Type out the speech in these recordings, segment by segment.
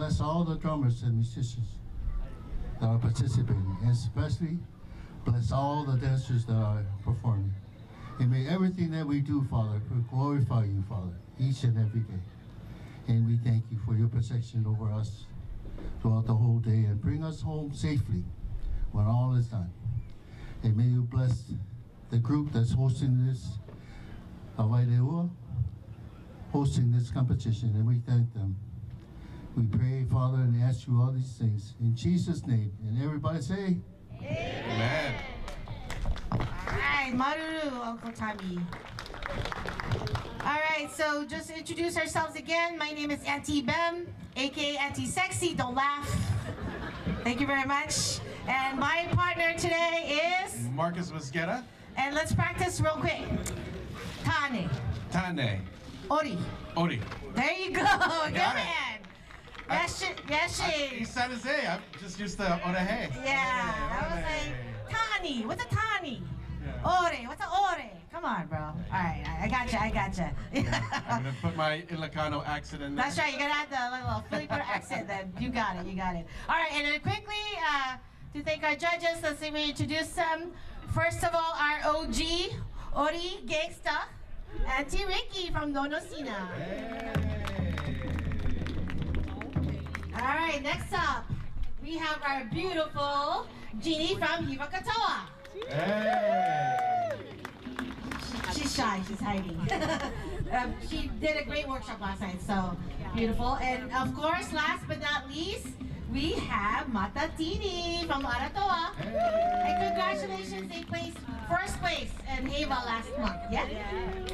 bless all the drummers and musicians that are participating, and especially bless all the dancers that are performing. And may everything that we do, Father, glorify you, Father, each and every day. And we thank you for your protection over us throughout the whole day, and bring us home safely when all is done. And may you bless the group that's hosting this, Awaileua, hosting this competition, and we thank them. We pray, Father, and ask you all these things in Jesus' name. And everybody say, Amen. All right, Maruru, Uncle Tommy. All right, so just introduce ourselves again. My name is Auntie Bem, aka Auntie Sexy. Don't laugh. Thank you very much. And my partner today is Marcus Mosqueda. And let's practice real quick. Tane. Tane. Ori. Ori. There you go. Good man. Yashi. San Jose. I'm just used to Orehe. Yeah, I was like, Tani. What's a Tani? Yeah. Ore. What's a Ore? Come on, bro. All right, I gotcha. I'm gonna put my Ilocano accent in there. That's right. You're gonna have the little Filipino accent. Then you got it. All right, and then quickly to thank our judges, let's see we introduce them. First of all, our OG Ori Gangsta, Auntie Ricky from Donosina. Hey. All right, next up, we have our beautiful Jeannie from Hivakatoa. Hey. She's shy, she's hiding. She did a great workshop last night, so beautiful. And of course, last but not least, we have Matatini from Aratoa. Hey. And congratulations, they placed first place in Heva last month. Yeah?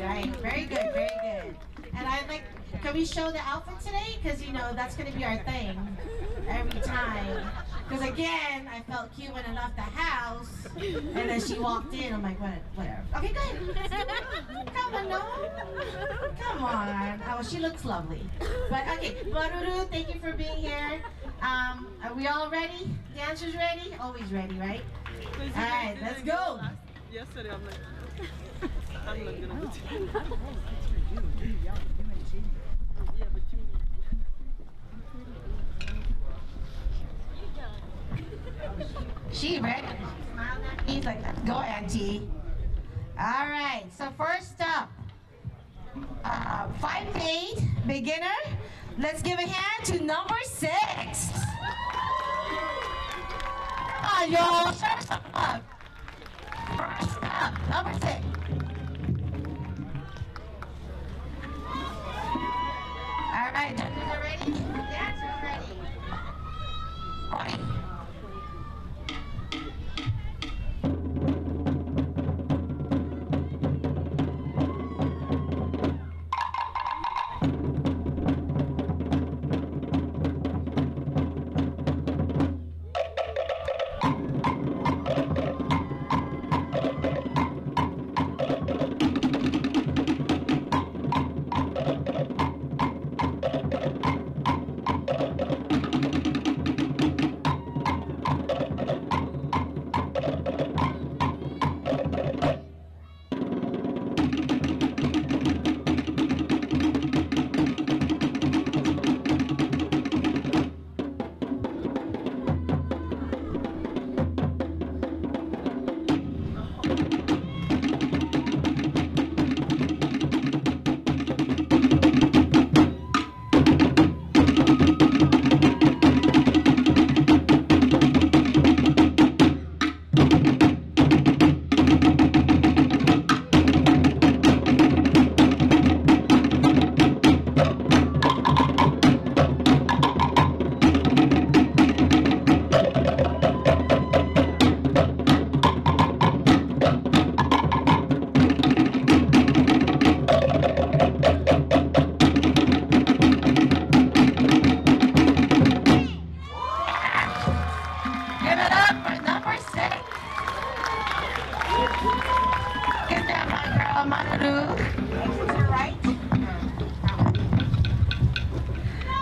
Right, very good, very good. And I'd like, can we show the outfit today? Because, you know, that's going to be our thing every time. Because, again, I felt Cuban enough the house, and then she walked in. I'm like, whatever. Okay, good. Come on, no. Come on. Oh, she looks lovely. But, okay, Maruru, thank you for being here. Are we all ready? Dancers ready? Always ready, right? All right, let's go. Yesterday, I'm like, I'm not going to do it. She ready? Smiling at me like that. Go, Auntie. All right. So first up, 5'8" beginner. Let's give a hand to number 6. Oh, y'all, show some love. First up, number 6. All right, dancers are ready. Dancers ready. Ready.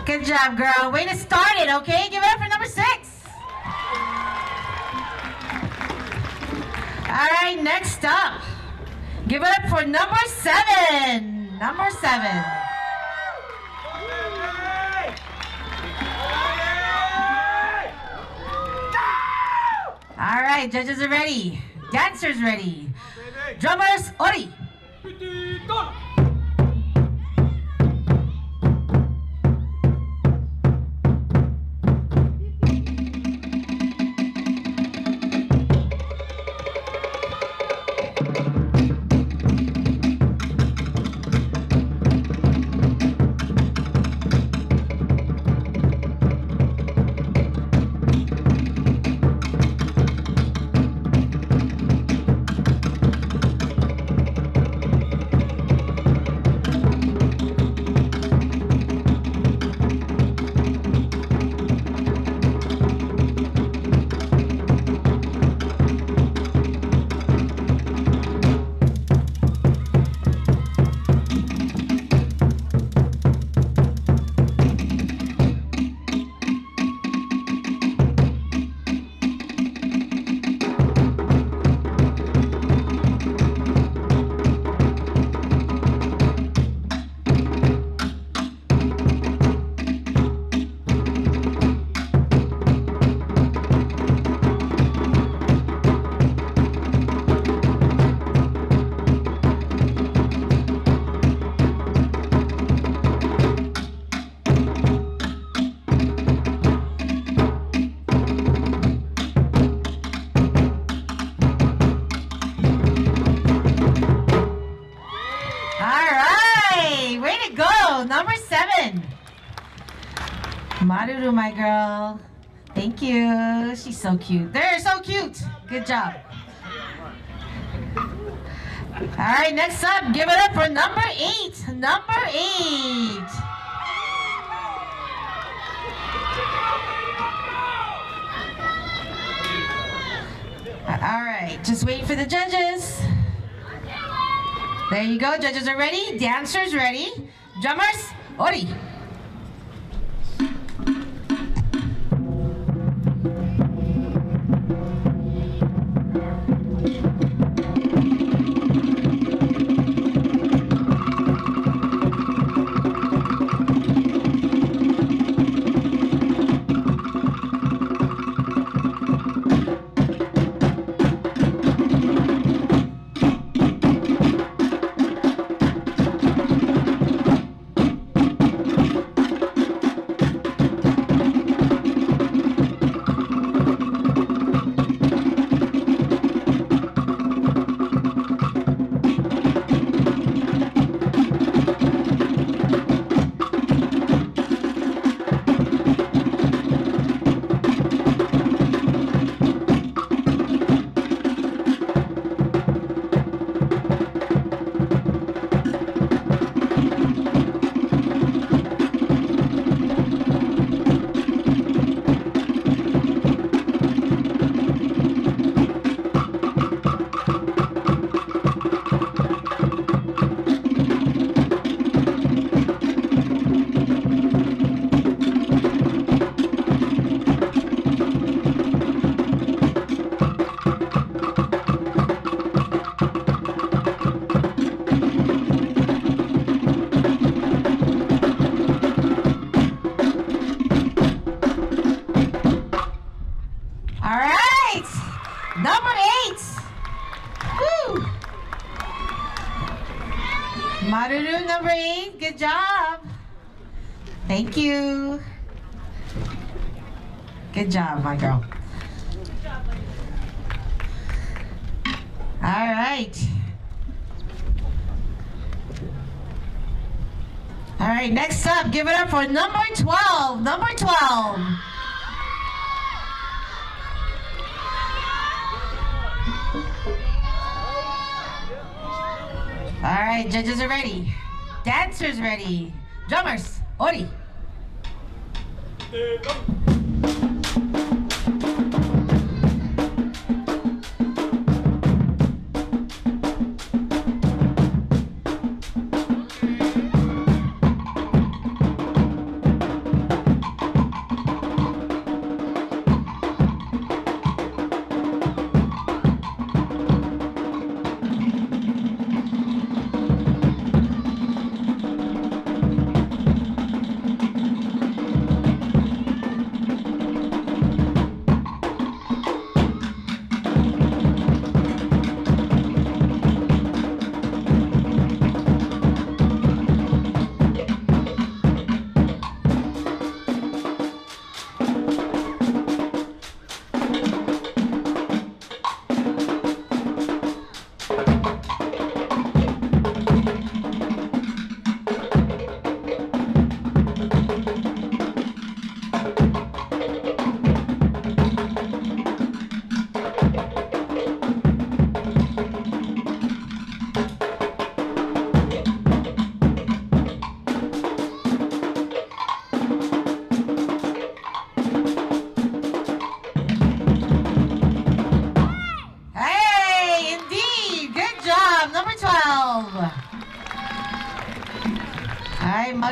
Good job, girl. Way to start it, okay? Give it up for number 6. All right, next up. Give it up for number 7. Number 7. right, judges are ready. Dancers ready. Drummers, Ori. Number 7. Maruru, my girl. Thank you. She's so cute. They're so cute. Good job. All right, next up, give it up for number 8. Number 8. All right, just wait for the judges. There you go. Judges are ready. Dancers ready. Drummers, Ori. Maruru, number 8, good job. Thank you. Good job, my girl. All right. All right, next up, give it up for number 12. Number 12. All right, judges are ready. Dancers ready. Drummers, Ori.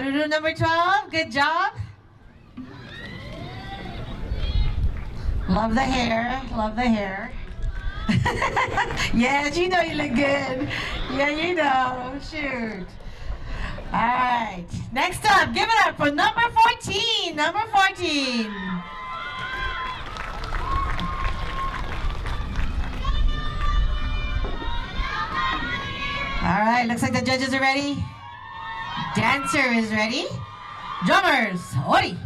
Maruru number 12, good job. Love the hair, love the hair. Yes, you know you look good. Yeah, you know, shoot. All right, next up, give it up for number 14, number 14. All right, looks like the judges are ready. Dancer is ready. Drummers, oi!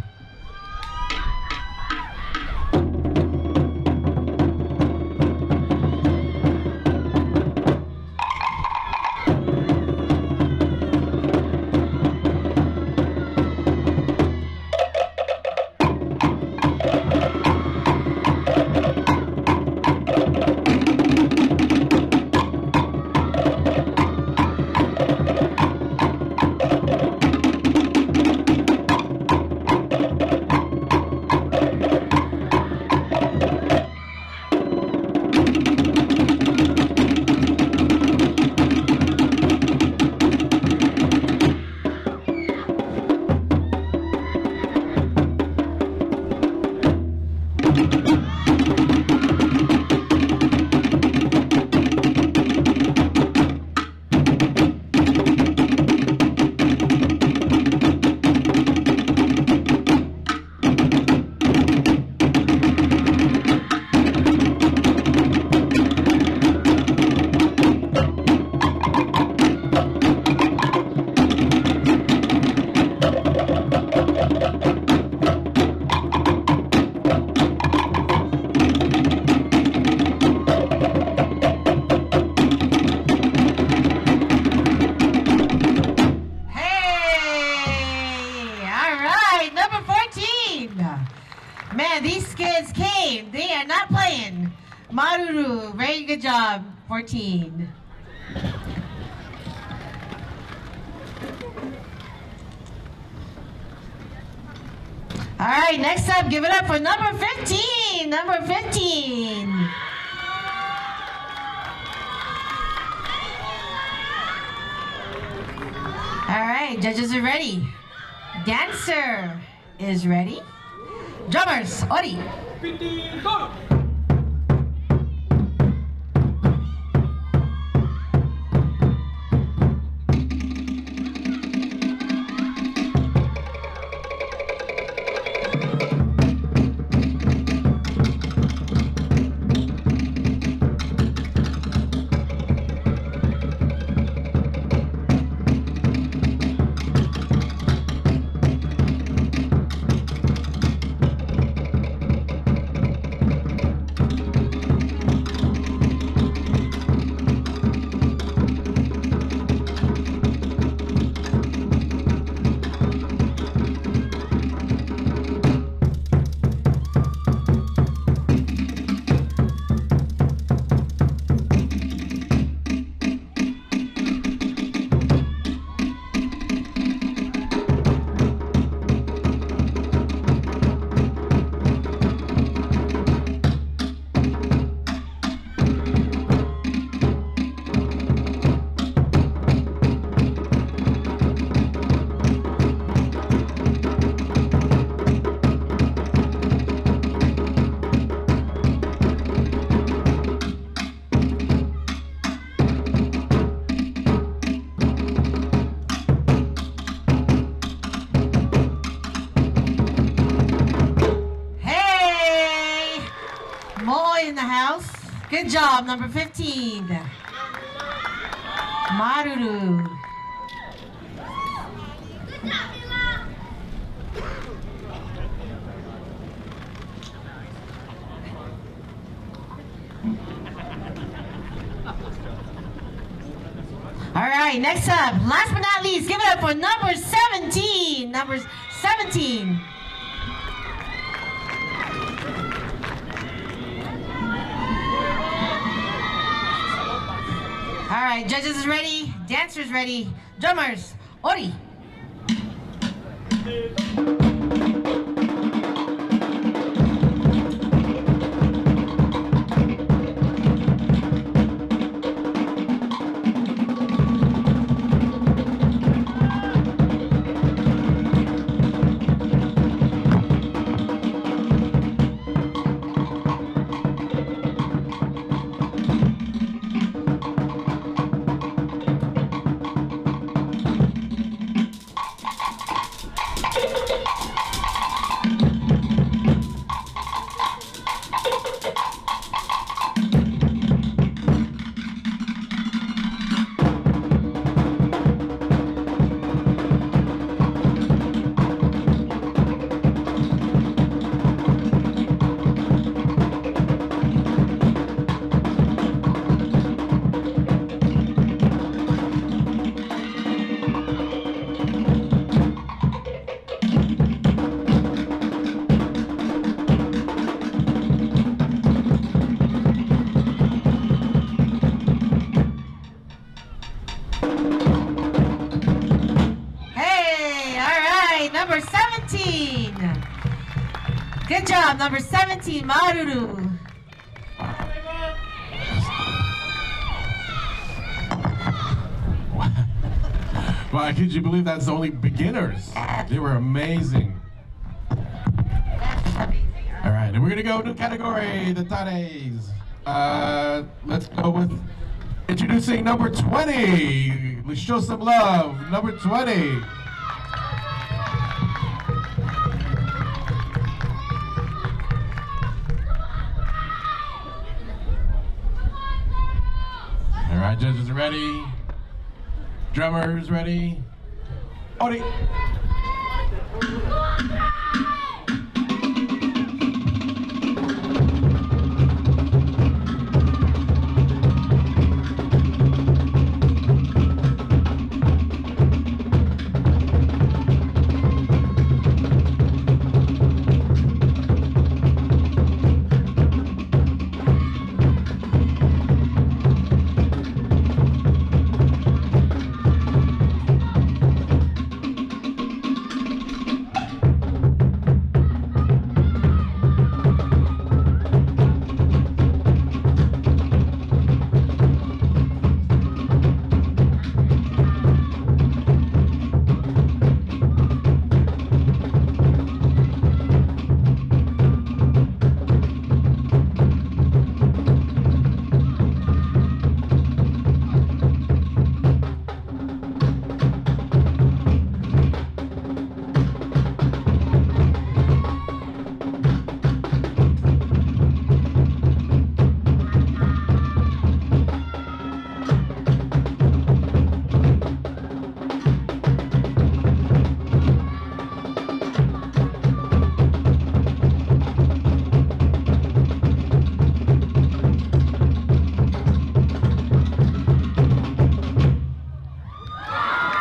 Man, these kids came. They are not playing. Maruru, very good job, 14. All right, next up, give it up for number 15. Number 15. All right, judges are ready. Dancer is ready. Drummers, ori. In the house. Good job, number 15. Maruru. All right, next up, last but not least, give it up for number 17. Number 17. All right, judges is ready, dancers ready, drummers, ori. Good job, number 17, Maruru. Wow, could you believe that's only beginners? They were amazing. All right, and we're gonna go to category, the Tanes. Let's go with introducing number 20. Let's show some love, number 20. All right, judges are ready. Drummers ready. Odi.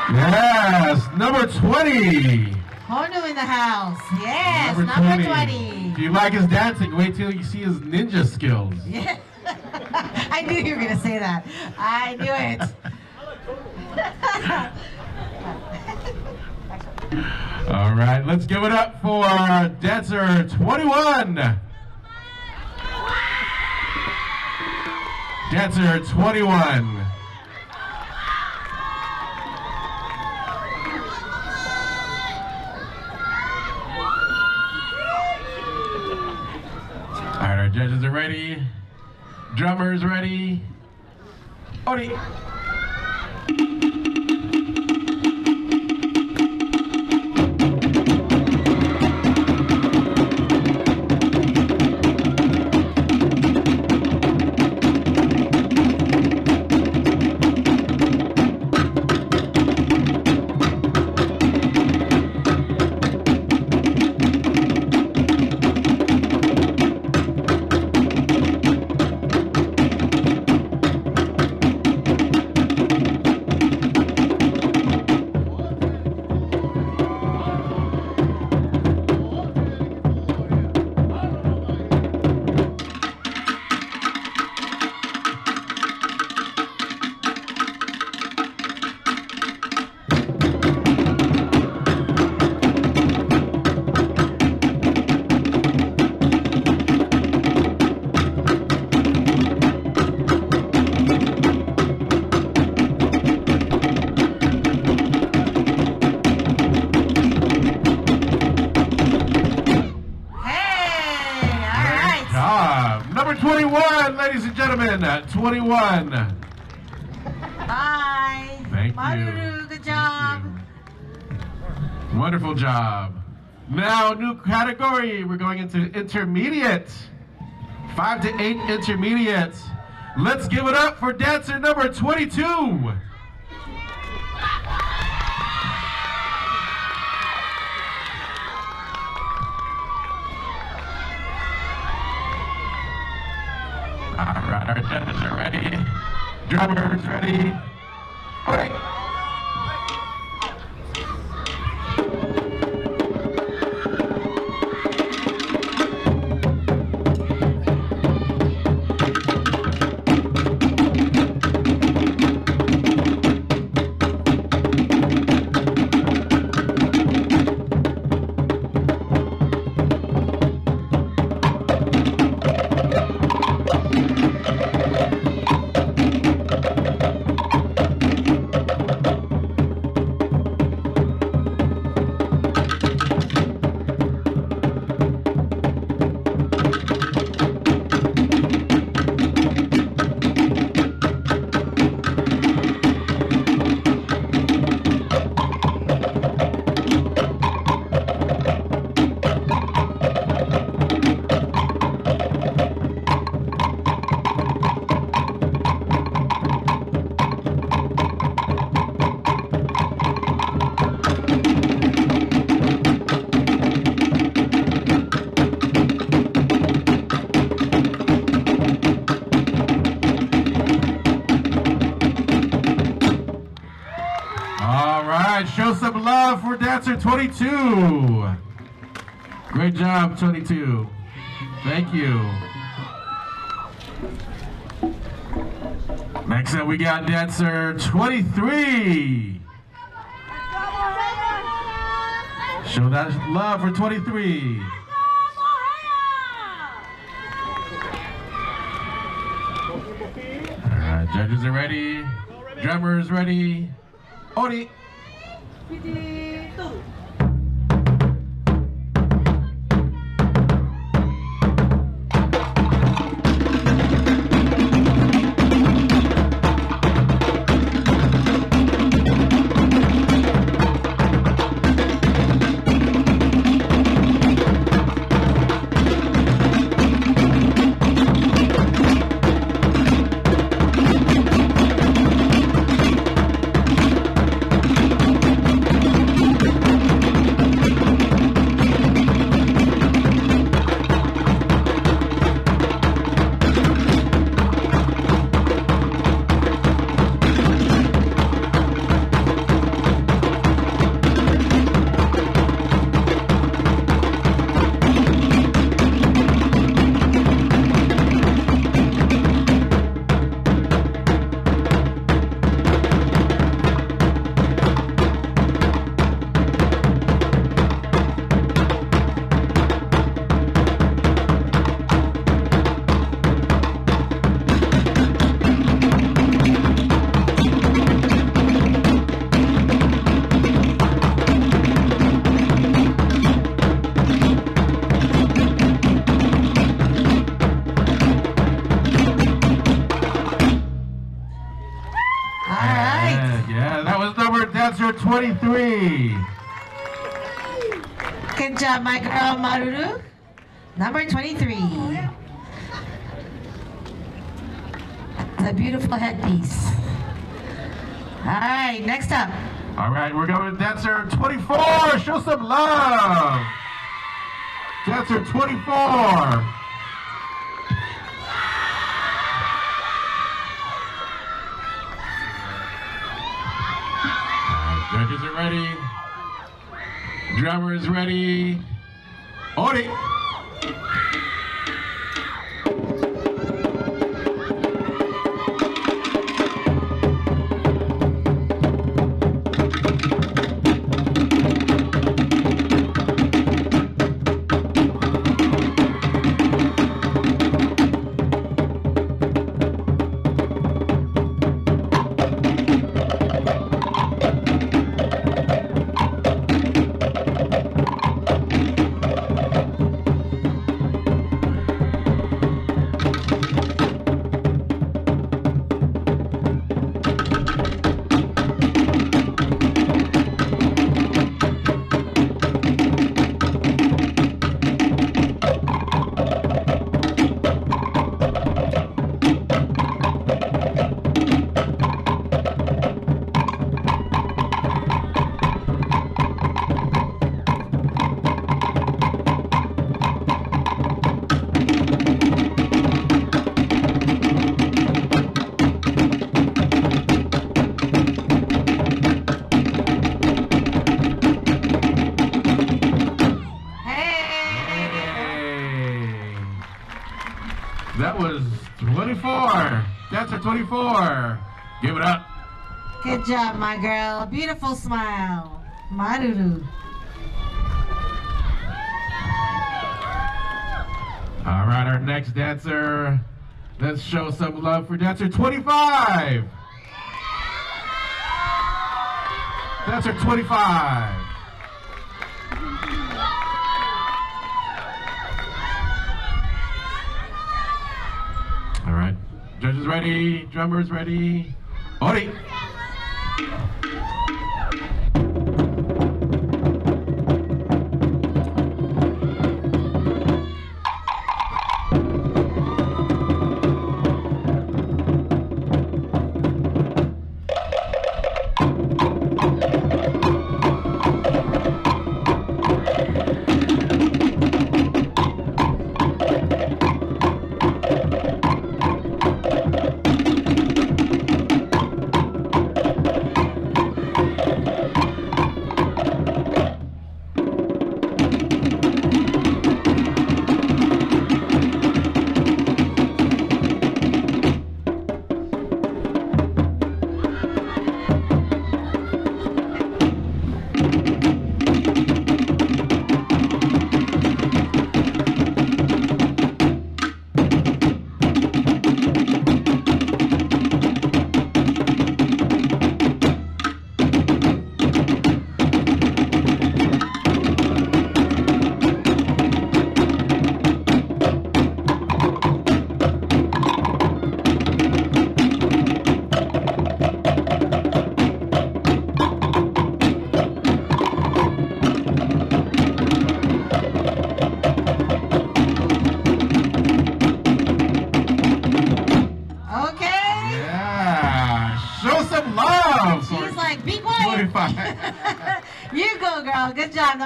Yes, number 20. Honu in the house. Yes, number 20. If you like his dancing, wait till you see his ninja skills. Yeah. I knew you were going to say that. I knew it. All right, let's give it up for dancer 21. Dancer 21. All right, our judges are ready. Drummers ready. Odi. Number 21, ladies and gentlemen, 21. Bye. Thank Maruru, you. good job. Wonderful job. Now, new category. We're going into intermediate. 5 to 8 intermediate. Let's give it up for dancer number 22. All right, our judges are ready. Drummers ready. All right. dancer 22. Great job, 22. Thank you. Next up, we got dancer 23. Show that love for 23. All right, judges are ready. Drummers ready. Ori. Dancer 23. Good job, my girl Maruru. Number 23. It's a beautiful headpiece. All right, next up. All right, we're going to dancer 24. Show some love. Dancer 24. Judges are ready. Drummer is ready. Ori. That was 24. Dancer 24. Give it up. Good job, my girl. Beautiful smile. Maruru. All right, our next dancer. Let's show some love for dancer 25. Dancer 25. All right, judges ready, drummers ready. Ori.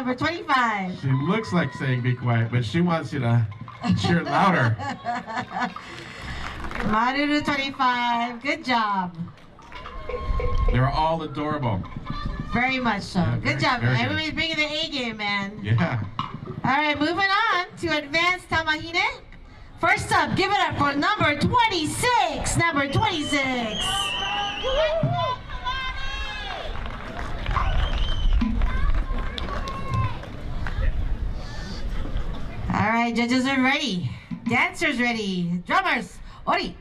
number 25. She looks like saying be quiet, but she wants you to cheer louder. Manahere 25. Good job. They were all adorable. Very much so. Yeah, good job. very good. Everybody's bringing their A game, man. Yeah. All right, moving on to advanced tamahine. First up, give it up for number 26. Number 26. All right, judges are ready. Dancers ready. Drummers, ori.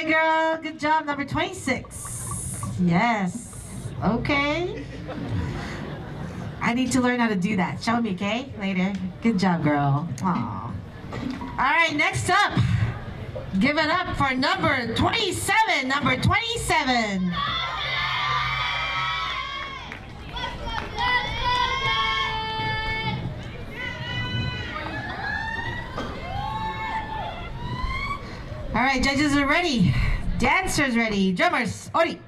My girl, good job. Number 26. Yes. Okay. I need to learn how to do that. Show me, okay? Later. Good job, girl. Aw. All right, next up. Give it up for number 27. Number 27. All right, judges are ready. Dancers ready. Drummers, ori.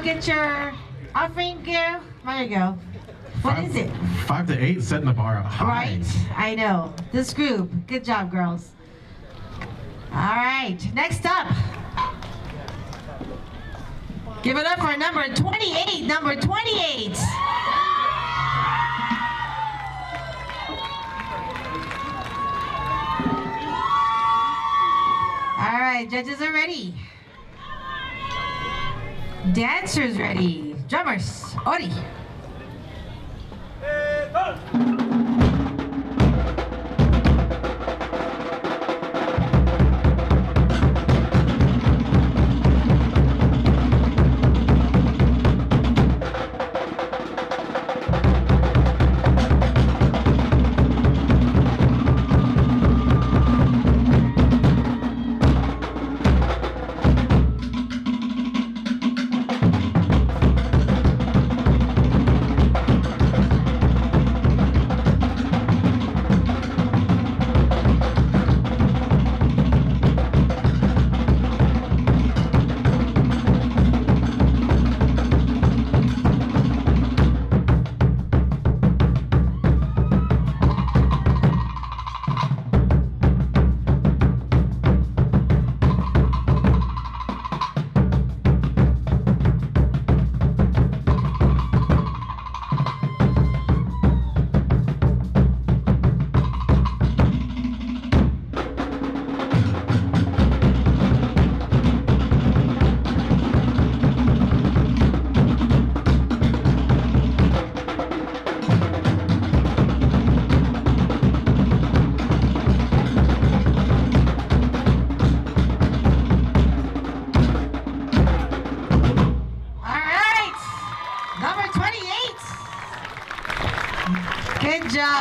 Get your offering gear. There you go. What is it? 5 to 8, setting the bar up high. Right, I know. This group. Good job, girls. All right, next up. Give it up for number 28. Number 28. All right, judges are ready. Dancers ready. Drummers, ori.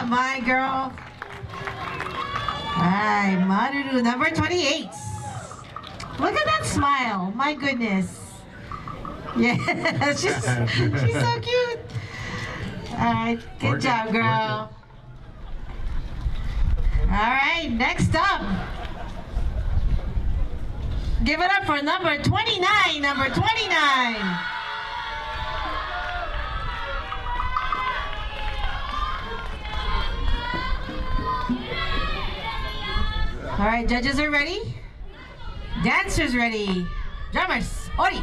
job, my girl. All right, Manahere, number 28. Look at that smile. My goodness. Yeah, she's so cute. All right, good job, girl. All right, next up. Give it up for number 29, number 29. All right, judges are ready. Dancers ready. Drummers, Ori.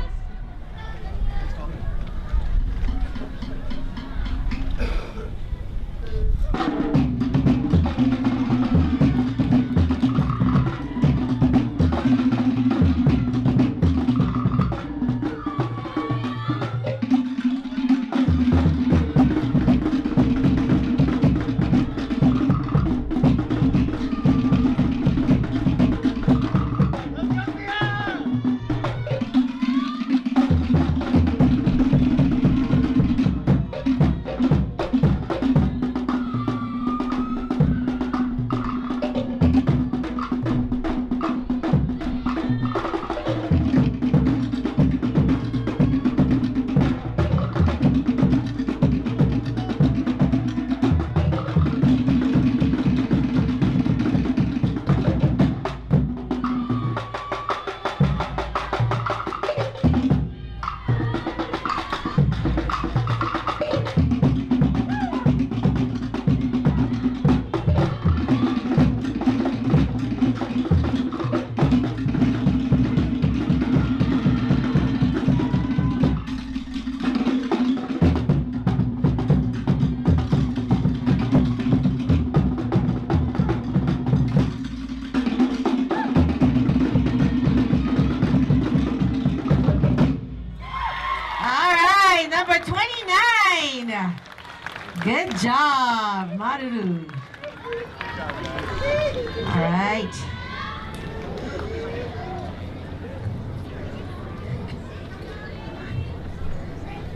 Good job, Manahere. All right.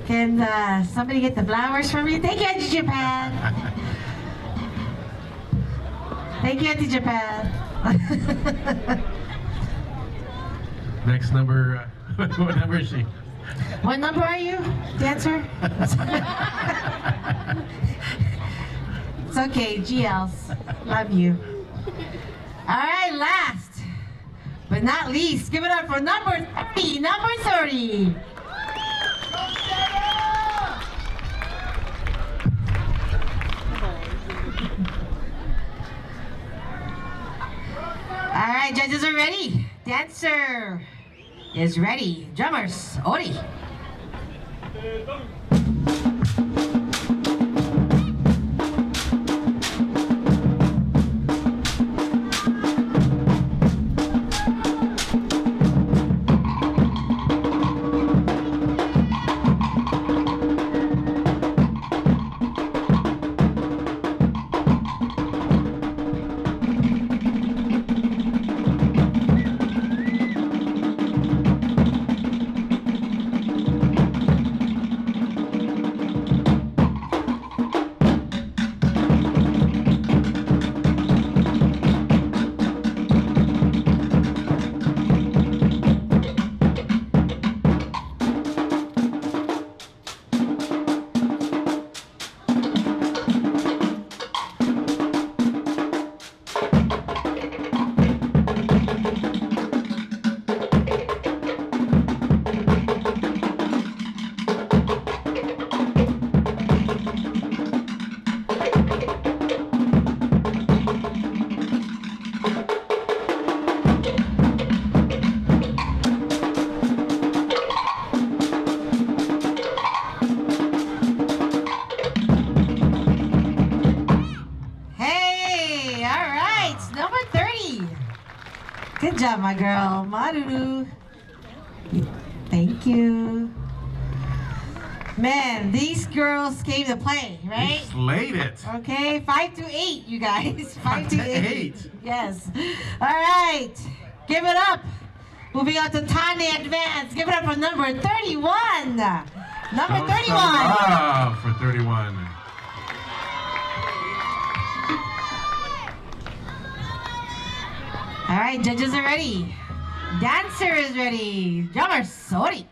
Can somebody get the flowers for me? Thank you, Auntie Japan. Thank you, Auntie Japan. Next number, what number is she? What number are you, dancer? It's okay, GLs. Love you. All right, last but not least, give it up for number 30. Number 30. All right, judges are ready. Dancer is ready. Drummers, Ori. Good job, my girl. Manahere. Thank you. Man, these girls came to play, right? You slayed it. Okay, 5 to 8, you guys. 5 to 8. Yes. All right. Give it up. Moving on to Tane Advance. Give it up for number 31. Number 31. Wow, for 31. All right, judges are ready. Dancer is ready. Drummer, sorry.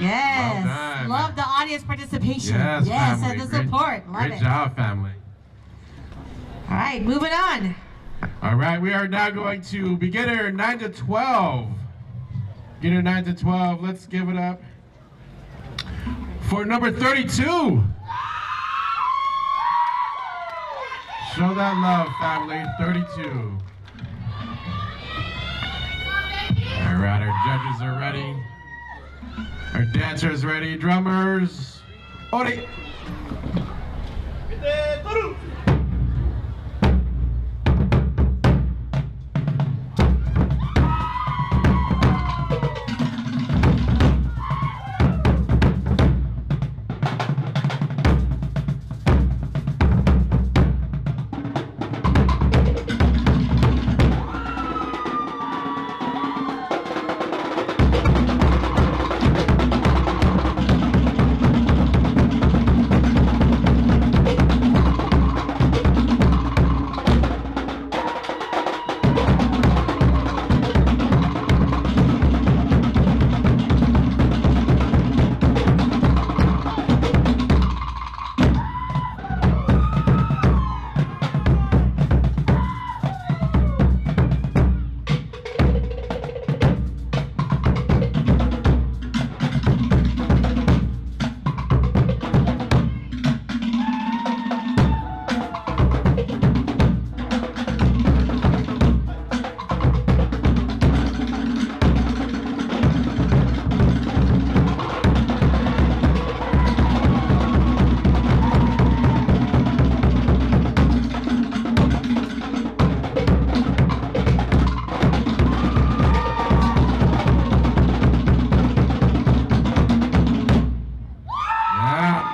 Yes, love the audience participation. Yes, and the support. Love it. Great job, family. All right, moving on. All right, we are now going to beginner 9 to 12. Beginner 9 to 12. Let's give it up for number 32. Show that love, family. 32. All right, our judges are ready. Our dancers ready, drummers. Ori.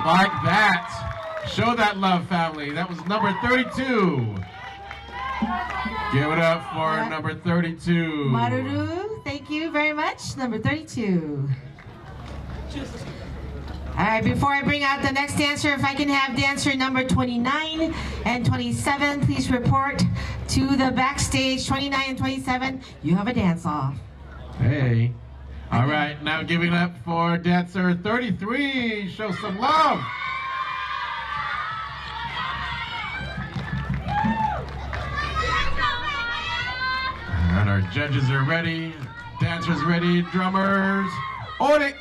Like that. Show that love, family. That was number 32. Give it up for number 32. Maruru, thank you very much. Number 32. All right, before I bring out the next dancer, if I can have dancer number 29 and 27, please report to the backstage. 29 and 27, you have a dance-off. Hey. All right, now giving up for dancer 33. Show some love. And our judges are ready. Dancers ready. Drummers. On it.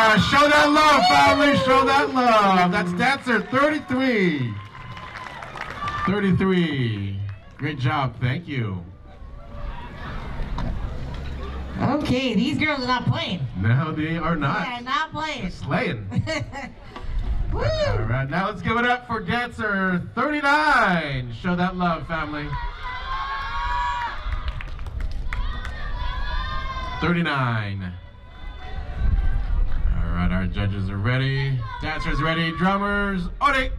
Yeah, show that love, family. Show that love. That's dancer 33. 33. Great job. Thank you. Okay, these girls are not playing. No, they are not. They are not playing. Slaying. Woo! All right, now let's give it up for dancer 39. Show that love, family. 39. All right, our judges are ready. Dancers ready. Drummers, Ode!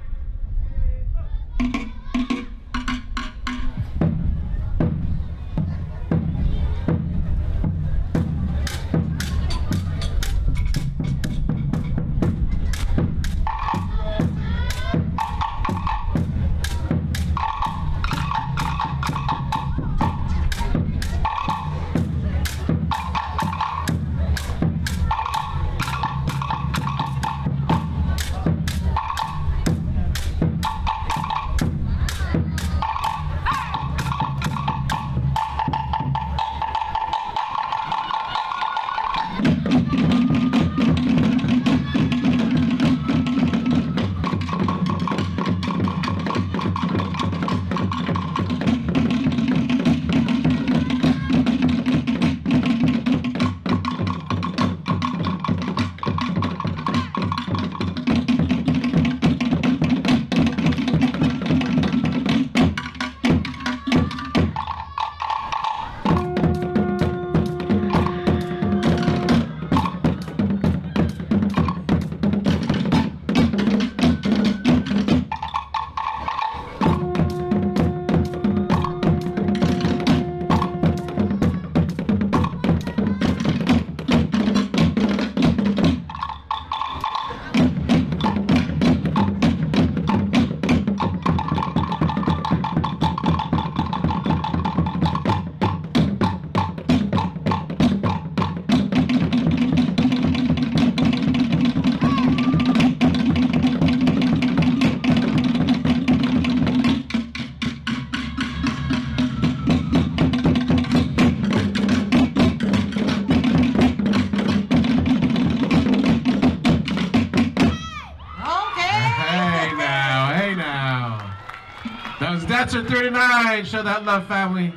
Dancer 39, show that love, family.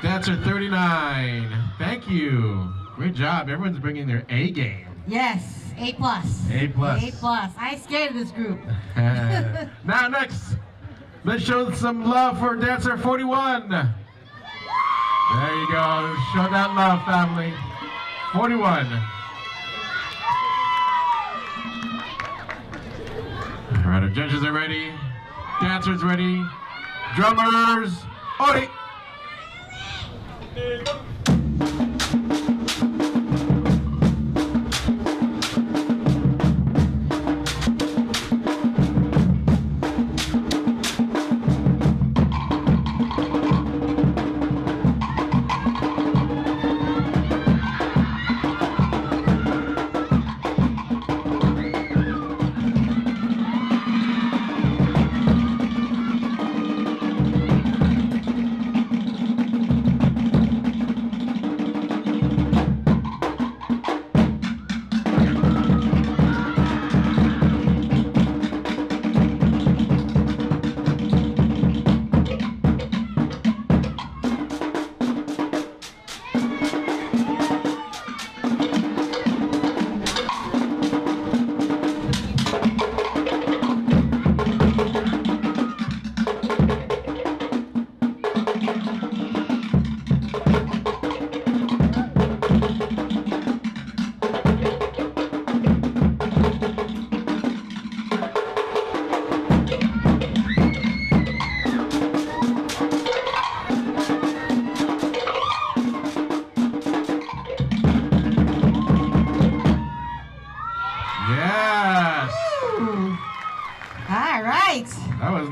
Dancer 39, thank you. Great job. Everyone's bringing their A game. Yes, A+. A+. A+. I'm scared of this group. Now next, let's show some love for Dancer 41. There you go. Show that love, family. 41. All right, our judges are ready. Dancers ready. Drummers, Odi!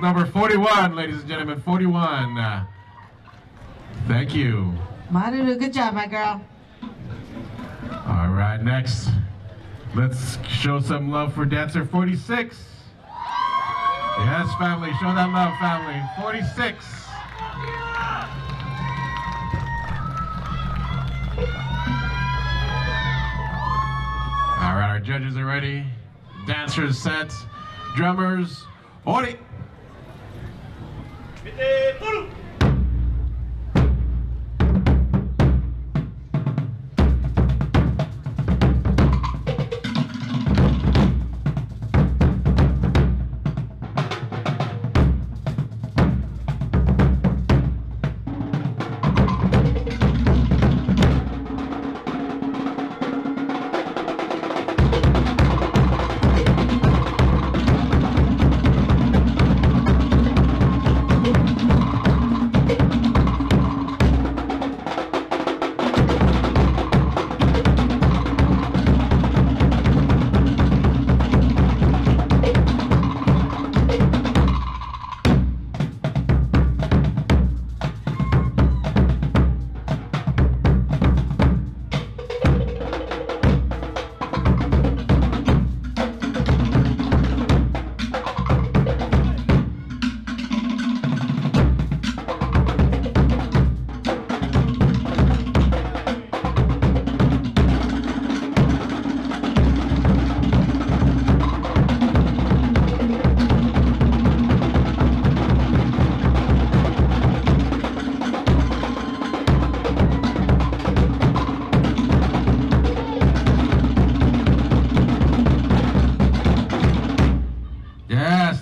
Number 41, ladies and gentlemen, 41. Thank you. Manahere, good job, my girl. All right, next, let's show some love for dancer 46. Yes, family, show that love, family. 46. All right, our judges are ready. Dancers set. Drummers, ori.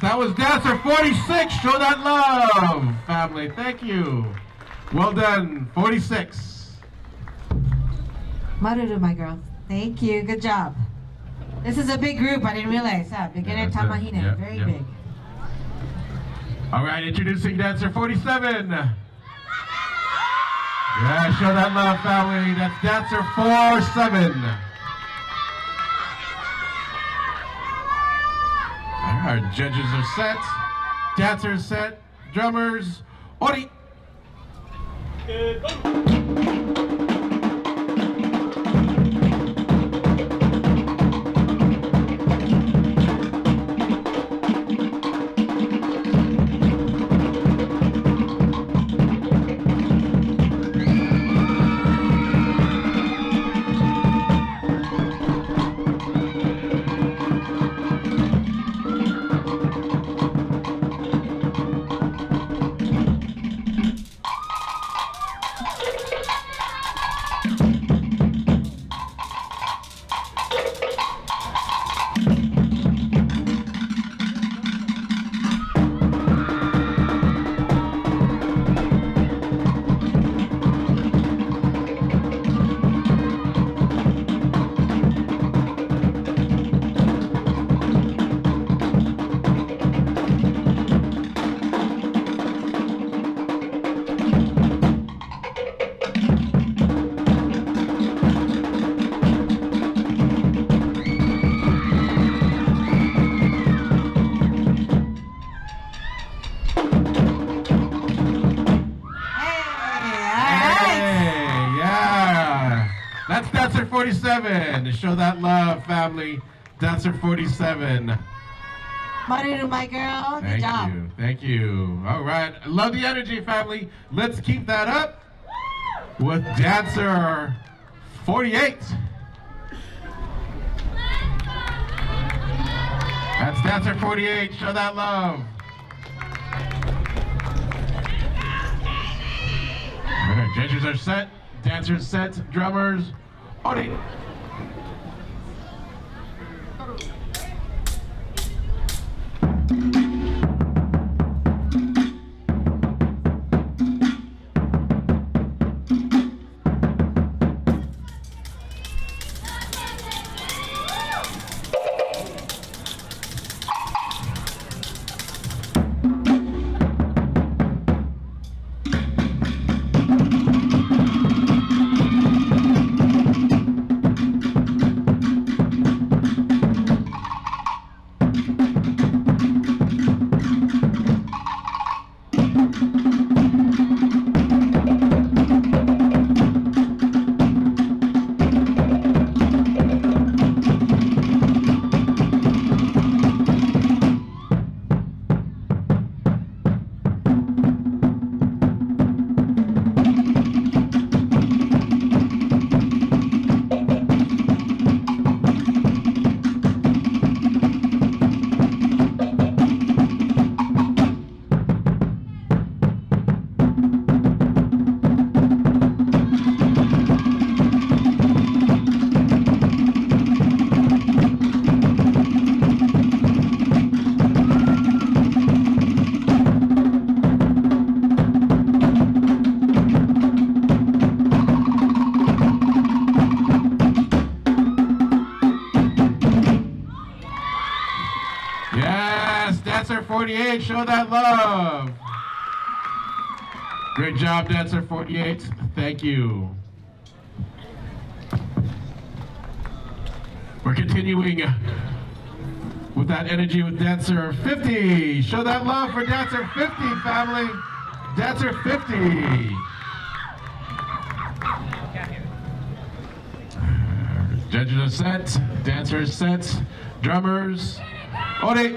That was dancer 46. Show that love, family. Thank you. Well done, 46. Maruru, my girl. Thank you. Good job. This is a big group. I didn't realize. Beginner Tamahine. Very big. All right, introducing dancer 47. Yeah, show that love, family. That's dancer 47. Our judges are set, dancers set, drummers, ori. That's dancer 47. To show that love, family. Dancer 47. Maruru, my girl. Good job. Thank you. All right. Love the energy, family. Let's keep that up with dancer 48. That's dancer 48. Show that love. All right, judges are set. Dancers set. Drummers, ori. 48, show that love. Great job, dancer 48. Thank you. We're continuing with that energy with dancer 50. Show that love for dancer 50, family. Dancer 50. Judges are set, dancers set, drummers, Ori.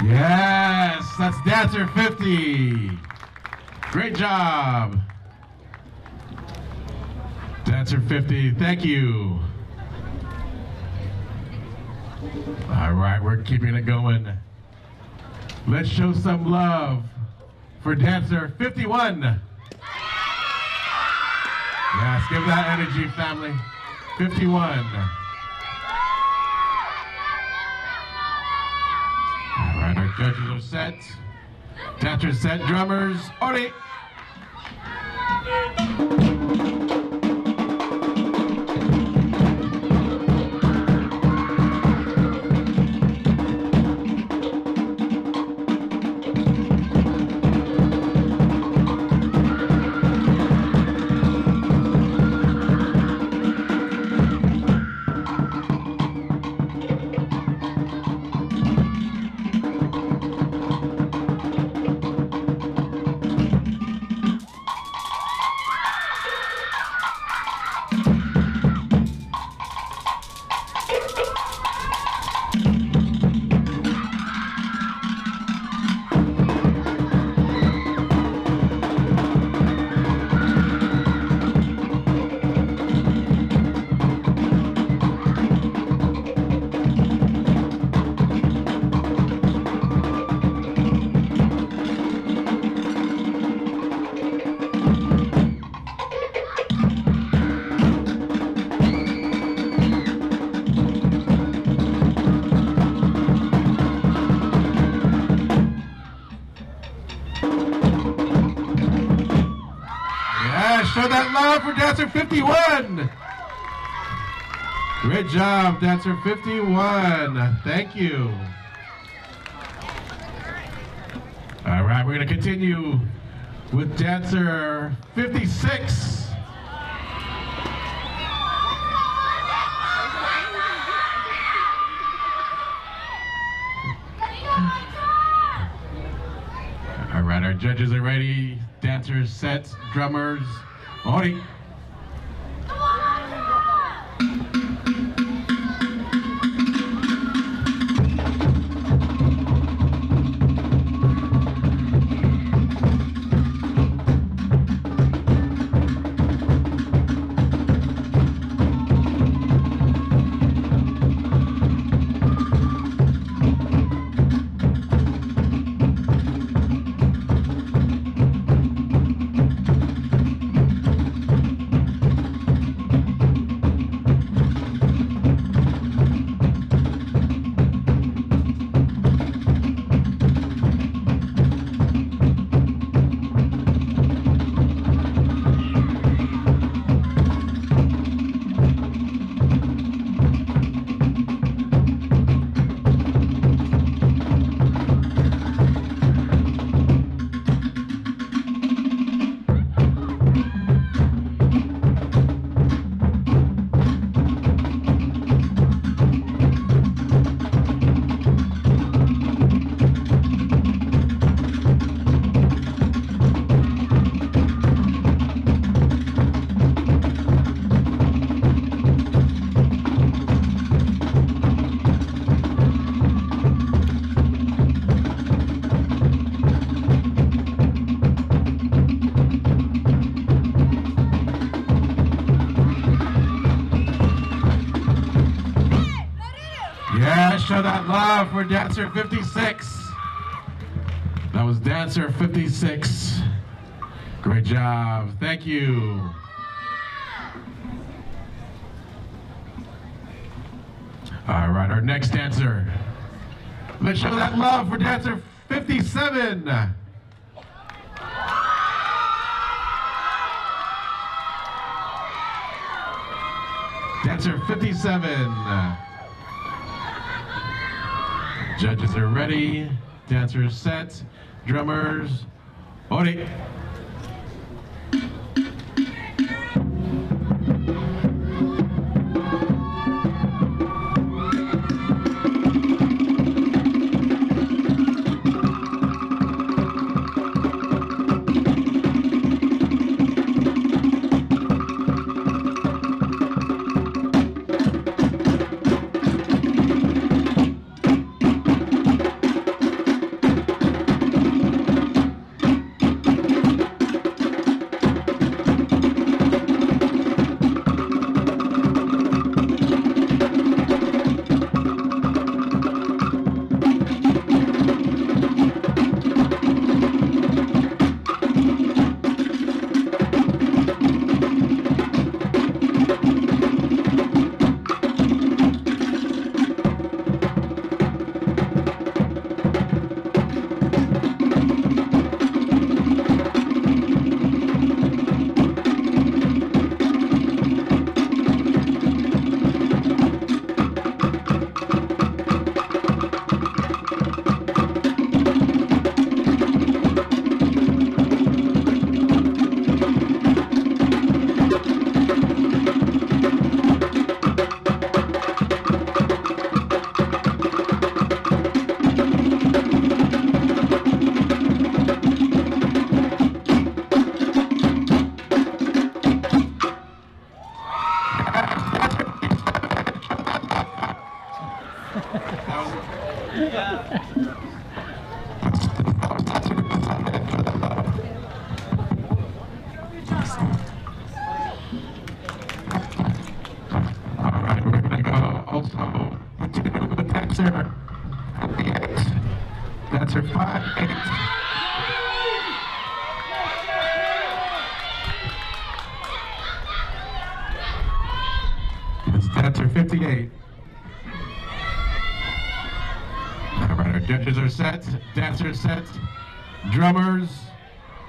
Yes, that's dancer 50. Great job. Dancer 50, thank you. All right, we're keeping it going. Let's show some love for dancer 51. Yes, give that energy, family. 51. All right, our judges are set. Dancers set, drummers, Ori. Show that love for dancer 51. Great job, dancer 51. Thank you. All right, we're going to continue with dancer 56. All right, our judges are ready. Dancers set, drummers, Ori. love for dancer 56. That was dancer 56. Great job. Thank you. All right, our next dancer. Let's show that love for dancer 57. Dancer 57. Judges are ready. Dancers set. Drummers, Ori. Dancer 58. It's dancer 58. All right, our judges are set, dancers set, drummers,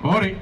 Ori.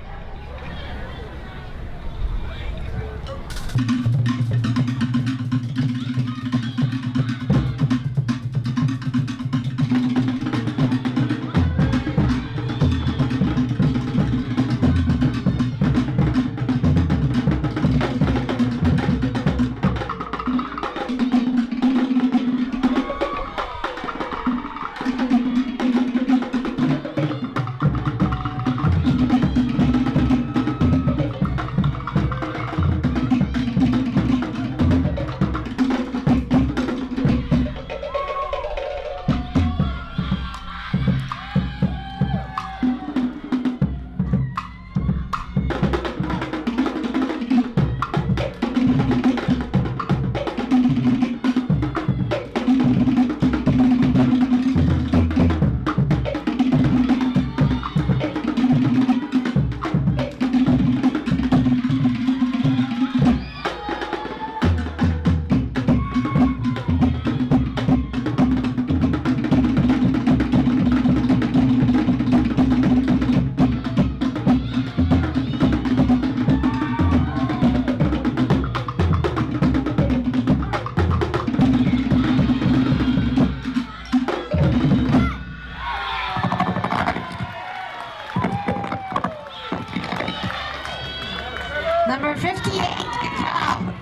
Number 58, good job.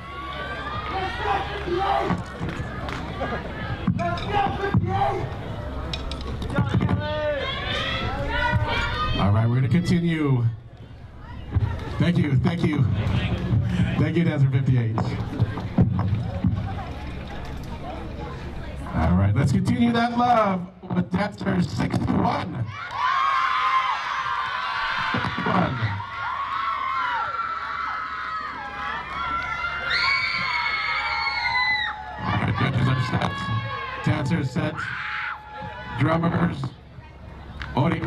All right, we're going to continue. Thank you, thank you. Thank you, Dancer 58. All right, let's continue that love with Dancer 61. 61. Judges are set, dancers set, drummers, Ori.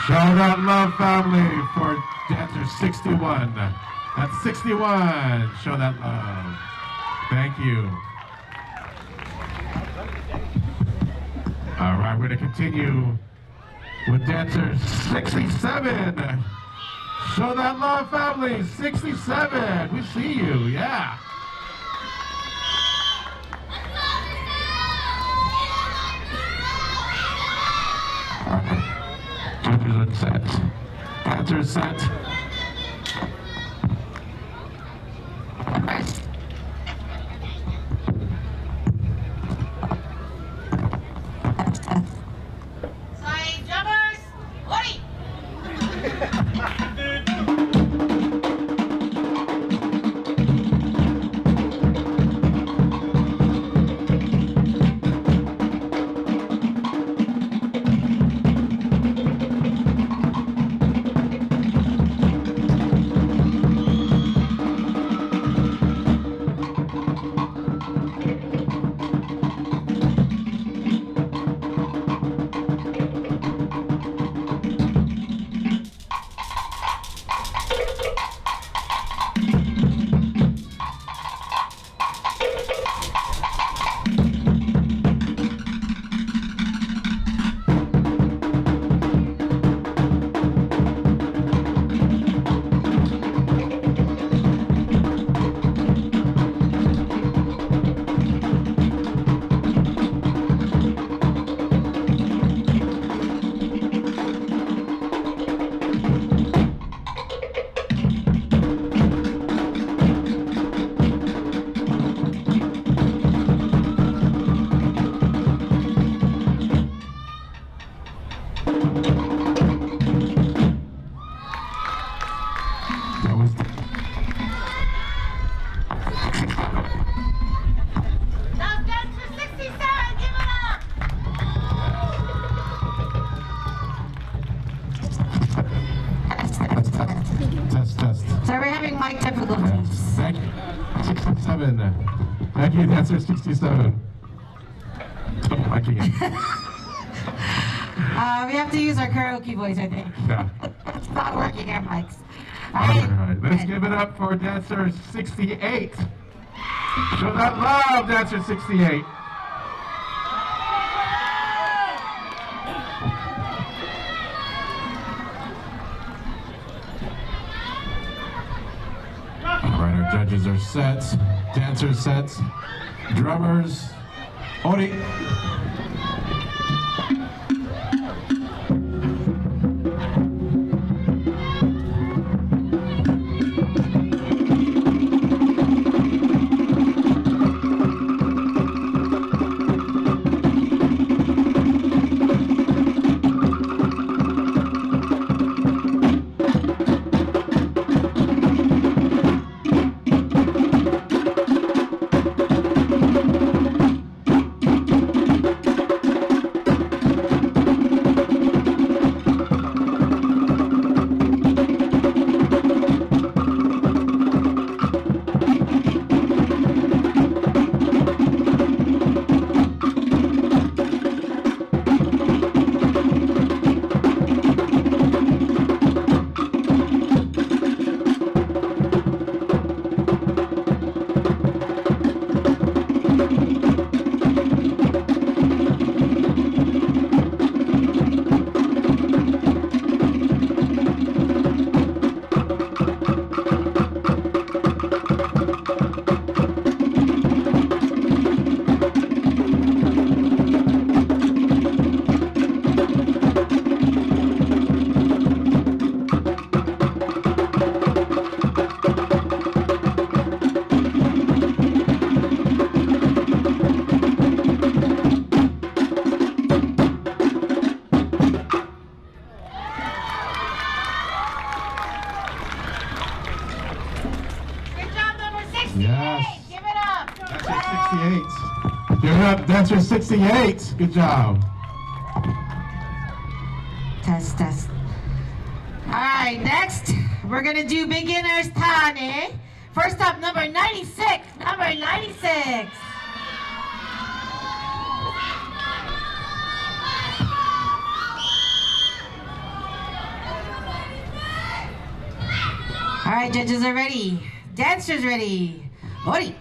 Show that love, family, for dancer 61. That's 61. Show that love. Thank you. All right, we're going to continue with dancer 67. Show that love, family. 67. We see you. Yeah. All right. Judges are set. Dancers set. Sorry, drummers. Ori. Mic difficulties. Thank you. 67. Thank you, dancer 67. Oh, I can't. We have to use our karaoke voice, I think. Yeah. It's not working, our mics. All right. Let's give it up for dancer 68. Show that love, dancer 68. All right, our judges are set, dancers set, drummers, Ori. Yes. Give it up. Dancer 68. Give it up, Dancer 68. Good job. Test, test. All right, next, we're going to do beginner's Tane. First up, number 96. Number 96. All right, judges are ready. Dancers ready. Ori.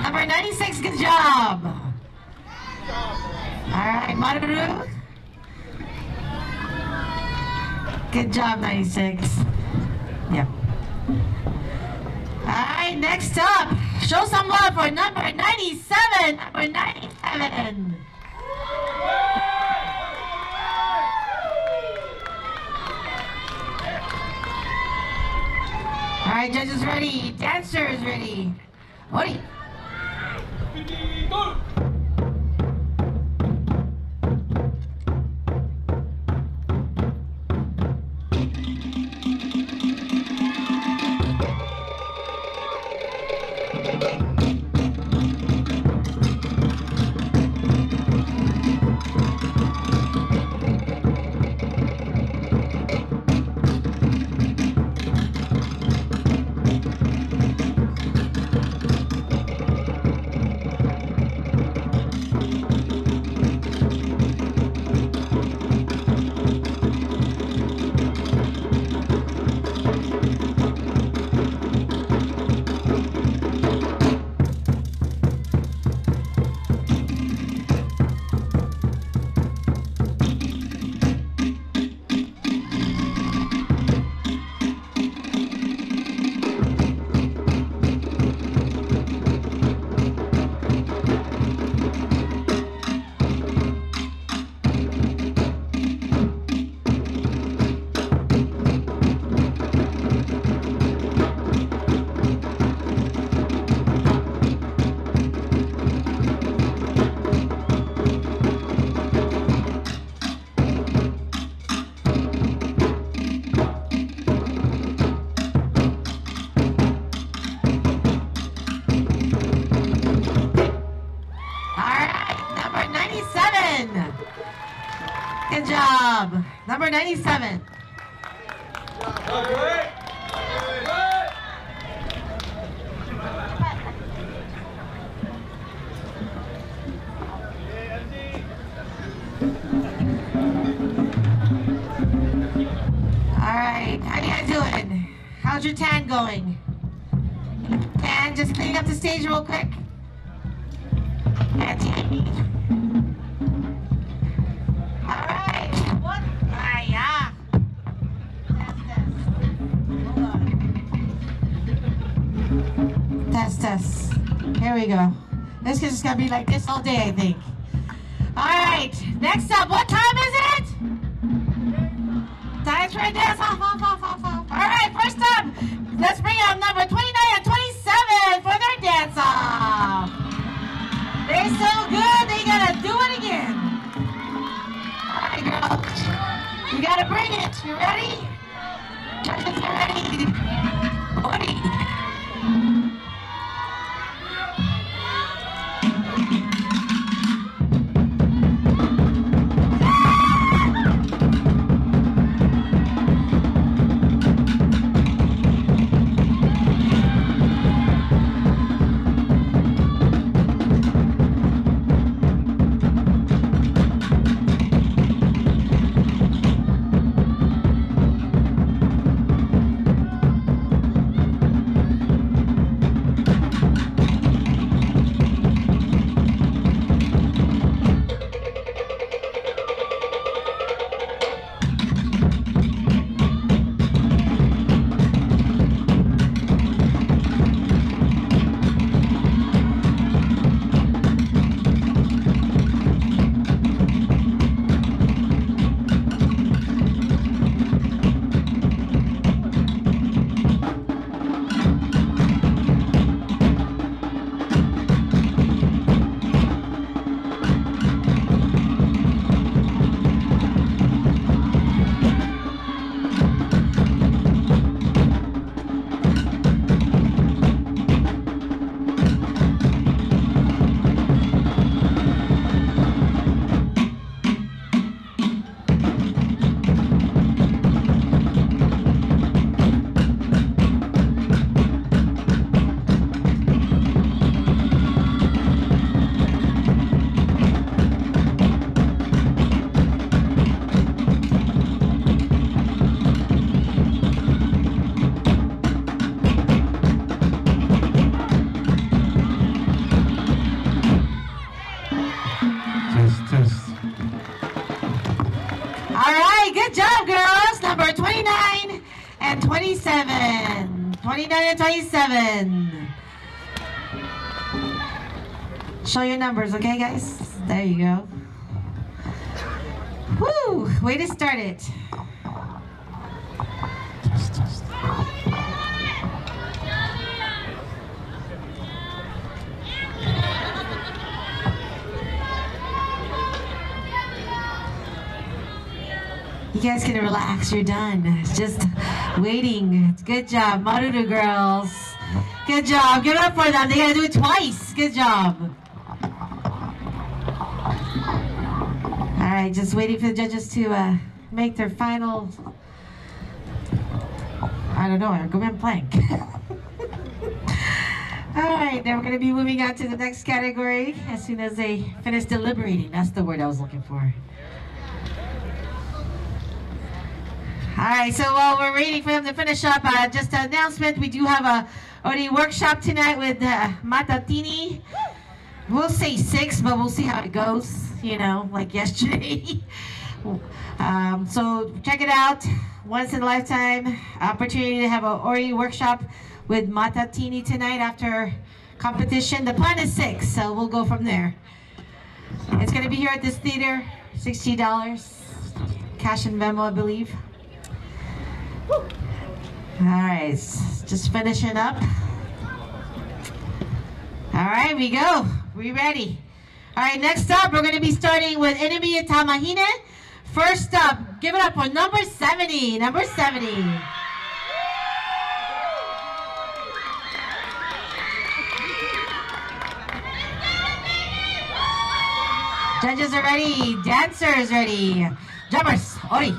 Number 96, good job. All right, Manahere. Good job, 96. Yep. All right, next up, show some love for number 97. Number 97. All right, judges ready, dancers ready. Ori. Good job. Number 97. Alright, how you guys doing? How's your tan going? Tan, just clean up the stage real quick. Alright, what? Yeah. Test. Here we go. This is just gonna be like this all day, I think. Alright, next up, what time is it? Time's for a dance off. Alright, first up, let's bring out number 29 and 27 for their dance off. They're so good, they gotta do it again. and 27. 29 and 27. Show your numbers, okay, guys? There you go. Woo! Way to start it. You guys can relax, you're done. It's just waiting. Good job, Maruru girls. Good job. Give it up for them. They gotta do it twice. Good job. All right, just waiting for the judges to make their final, I don't know, argument blank. All right, now we're gonna be moving on to the next category as soon as they finish deliberating. That's the word I was looking for. All right, so while we're waiting for them to finish up, just an announcement, we do have a already workshop tonight with Matatini. We'll say 6, but we'll see how it goes, you know, like yesterday. So check it out, once in a lifetime opportunity to have an Ori workshop with Matatini tonight after competition. The plan is 6, so we'll go from there. It's gonna be here at this theater, $60, cash and memo, I believe. All right, just finishing up. All right, we go. We ready? All right, next up, we're going to be starting with Enemy Tamahine. First up, give it up for number 70. Number 70. Judges are ready. Dancers ready. Jumpers, Ori.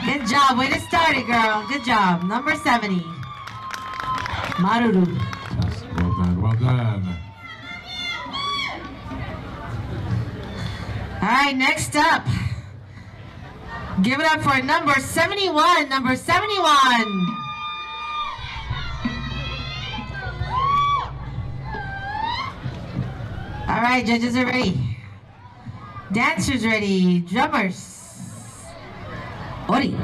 Good job. Way to start it, girl. Good job. Number 70. Maruru. Yes, well done. Well done. All right, next up. Give it up for number 71. Number 71. All right, judges are ready. Dancers ready. Drummers. Ori.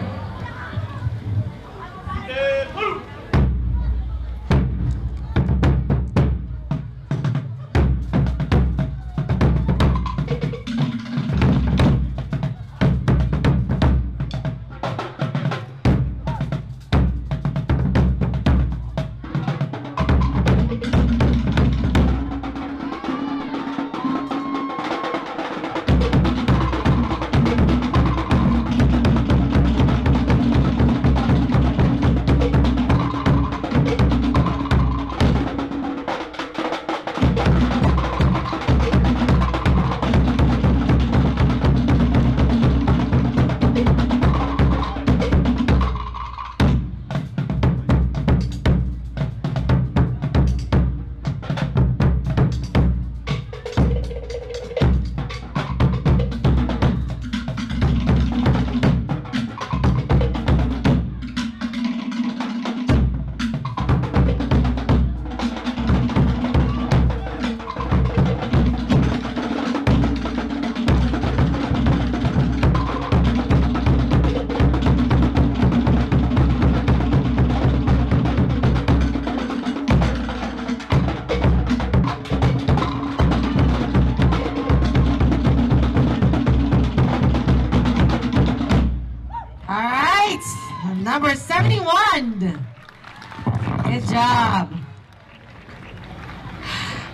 job.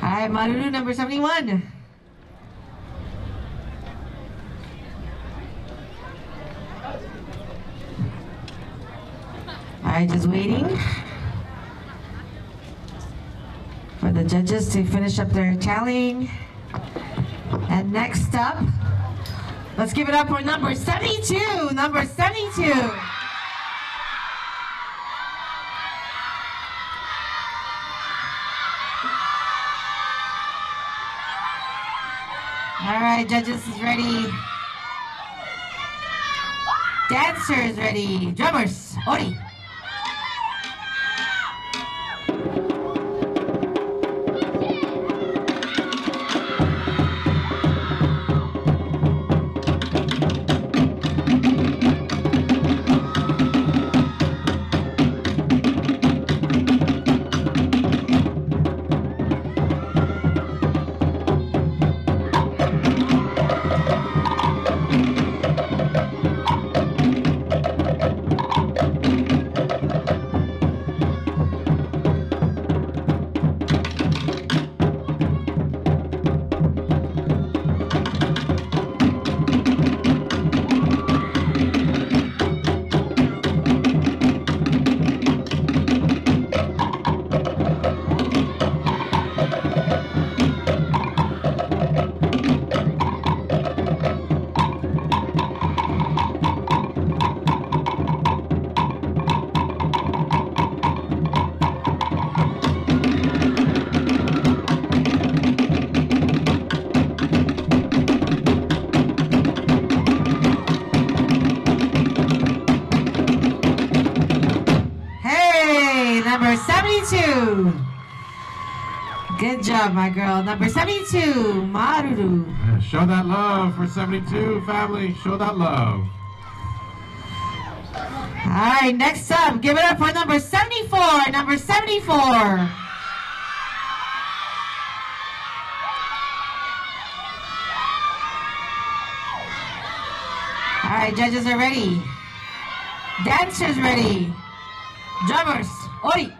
All right, Maruru, number 71. All right, just waiting for the judges to finish up their tallying. And next up, let's give it up for number 72. Number 72. All right, judges is ready. Dancers ready. Drummers, Ori. Number 72. Good job, my girl. Number 72, Maruru. Yeah, show that love for 72, family. Show that love. All right, next up, give it up for number 74. Number 74. All right, judges are ready. Dancers ready. Drummers, Ori.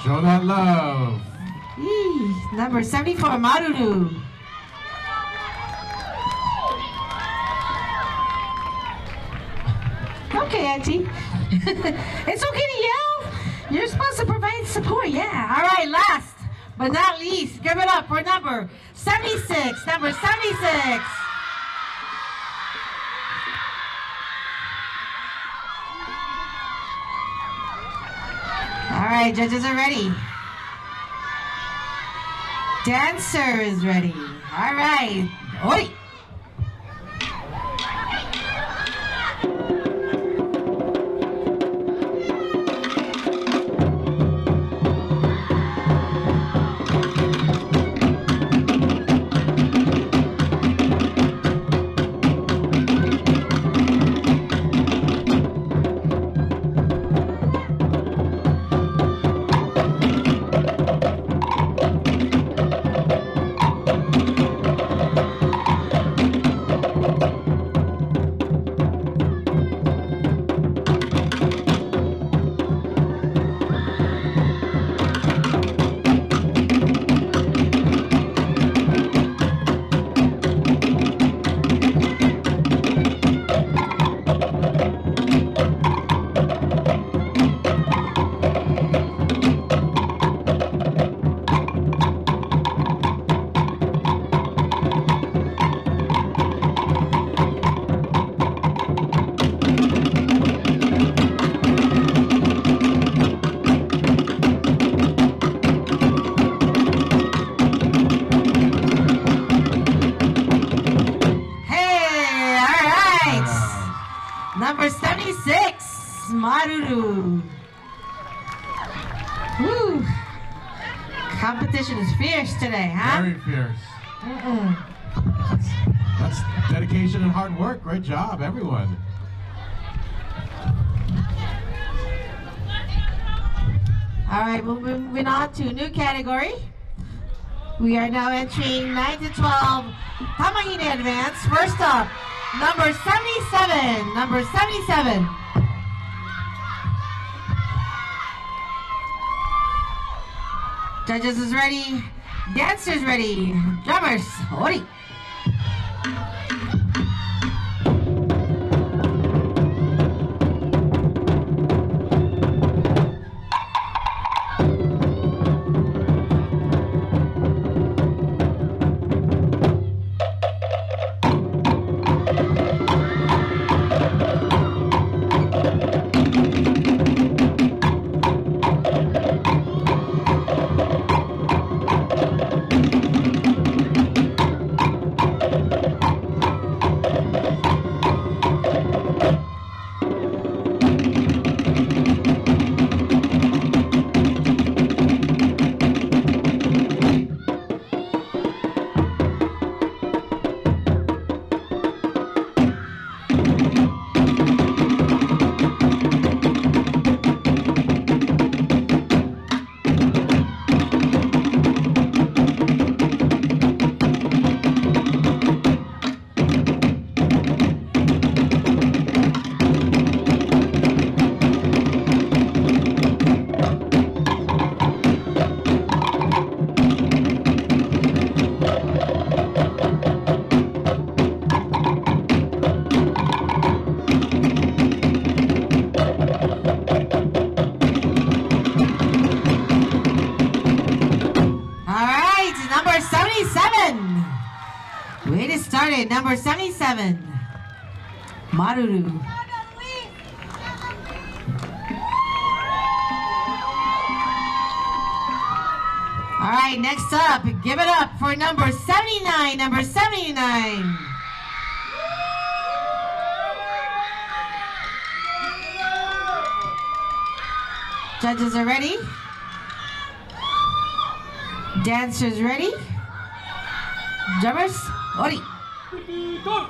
Show that love. Number 74, Maruru. Okay, Auntie. It's okay to yell. You're supposed to provide support. Yeah. All right, last but not least, give it up for number 76. Number 76. All right, judges are ready. Dancer is ready. All right. Oi. Maruru. Woo. Competition is fierce today, huh? Very fierce. That's dedication and hard work. Great job, everyone. All right, we're moving on to a new category. We are now entering 9 to 12 Pamahina Advance. First up, number 77. Number 77. Judges is ready. Dancers ready. Drummers, ori. Way to start it, number 77, Maruru. All right, next up, give it up for number 79, number 79. Judges are ready. Dancers ready. Drummers, ori. Go!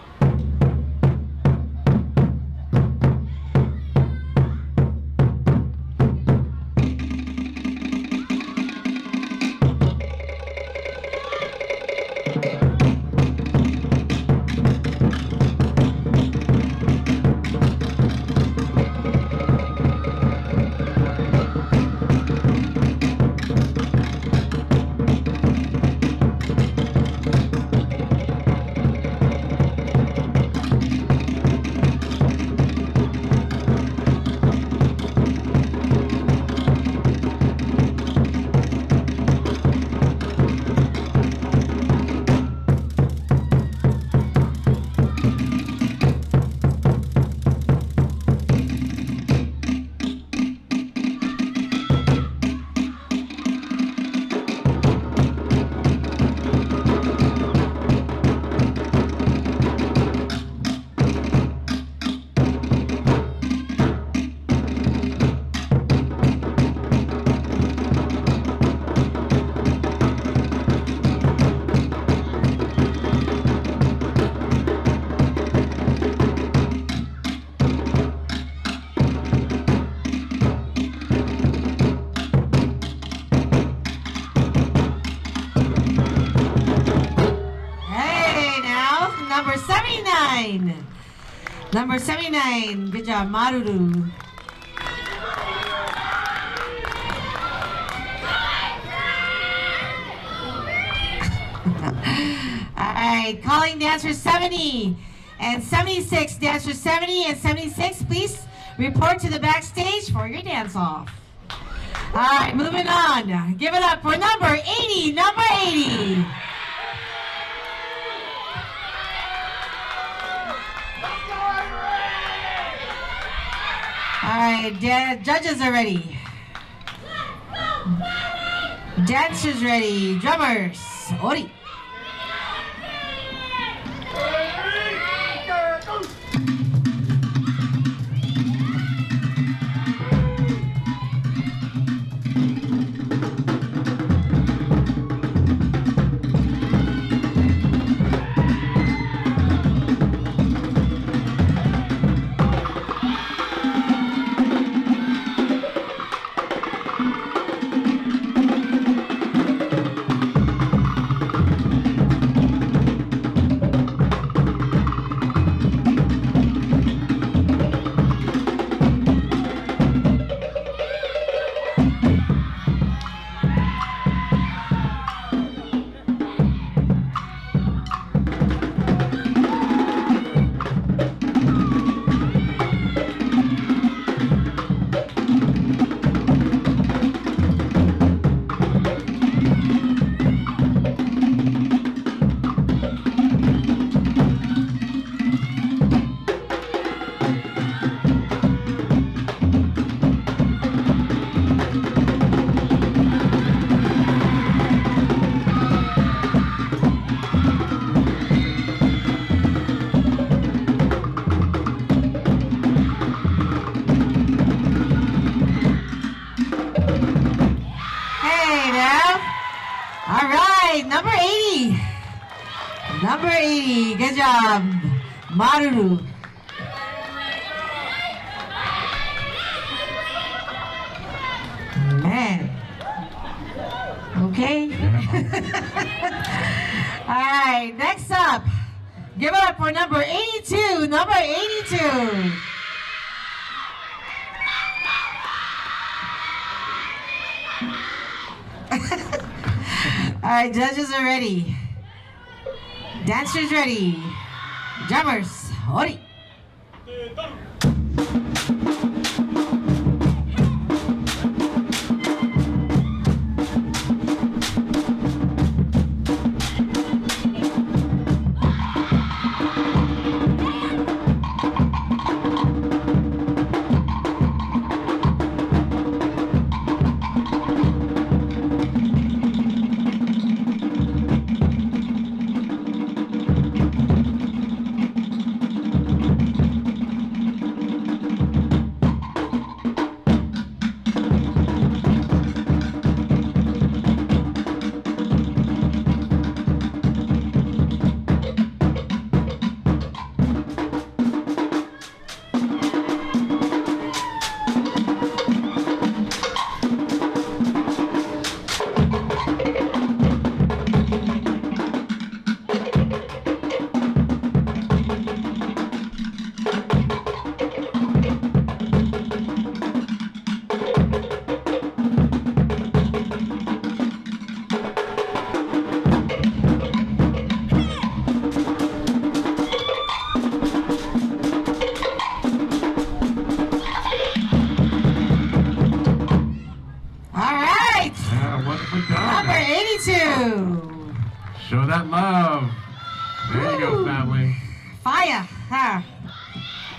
Number 79, good job, Maruru. All right, calling dancers 70 and 76. Dancers 70 and 76, please report to the backstage for your dance-off. All right, moving on. Give it up for number 80, number 80. All right, judges are ready. Dancers ready. Drummers, ori. All right, number 80. Number 80, good job, Maruru. Man. Okay. All right, next up, give it up for number 82. Number 82. All right, judges are ready. Dancers ready. Drummers, hori. Number 82. Show that love. There you go, family. Fire. Huh.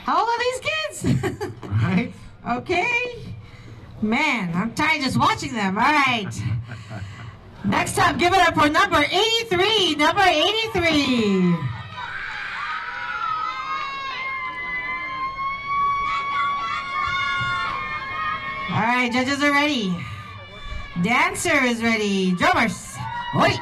How old are these kids? Right? Okay. Man, I'm tired just watching them. All right. Next up, give it up for number 83. Number 83. All right, judges are ready. Dancer is ready. Drummers, hoi!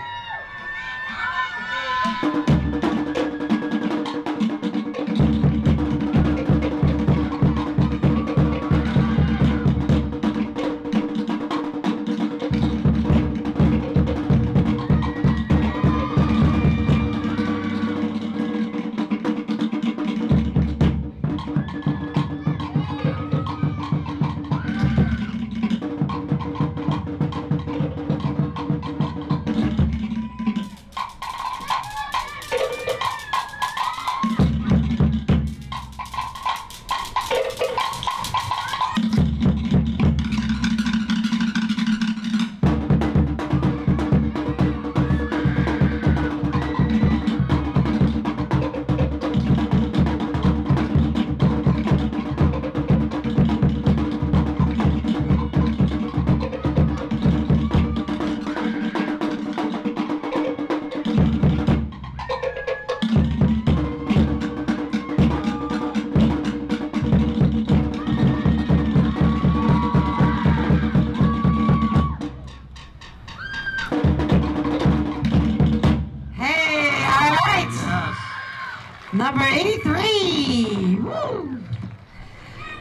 Number 83. Woo.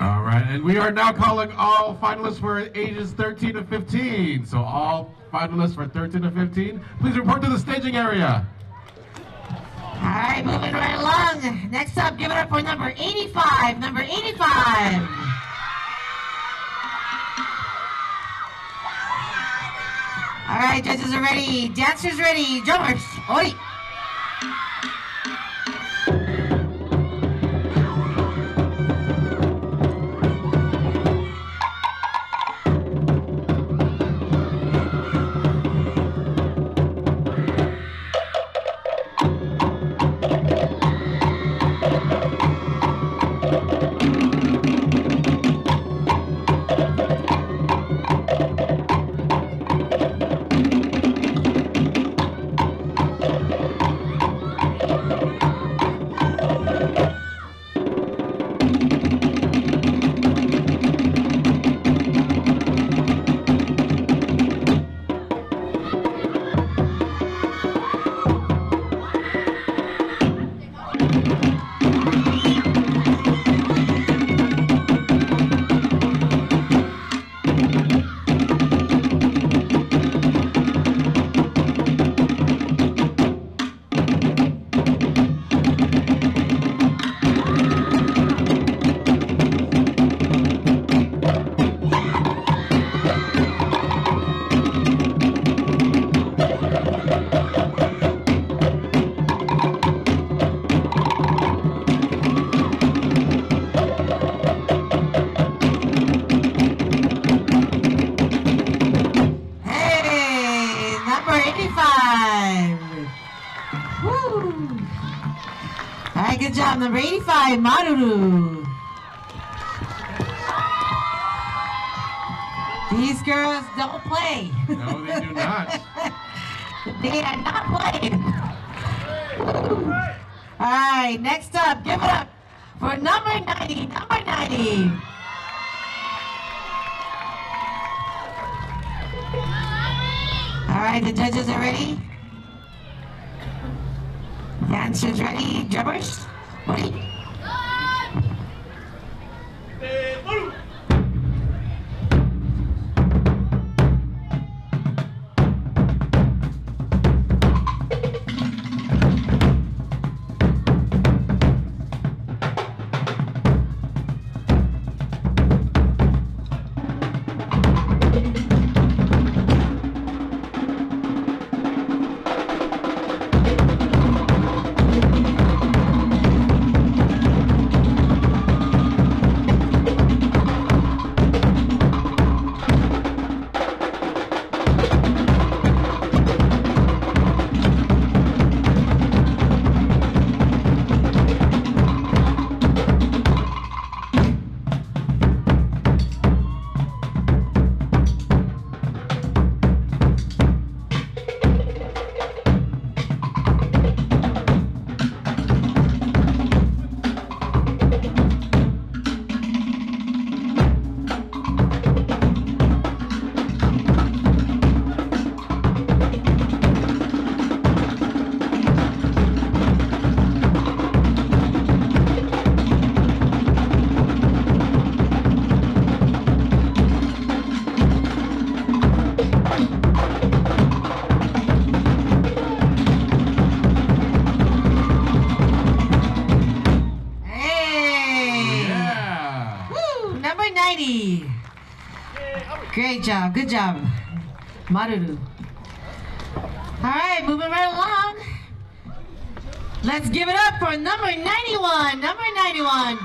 All right, and we are now calling all finalists for ages 13 to 15. So all finalists for 13 to 15, please report to the staging area. All right, moving right along. Next up, give it up for number 85. Number 85. All right, judges are ready. Dancers ready. Drummers, oi! good job. Number 85, Maruru. These girls don't play. No, they do not. They are not playing. All right, next up, give it up for number 90, number 90. All right, the judges are ready. Dancers ready, drummers ready. Great job, good job, Maruru. All right, moving right along. Let's give it up for number 91, number 91.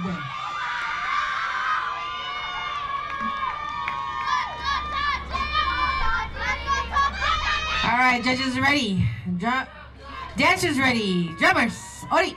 All right, judges ready, dancers ready, drummers, ori.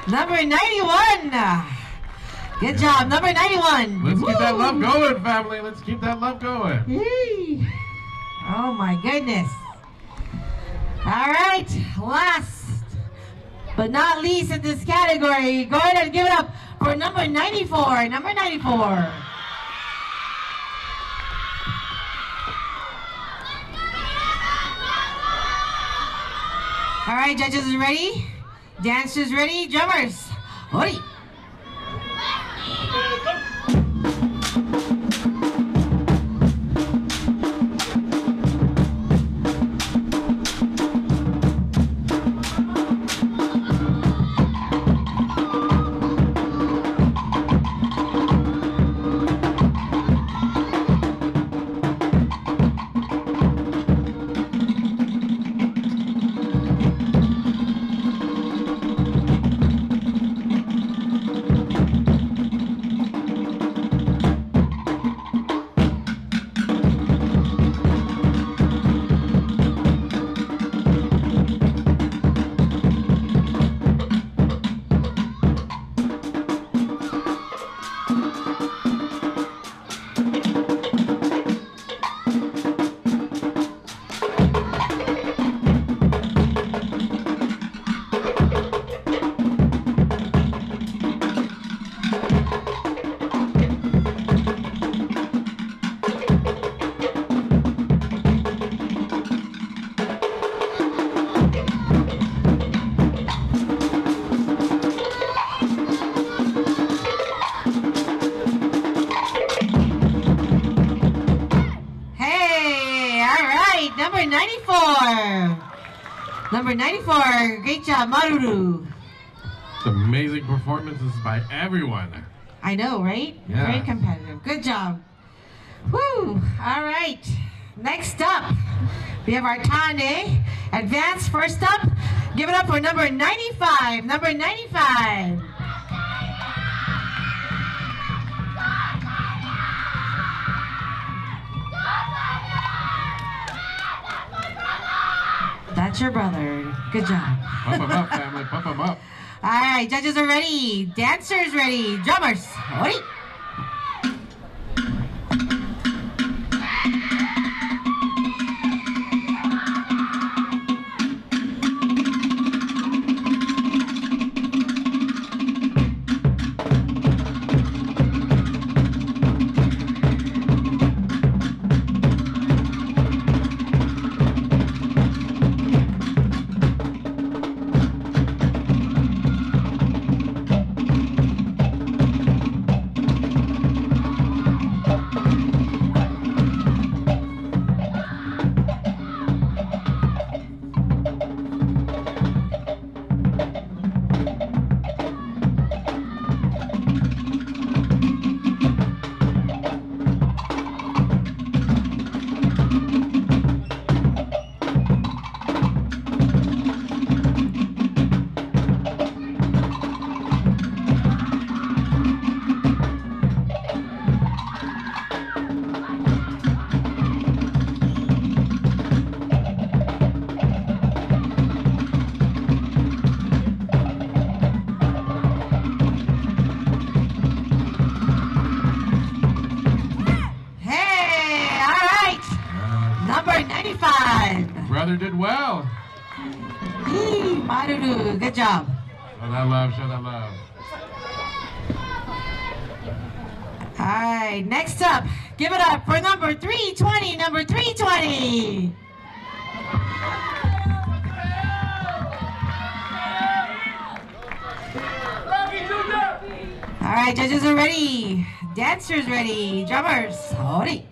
Number 91. Good job, number 91. Let's keep that love going, family. Let's keep that love going. Yee. Oh my goodness. All right, last but not least in this category, go ahead and give it up for number 94. Number 94. All right, judges are ready? Dancers ready? Drummers, oi! number 94. Number 94. Great job, Maruru. Amazing performances by everyone. I know, right? Yeah. Very competitive. Good job. Woo! All right. Next up, we have our Tane. Advance first up. Give it up for number 95. Number 95. That's your brother. Good job. Pump them up, family. Pump them up. All right, judges are ready. Dancers ready. Drummers. Oi. Brother did well. Maruru, good job. Show that love, show that love. All right, next up, give it up for number 320, number 320. All right, judges are ready. Dancers ready. Drummers, howdy.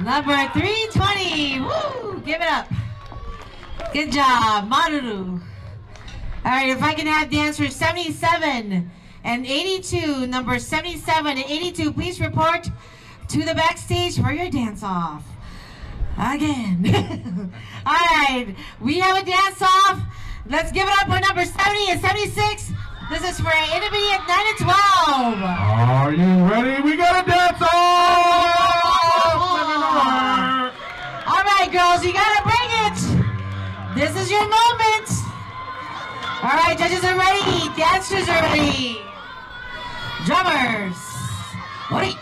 Number 320. Woo! Give it up. Good job, Maruru. All right, if I can have dancers 77 and 82, number 77 and 82, please report to the backstage for your dance-off. Again. All right, we have a dance-off. Let's give it up for number 70 and 76. This is for intermediate 9 and 12. Are you ready? We got a dance-off! All right, girls, you gotta bring it. This is your moment. All right, judges are ready. Dancers are ready. Drummers. Ready.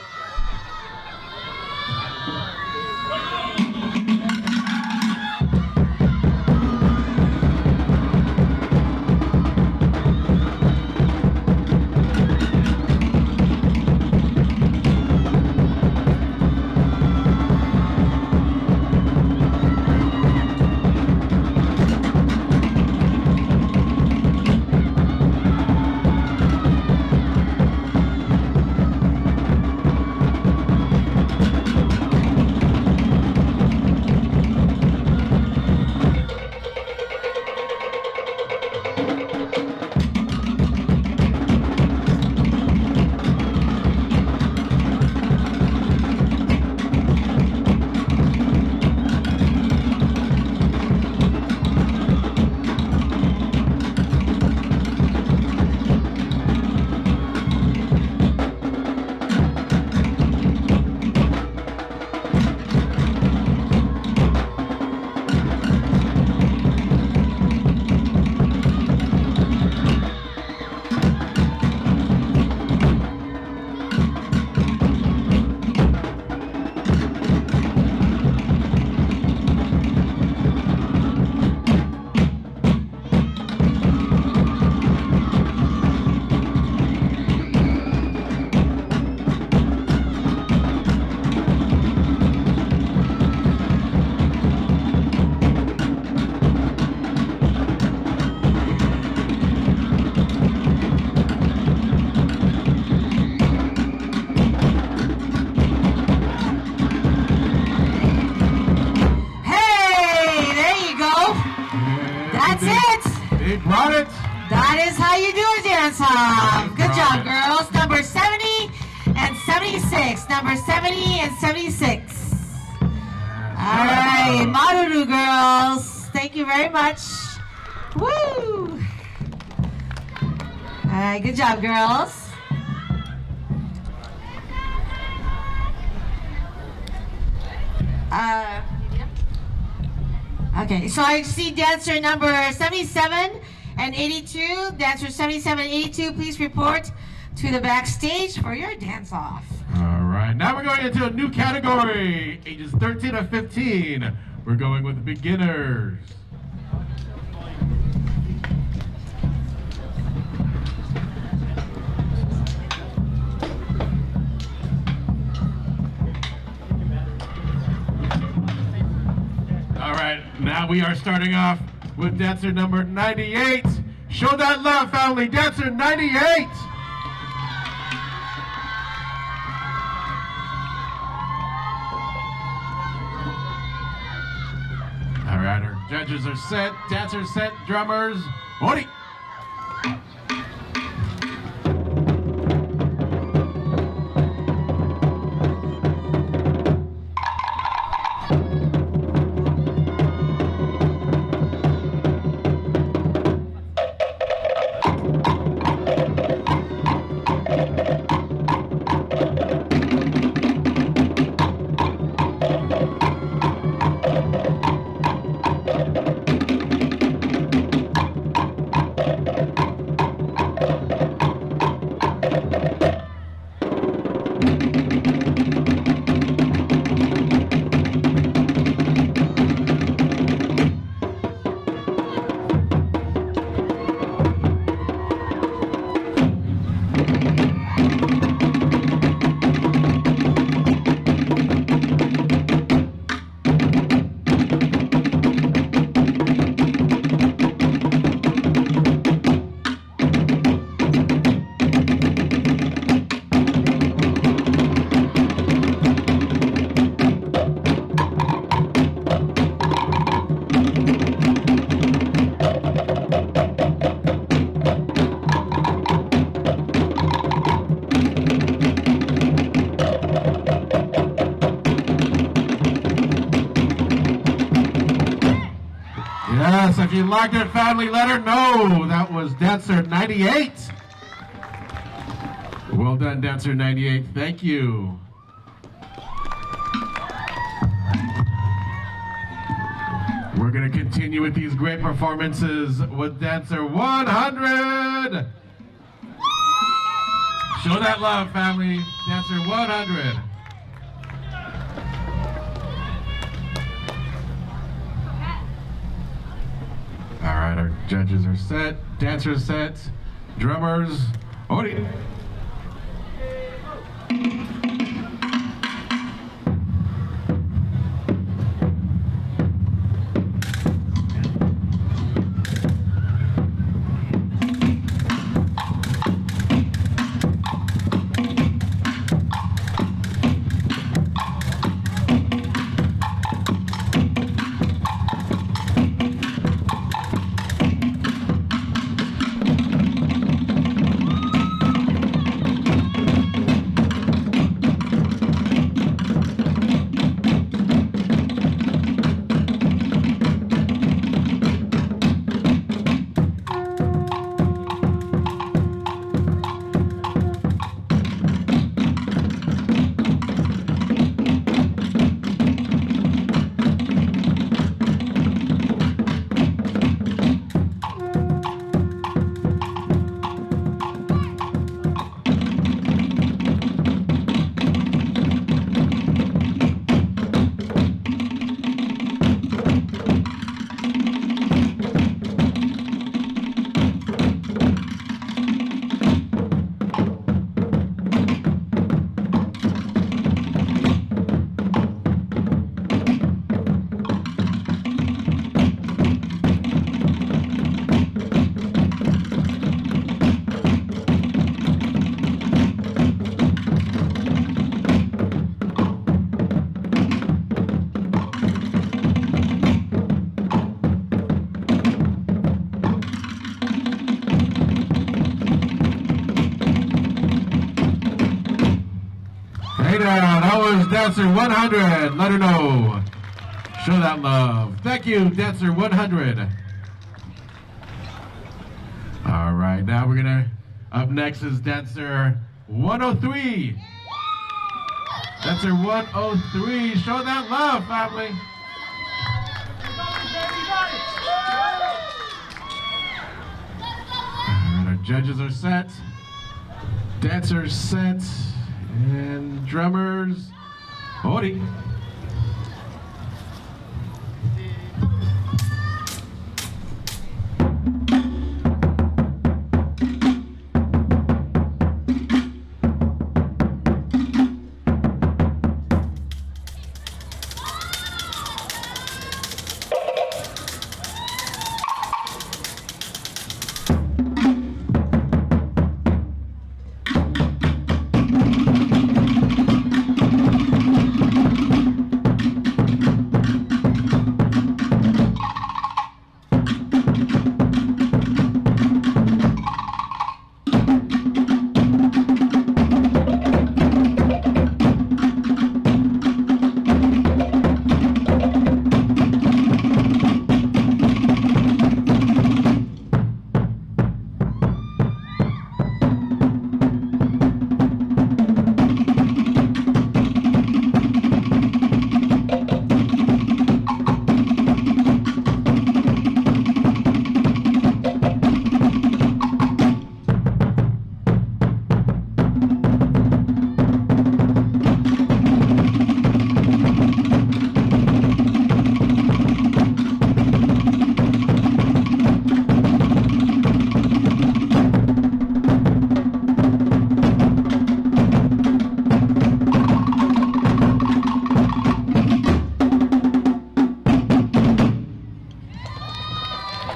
That's it. They brought it. That is how you do a dance off. Good job, girls. Number 70 and 76. Number 70 and 76. All right, Manahere girls. Thank you very much. Woo! All right, good job, girls. Okay, so I see dancer number 77 and 82. Dancer 77 and 82, please report to the backstage for your dance off. All right, now we're going into a new category, ages 13 to 15. We're going with beginners. All right, now we are starting off with dancer number 98. Show that love, family. Dancer 98. All right, our judges are set, dancers set, drummers, Ori. Yes, if you liked it, family, let her know. That was dancer 98. Well done, dancer 98. Thank you. We're going to continue with these great performances with dancer 100. Show that love, family. Dancer 100. All right, our judges are set, dancers set, drummers, Ori. How is Dancer 100? Let her know. Show that love. Thank you, Dancer 100. All right, now we're gonna, up next is Dancer 103. Dancer 103, show that love, family. All right, our judges are set. Dancers set. And drummers, Odi.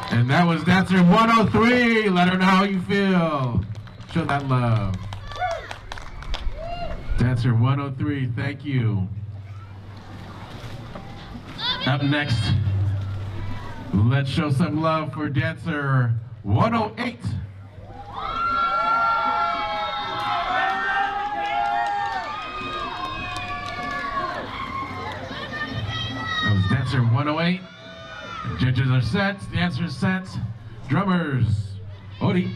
And that was Dancer 103. Let her know how you feel. Show that love. Dancer 103, thank you. Up next, let's show some love for Dancer 108. That was Dancer 108. Judges are set, dancers set, drummers, Odi.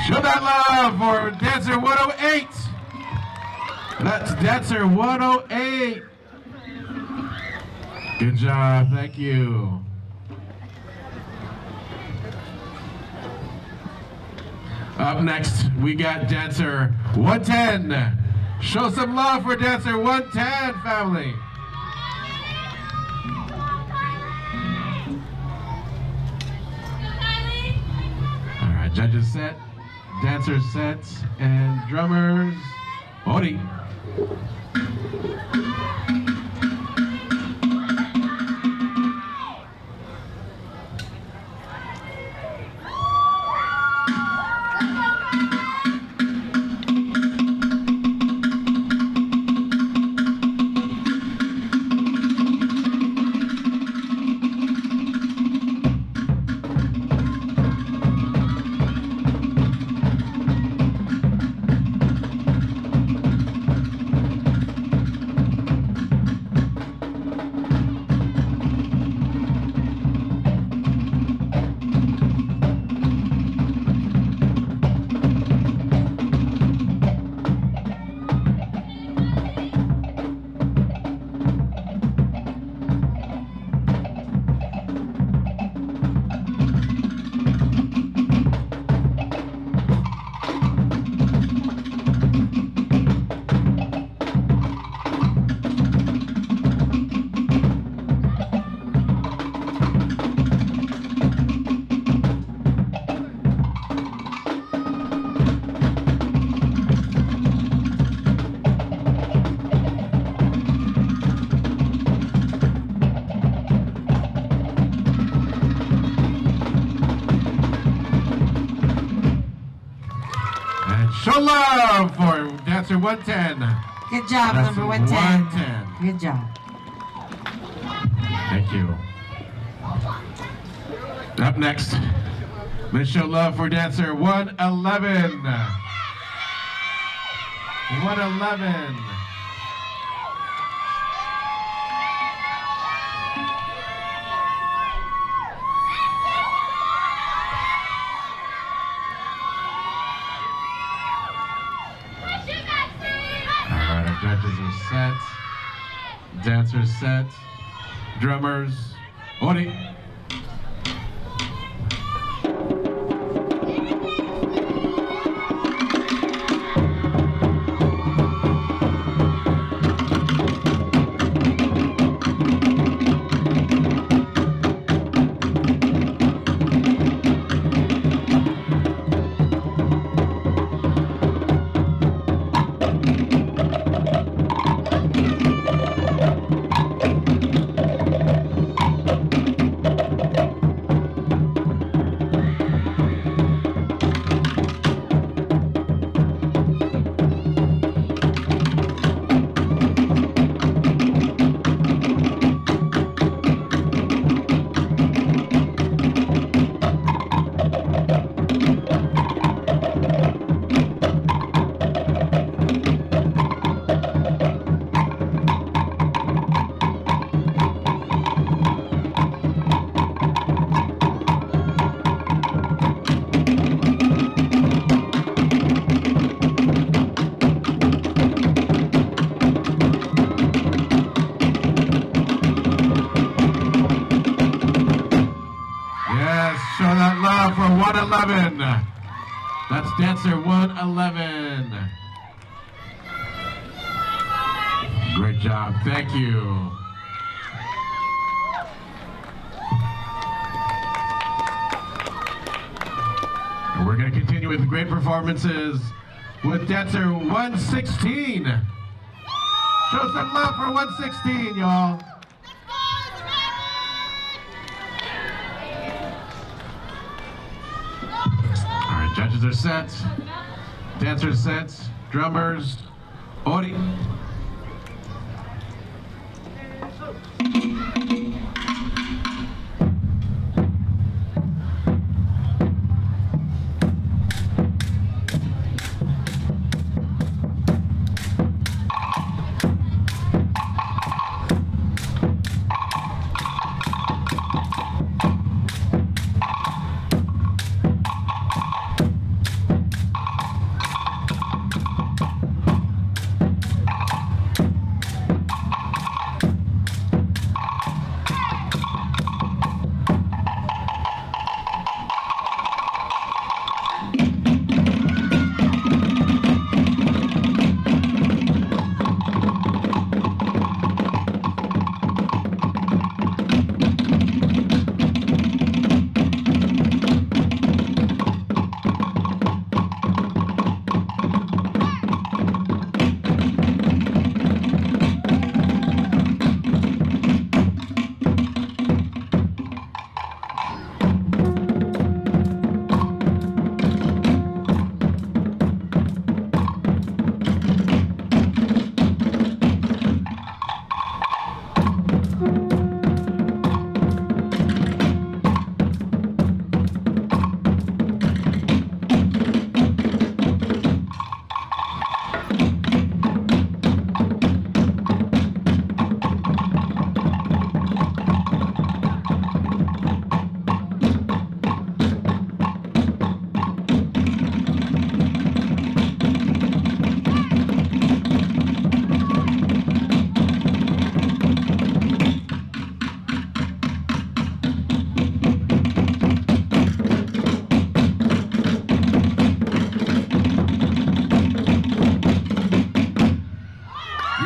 Show that love for Dancer 108. That's Dancer 108. Good job, thank you. Up next, we got Dancer 110. Show some love for Dancer 110, family. All right, judges set. Dancers set and drummers, Odi. Show love for dancer 110. Good job, That's number 110. 110. Good job. Thank you. Up next, let's show love for dancer 111. 111. Alright, our judges are set. Dancers set. Drummers. Ori. Show that love for 111. That's dancer 111. Great job. Thank you. And we're going to continue with great performances with dancer 116. Show some love for 116, y'all. Judges are set, dancers set, drummers, Ori.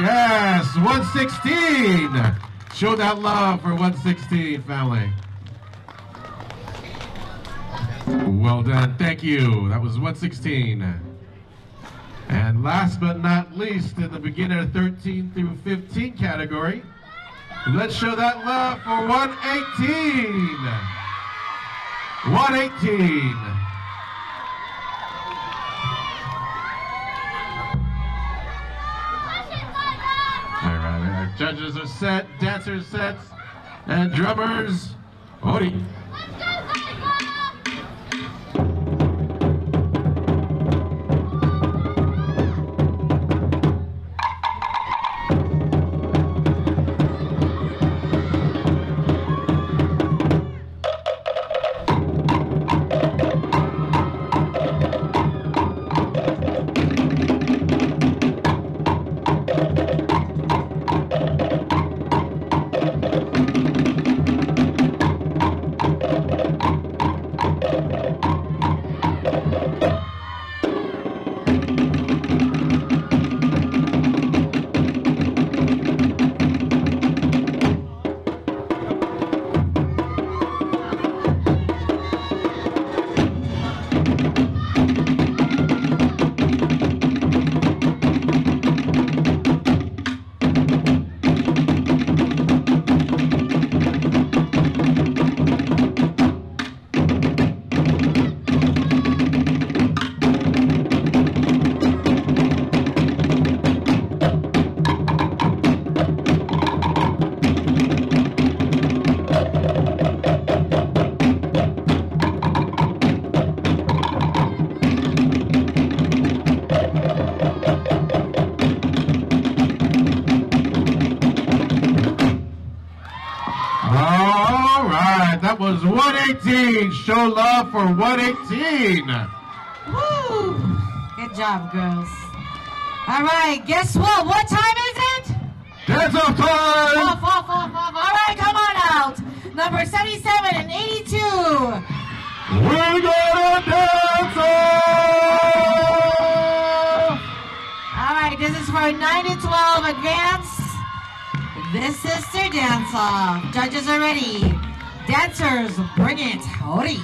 Yes, 116. Show that love for 116, family. Well done, thank you. That was 116. And last but not least, in the beginner 13 through 15 category, let's show that love for 118. 118. Judges are set, dancers set, and drummers, Ori. That was 118. Show love for 118. Woo! Good job, girls. All right, guess what? What time is it? Dance off time! Off. All right, come on out. Number 77 and 82. We're gonna dance off! All right, this is for 9 to 12 advance. This is their dance off. Judges are ready. Dancers, bring it. Howdy.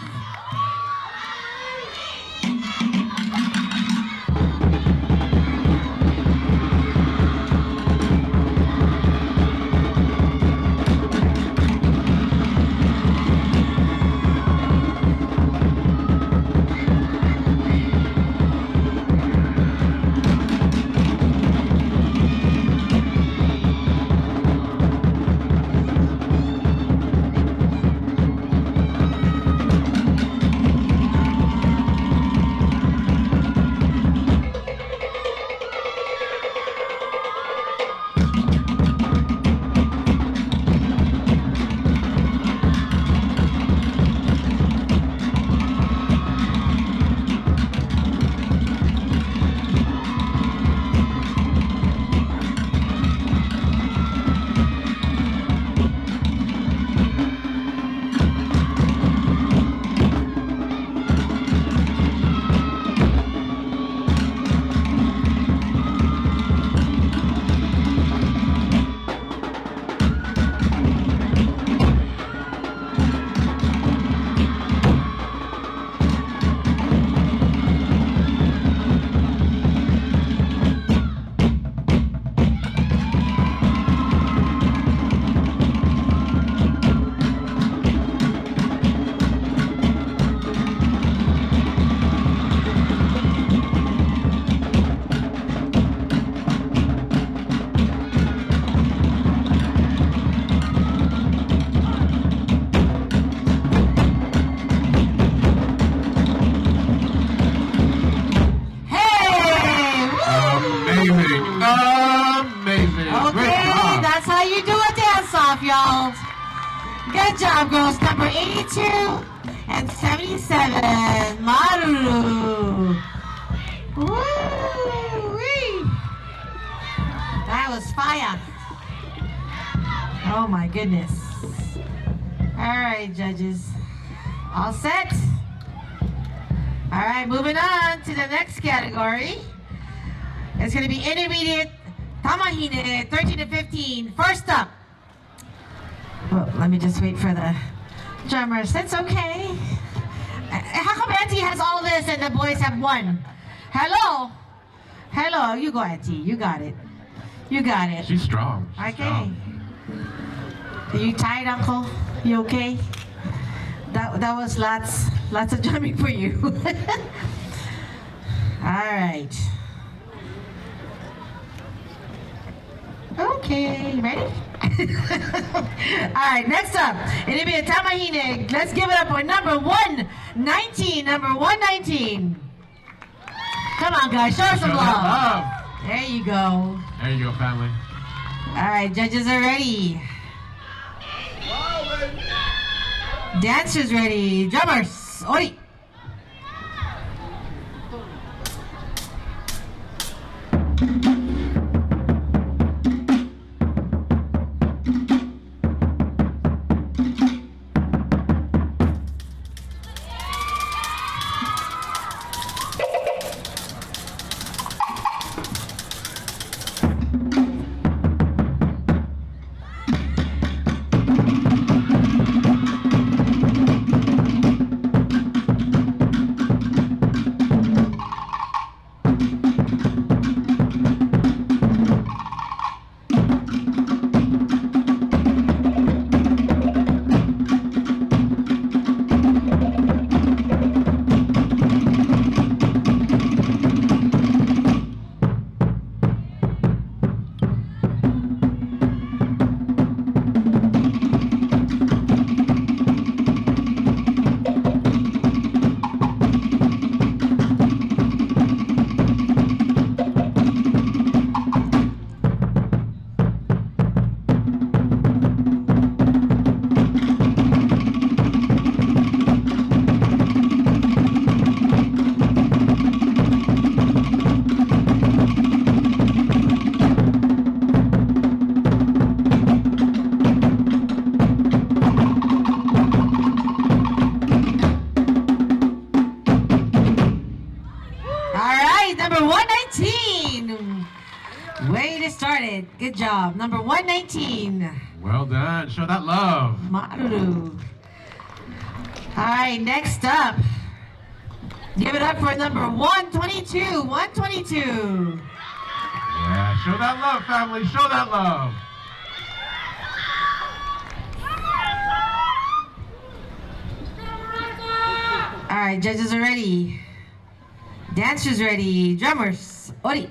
Y'all. Good job, girls. Number 82 and 77. Maru. Woo-wee. That was fire. Oh my goodness. All right, judges. All set? All right, moving on to the next category. It's going to be intermediate tamahine, 13 to 15. First up. Well, let me just wait for the drummers. That's okay. How come Auntie has all this and the boys have one? Hello? Hello, you go, Auntie. You got it. You got it. She's strong. She's okay. Strong. Are you tired, Uncle? You okay? That was lots of drumming for you. All right. Oh, Okay, ready? All right, next up, it'll be a Tamahine. Let's give it up for number 119. Number 119. Come on, guys, show us some love. There you go. There you go, family. All right, judges are ready. Dancers ready. Drummers, oi. Good job. Number 119. Well done. Show that love. Maru. All right, next up. Give it up for number 122. 122. Yeah, show that love, family. Show that love. All right, judges are ready. Dancers ready. Drummers, ori.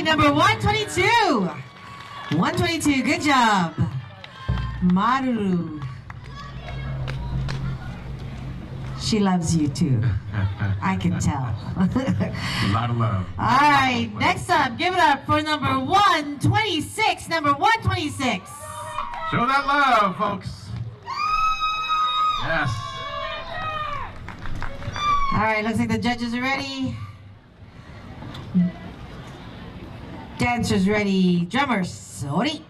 Number 122. 122, good job. Maru. She loves you too. I can tell. A lot of love. All right, next up, give it up for number 126. Number 126. Show that love, folks. Yes. All right, looks like the judges are ready. Dancers ready. Drummers, sorry.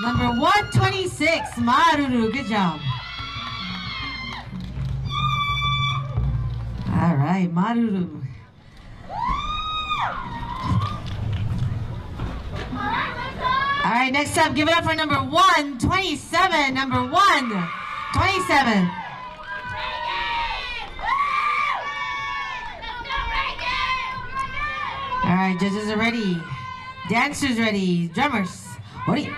Number 126, Maruru. Good job. All right, Maruru. All right, next up, give it up for number 127. Number 127. All right, judges are ready. Dancers ready. Drummers. Ready.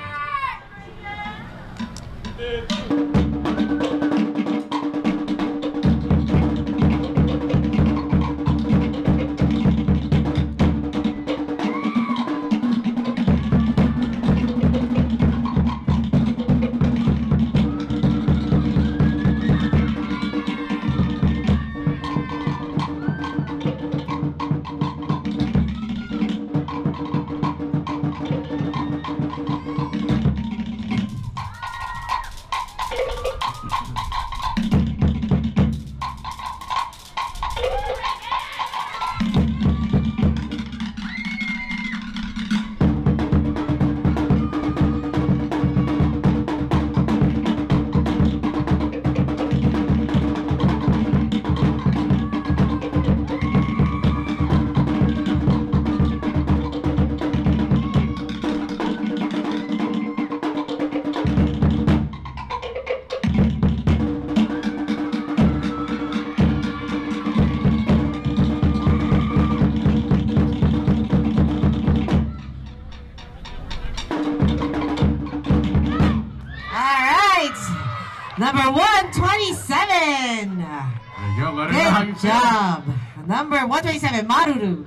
Number 127. There you go. Let her know how you Good feel. job. Number 127, Maruru.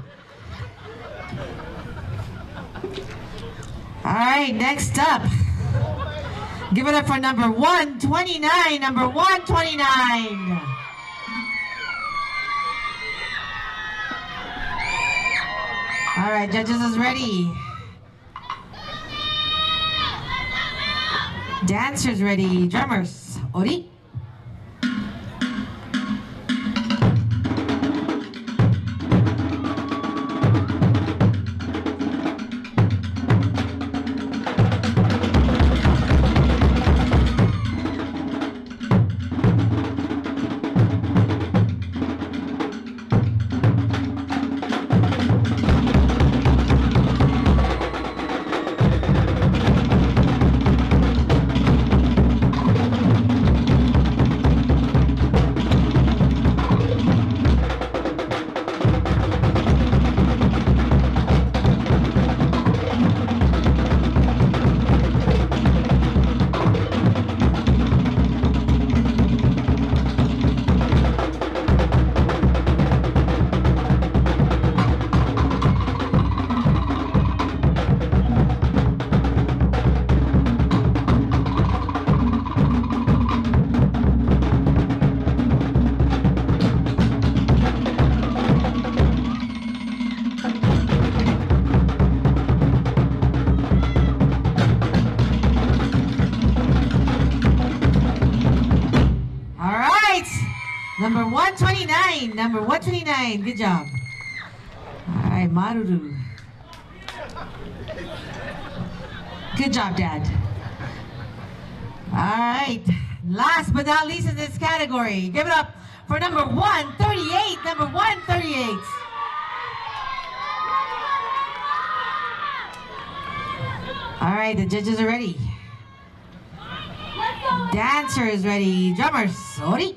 All right, next up. Give it up for number 129. Number 129. All right, judges is ready. Dancers ready. Drummers. Ori. Number 129. Number 129. Good job. All right, Maruru. Good job, Dad. All right. Last but not least in this category, give it up for number 138. Number 138. All right, the judges are ready. Dancers ready. Drummers, Ori.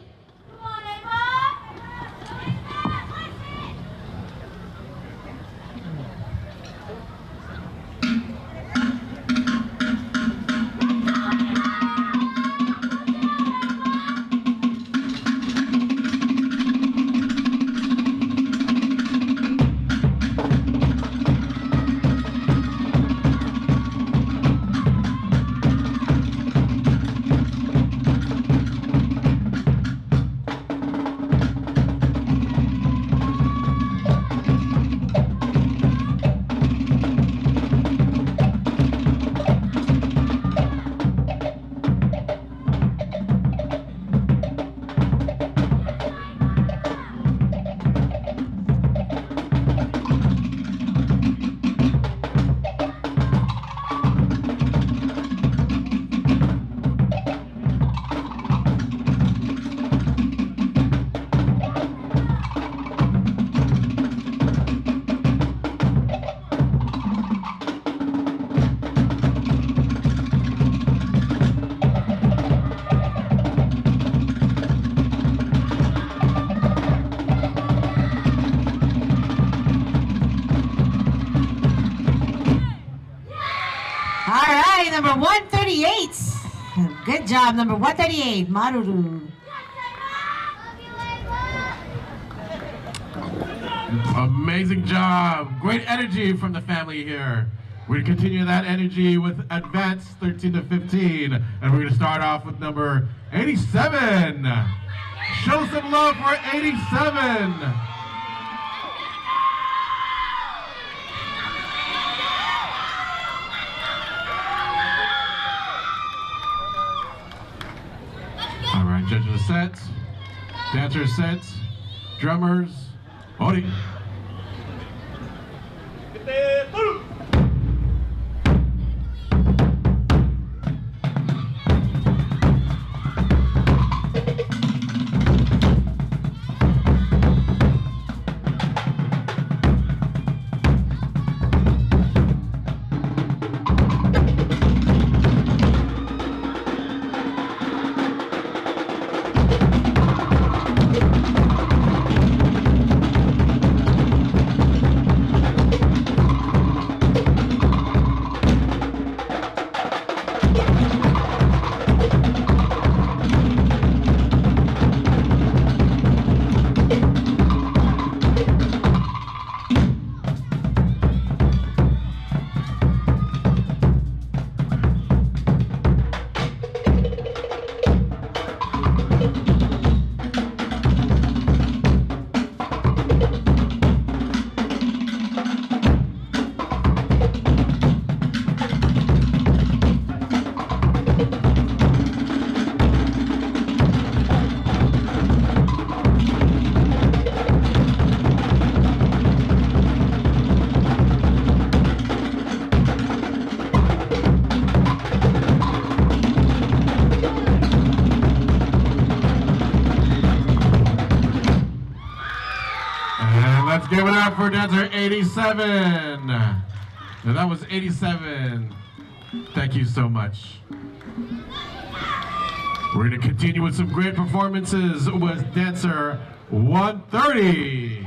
All right, number 138. Good job, number 138, Maruru. Amazing job. Great energy from the family here. We're going to continue that energy with advanced 13 to 15. And we're going to start off with number 87. Show some love for 87. All right, judges are set. Dancers set. Drummers. Ori. Let's give it up for dancer 87. Now that was 87. Thank you so much. We're going to continue with some great performances with dancer 130.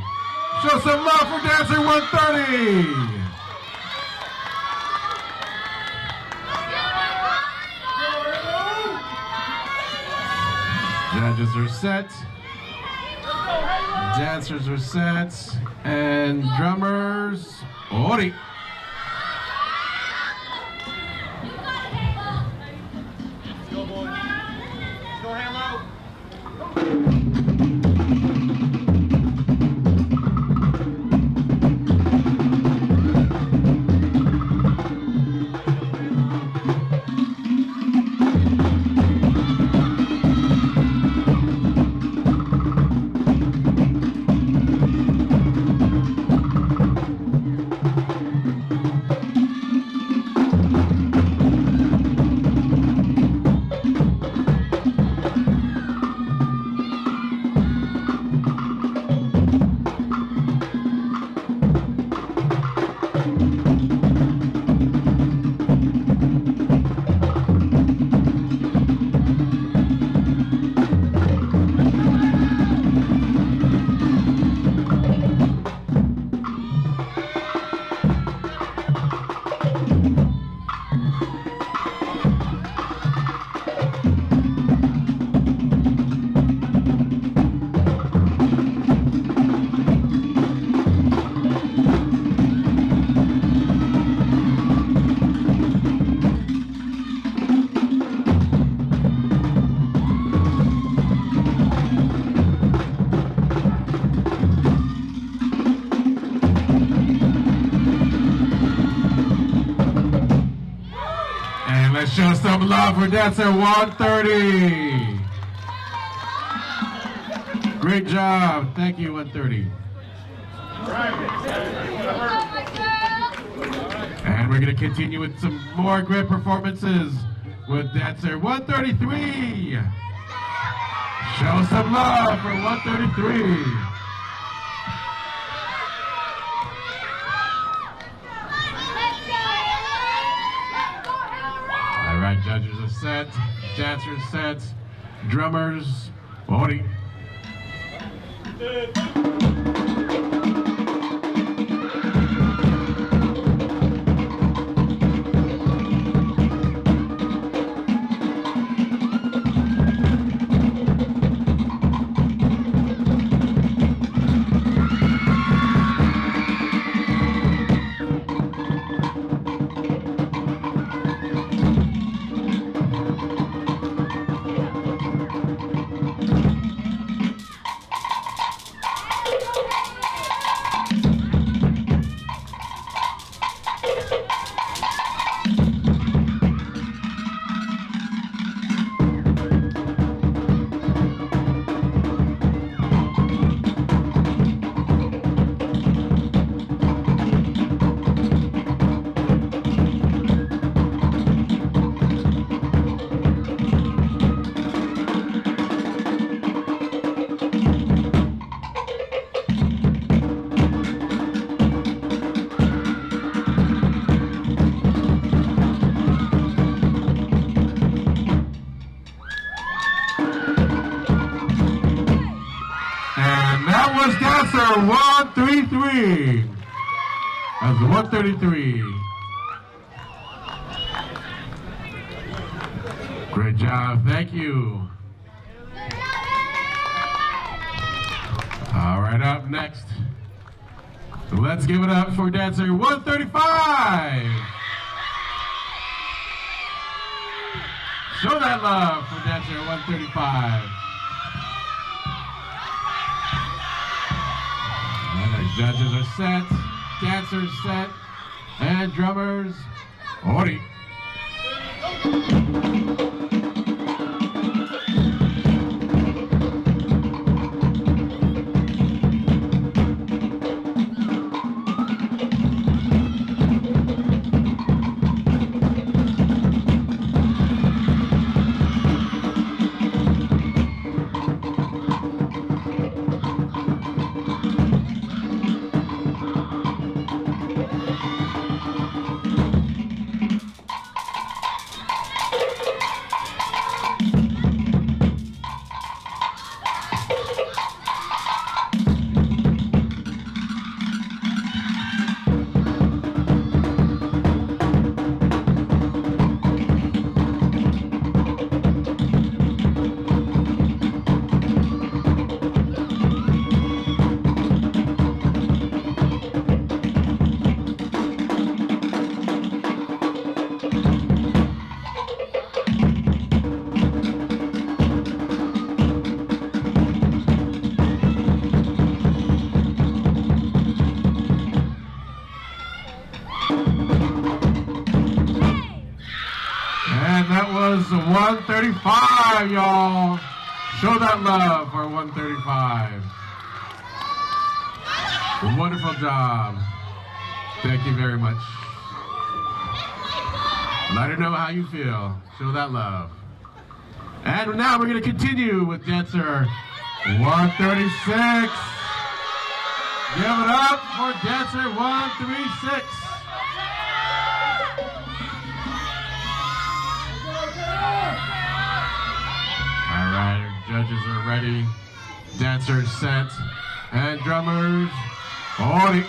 Show some love for dancer 130. Judges are set. Dancers are set, and drummers, Ori. Go, boy. Go, Halo. Let's show some love for dancer 130. Great job. Thank you, 130. And we're going to continue with some more great performances with dancer 133. Show some love for 133. All right, judges are set, dancers set, drummers, Ori. dancer 133. That's 133. Great job, thank you. All right, up next, let's give it up for dancer 135. Show that love for dancer 135. And our judges are set, dancers set, and drummers ready. And that was 135, y'all. Show that love for 135. Wonderful job. Thank you very much. Let her know how you feel. Show that love. And now we're going to continue with dancer 136. Give it up for dancer 136. All right, our judges are ready. Dancers set. And drummers ready.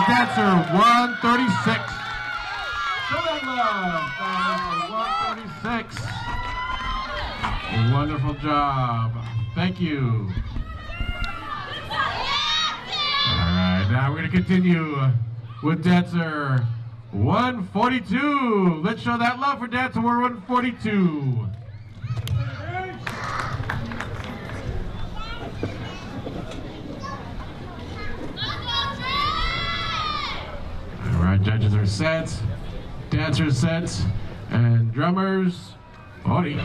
Dancer 136. Show that love, dancer 136. Wonderful job. Thank you. All right, now we're going to continue with dancer 142. Let's show that love for dancer 142. Judges are set, dancers set, and drummers ready.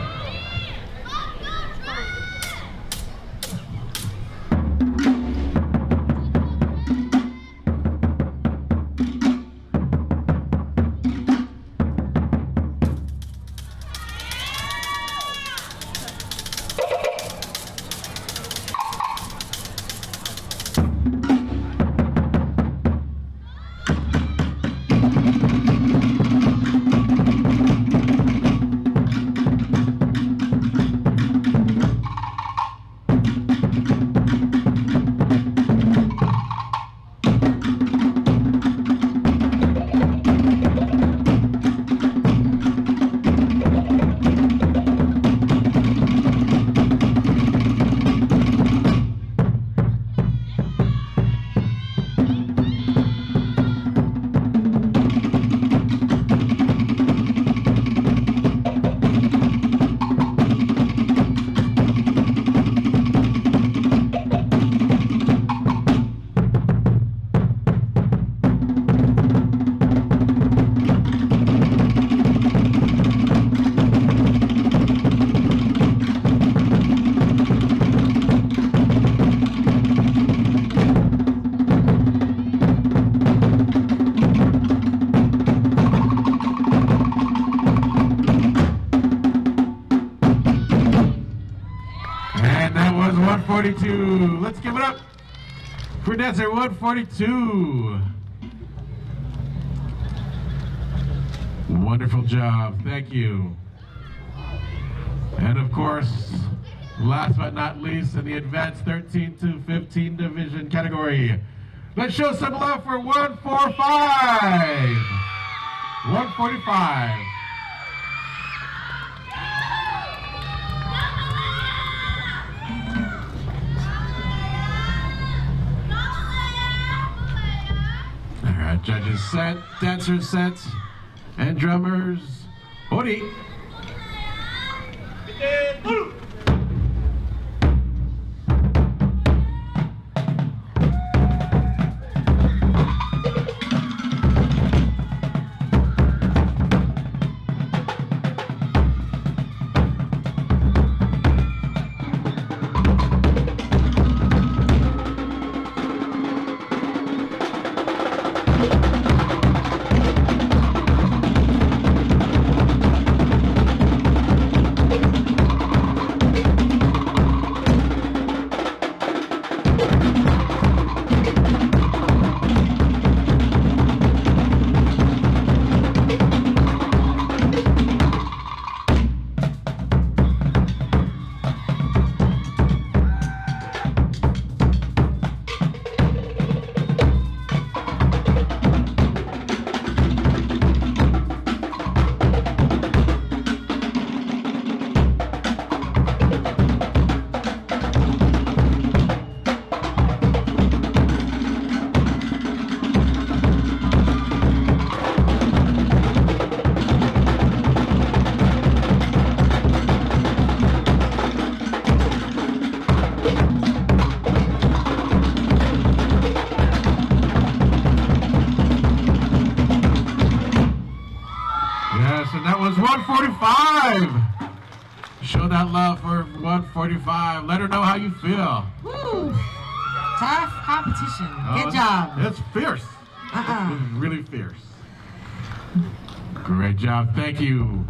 142. Let's give it up for dancer 142. Wonderful job. Thank you. And of course, last but not least, in the advanced 13 to 15 division category, let's show some love for 145. 145. All right, judges set, dancers set, and drummers, Ori. Yes, and that was 145. Show that love for 145. Let her know how you feel. Woo! Tough competition. Good job. It's fierce. It's really fierce. Great job. Thank you.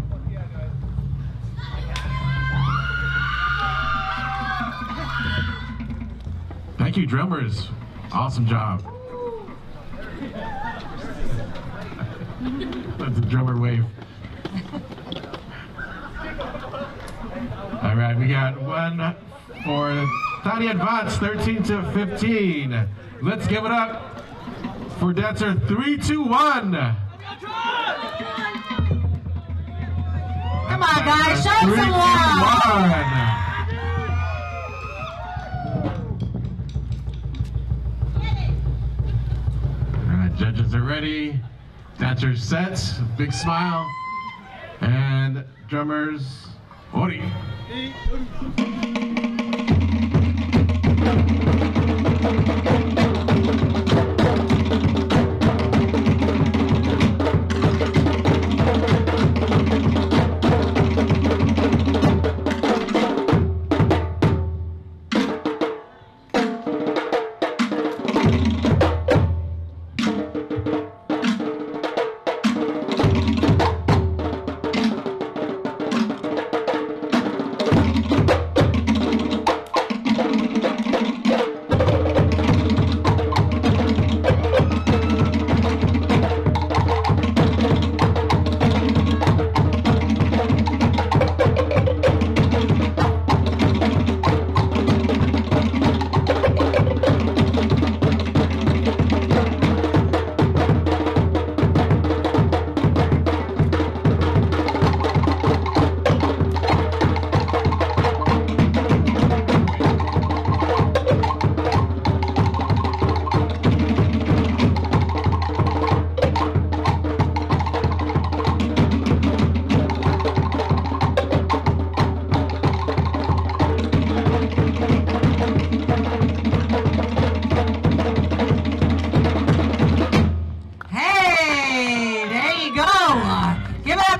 Thank you, drummers. Awesome job. That's a drummer wave. All right, we got one for Tiny Advance, 13 to 15. Let's give it up for dancer 321. Come on, guys, show some love. All right, judges are ready. Dancers set, big smile. And drummers, Ori.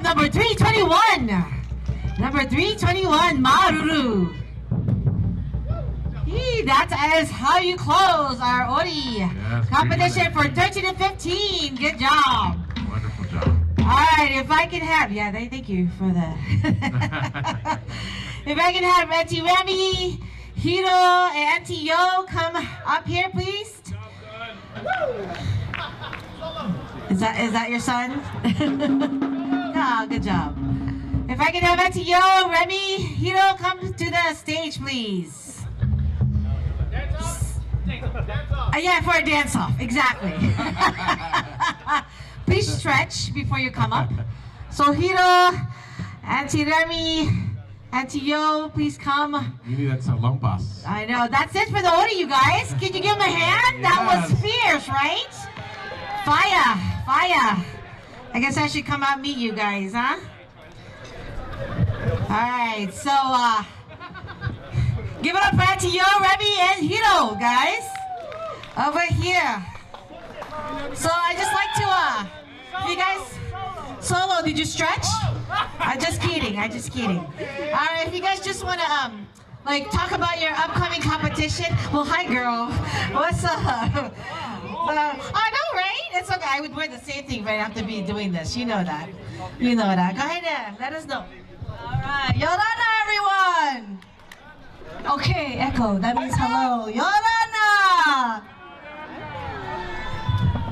Number 321. Number 321, Maruru. That is how you close our Ori competition for 13 and 15. Good job. Wonderful job. All right, if I can have, thank you for that. If I can have Auntie Remy Hiro and Auntie Yo, come up here, please. Is that your son? Oh, good job. If I can have Auntie Yo, Remy, Hiro, come to the stage, please. Yeah, for a dance-off, exactly. Please stretch before you come up. So Hiro, Auntie Remy, Auntie Yo, please come. You need that long pass. I know. That's it for the order, you guys. Can you give him a hand? That was fierce, right? Fire, fire. I guess I should come out and meet you guys, huh? All right, so give it up for Auntie Yo, Remy, and Hiro, guys. Over here. So I just like to, you guys, Solo, did you stretch? I'm just kidding. All right, if you guys just want to, like, talk about your upcoming competition. Well, hi, girl. What's up? I know, right? It's okay. I would wear the same thing, but I have to be doing this. You know that. Go ahead, let us know. All right, Yorana, everyone. Okay, echo. That means hello. Yorana.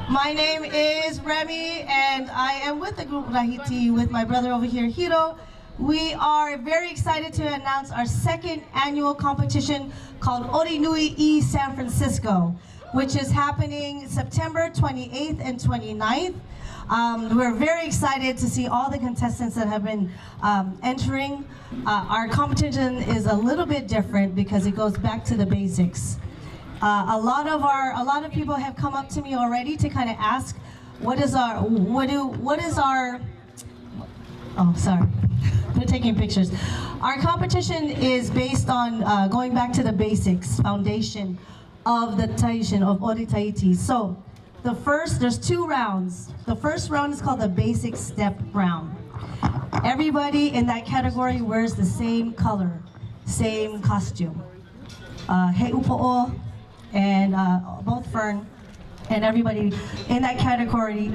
My name is Remy, and I am with the group Rahiti with my brother over here, Hiro. We are very excited to announce our second annual competition called Ori Nui E San Francisco, which is happening September 28th and 29th. We're very excited to see all the contestants that have been entering. Our competition is a little bit different because it goes back to the basics. A lot of people have come up to me already to kind of ask, what is our, oh, sorry, we're taking pictures. Our competition is based on going back to the basics, foundation of the Tahitian, of Ori Tahiti. So, there's 2 rounds. The first round is called the basic step round. Everybody in that category wears the same color, same costume. He upo'o and both Fern and everybody in that category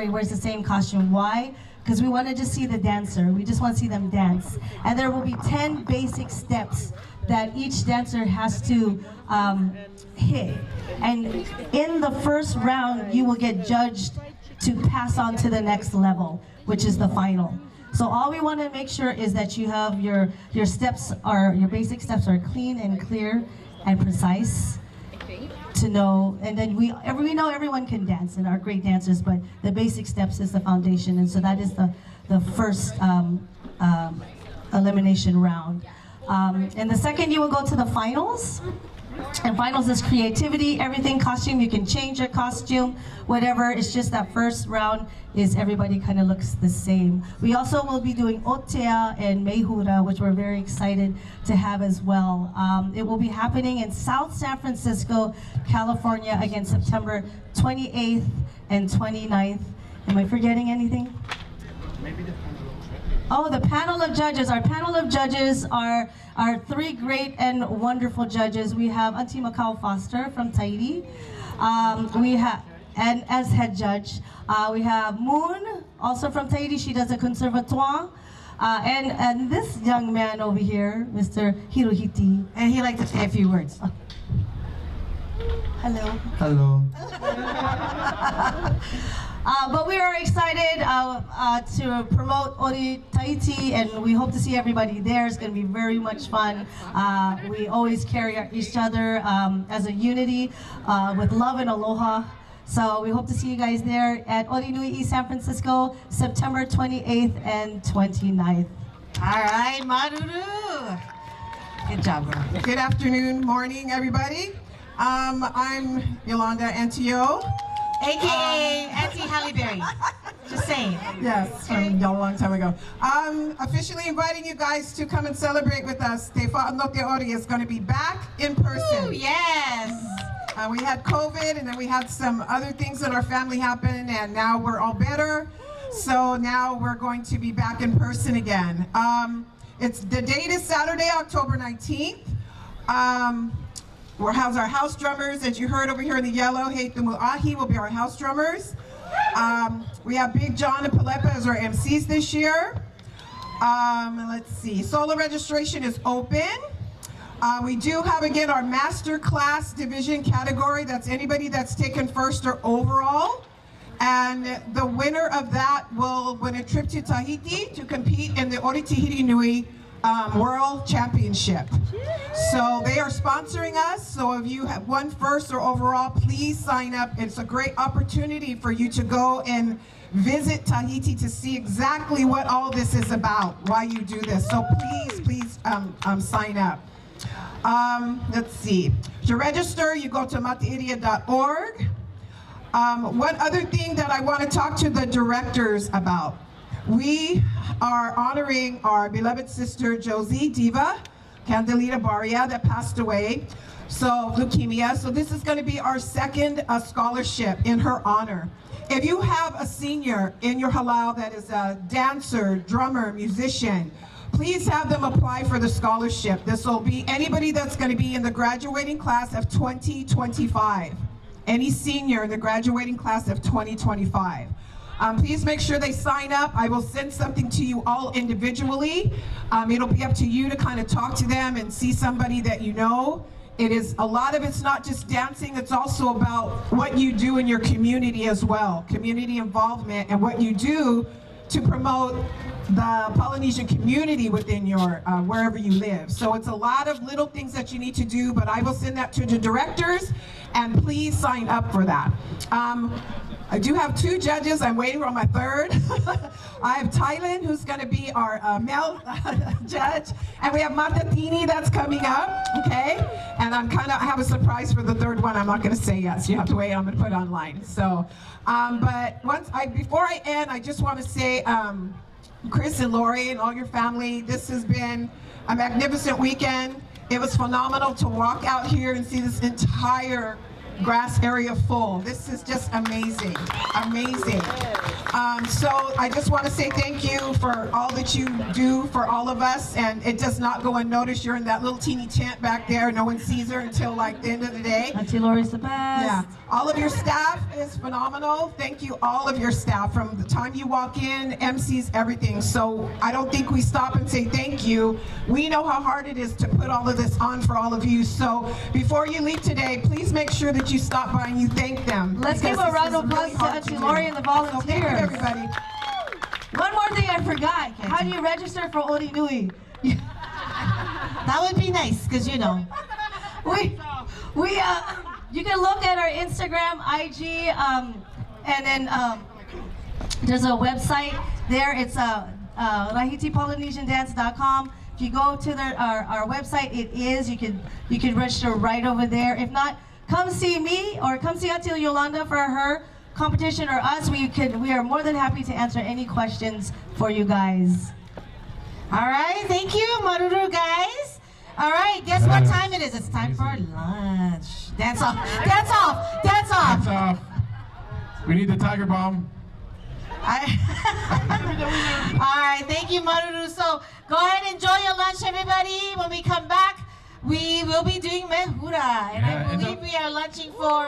wears the same costume. Why? Because we want to just see the dancer. We just want to see them dance. And there will be 10 basic steps that each dancer has to hit. And in the first round, you will get judged to pass on to the next level, which is the final. So all we want to make sure is that you have your steps your basic steps are clean and clear and precise to know. And then we know everyone can dance and are great dancers, but the basic steps is the foundation. And so that is the first elimination round. And the second, you will go to the finals. And finals is creativity, everything, costume. You can change your costume, whatever. It's just that first round is everybody kind of looks the same. We also will be doing Otea and Meihura, which we're very excited to have as well. It will be happening in South San Francisco, California, again, September 28th and 29th. Am I forgetting anything? Oh, the panel of judges. Our panel of judges are 3 great and wonderful judges. We have Auntie Macau Foster from Tahiti. We have, and as head judge, we have Moon, also from Tahiti. She does a conservatoire. And this young man over here, Mr. Hirohiti. And he'd like to say a few words. Hello. Hello. But we are excited to promote Ori Tahiti, and we hope to see everybody there. It's going to be very much fun. We always carry each other as a unity with love and aloha. So we hope to see you guys there at Ori Nui East San Francisco, September 28th and 29th. All right, Maruru. Good job, girl. Good afternoon, morning, everybody. I'm Yolanda Antio. AKA Auntie Halle Berry. Just saying. Yes, from a long time ago. Officially inviting you guys to come and celebrate with us. Te Wha'anoke Ori is going to be back in person. Ooh, yes. We had COVID, and then we had some other things in our family happen, and now we're all better. So now we're going to be back in person again. The date is Saturday, October 19th. We'll have our house drummers, as you heard over here in the yellow. Hei Tumu'ahi will be our house drummers. We have Big John and Palepa as our MCs this year. Let's see, solo registration is open. We do have, again, our master class division category. That's anybody that's taken first or overall. And the winner of that will win a trip to Tahiti to compete in the Oritihiri Nui World Championship. So they are sponsoring us. So if you have won first or overall, please sign up. It's a great opportunity for you to go and visit Tahiti to see exactly what all this is about, why you do this. So please sign up. Let's see. To register, you go to matairia.org. One other thing that I want to talk to the directors about. We are honoring our beloved sister Josie Diva Candelita Baria that passed away, so leukemia. So this is going to be our second scholarship in her honor. If you have a senior in your halal that is a dancer, drummer, musician, please have them apply for the scholarship. This will be anybody that's going to be in the graduating class of 2025. Any senior in the graduating class of 2025. Please make sure they sign up. I will send something to you all individually. It'll be up to you to kind of talk to them and see somebody that you know. It is, a lot of it's not just dancing, it's also about what you do in your community as well. Community involvement and what you do to promote the Polynesian community within your, wherever you live. So it's a lot of little things that you need to do, but I will send that to the directors, and please sign up for that. I do have 2 judges. I'm waiting on my third. I have Thailand, who's going to be our male judge, and we have Matatini that's coming up, okay? And I have a surprise for the third one. I'm not going to say yet, so you have to wait. I'm going to put it online. So, but before I end, I just want to say, Chris and Lori and all your family, this has been a magnificent weekend. It was phenomenal to walk out here and see this entire grass area full. This is just amazing, amazing. So I just want to say thank you for all that you do for all of us, and it does not go unnoticed. You're in that little teeny tent back there. No one sees her until like the end of the day. Auntie Lori's the best. Yeah. All of your staff is phenomenal. Thank you, all of your staff, from the time you walk in, MCs, everything. So I don't think we stop and say thank you. We know how hard it is to put all of this on for all of you. So before you leave today, please make sure that you stop by and you thank them. Let's give a round of applause to Auntie Lori and the volunteers. So thank you, everybody. One more thing I forgot. How do you register for Ori Nui? That would be nice, because you know. You can look at our Instagram, IG, and then there's a website there. It's RahitiPolynesianDance.com. If you go to our website, you can register right over there. If not, come see me or come see Auntie Yolanda for her competition, or us. We are more than happy to answer any questions for you guys. All right, thank you, Maruru guys. All right, guess what time it is? It's time for lunch. Dance off, dance off, dance off. Dance off. We need the tiger bomb. All right, thank you, Maruru. So go ahead and enjoy your lunch, everybody. When we come back, we will be doing mehura, and I believe we are lunching for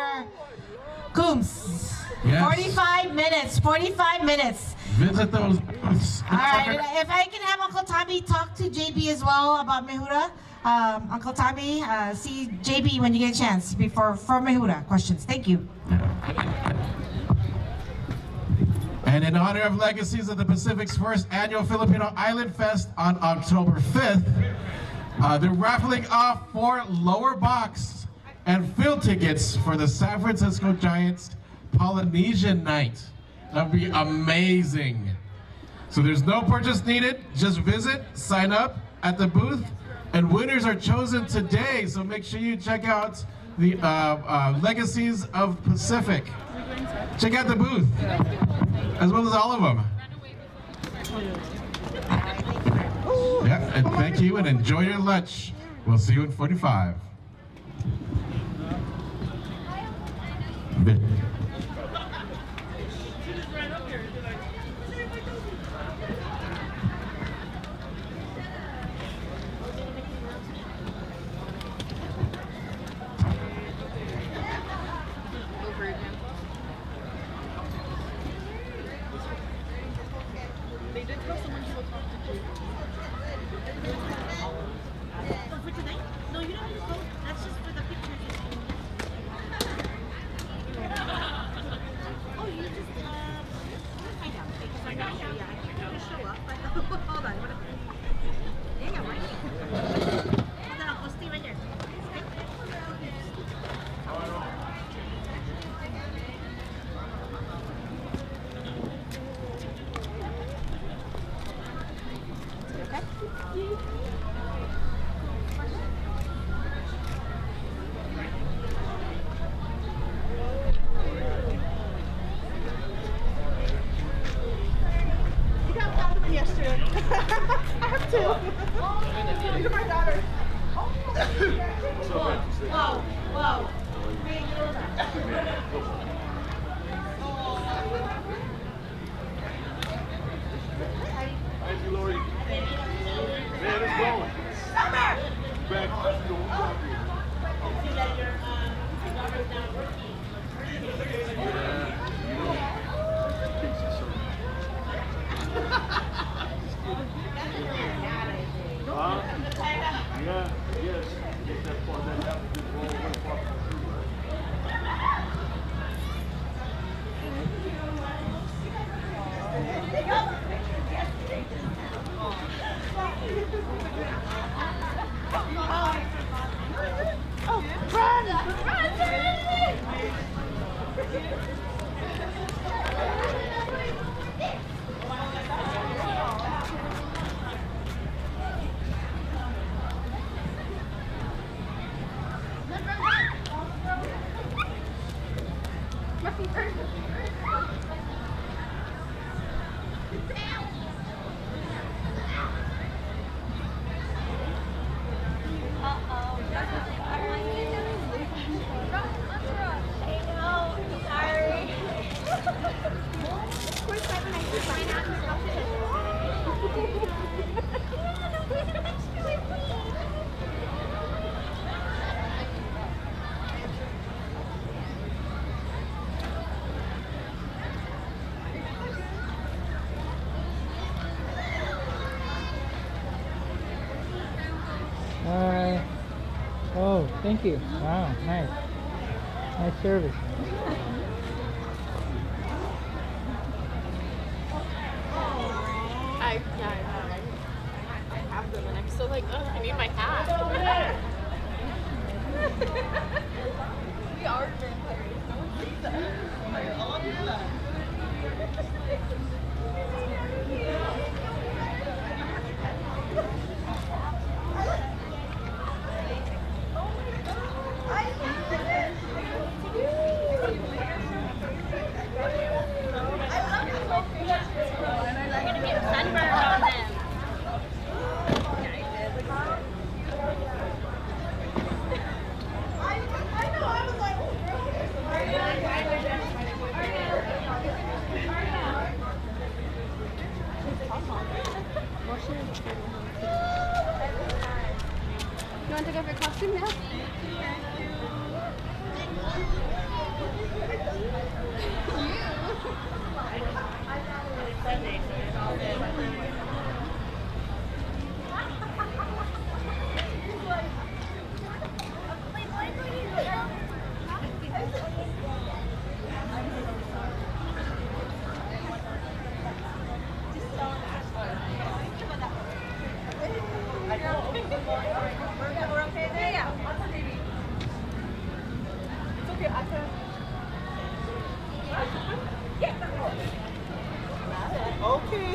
Kums. Yes. 45 minutes, 45 minutes. Visit those. All right, if I can have Uncle Tommy talk to JB as well about mehura. Uncle Tommy, see JB when you get a chance for mehura questions. Thank you. And in honor of Legacies of the Pacific's first annual Filipino Island Fest on October 5th, they're raffling off 4 lower box and field tickets for the San Francisco Giants Polynesian Night. That would be amazing. So there's no purchase needed. Just visit, sign up at the booth, and winners are chosen today. So make sure you check out the Legacies of Pacific. Check out the booth, as well as all of them. Yeah, and thank you, and enjoy your lunch. We'll see you in 45. They did tell someone to go talk to you. For today? No, Hold on. Hang on, right? Hold on, we'll stay right there. You got found one yesterday. I have two. These are my daughters. Whoa, whoa. Hey, hold on. Thank you, Lori. Man, it's going. Back. See that your daughter's not working. Huh? Yeah, yes. Get that part that happened to roll one part from the right? Oh, thank you. Wow, nice. Nice service. I have them and I'm still like, ugh, I need my hat. We are vampires. No one sees us. We're all do that. You want to take off your costume now? We're okay there? Yeah. It's okay, I can. Okay.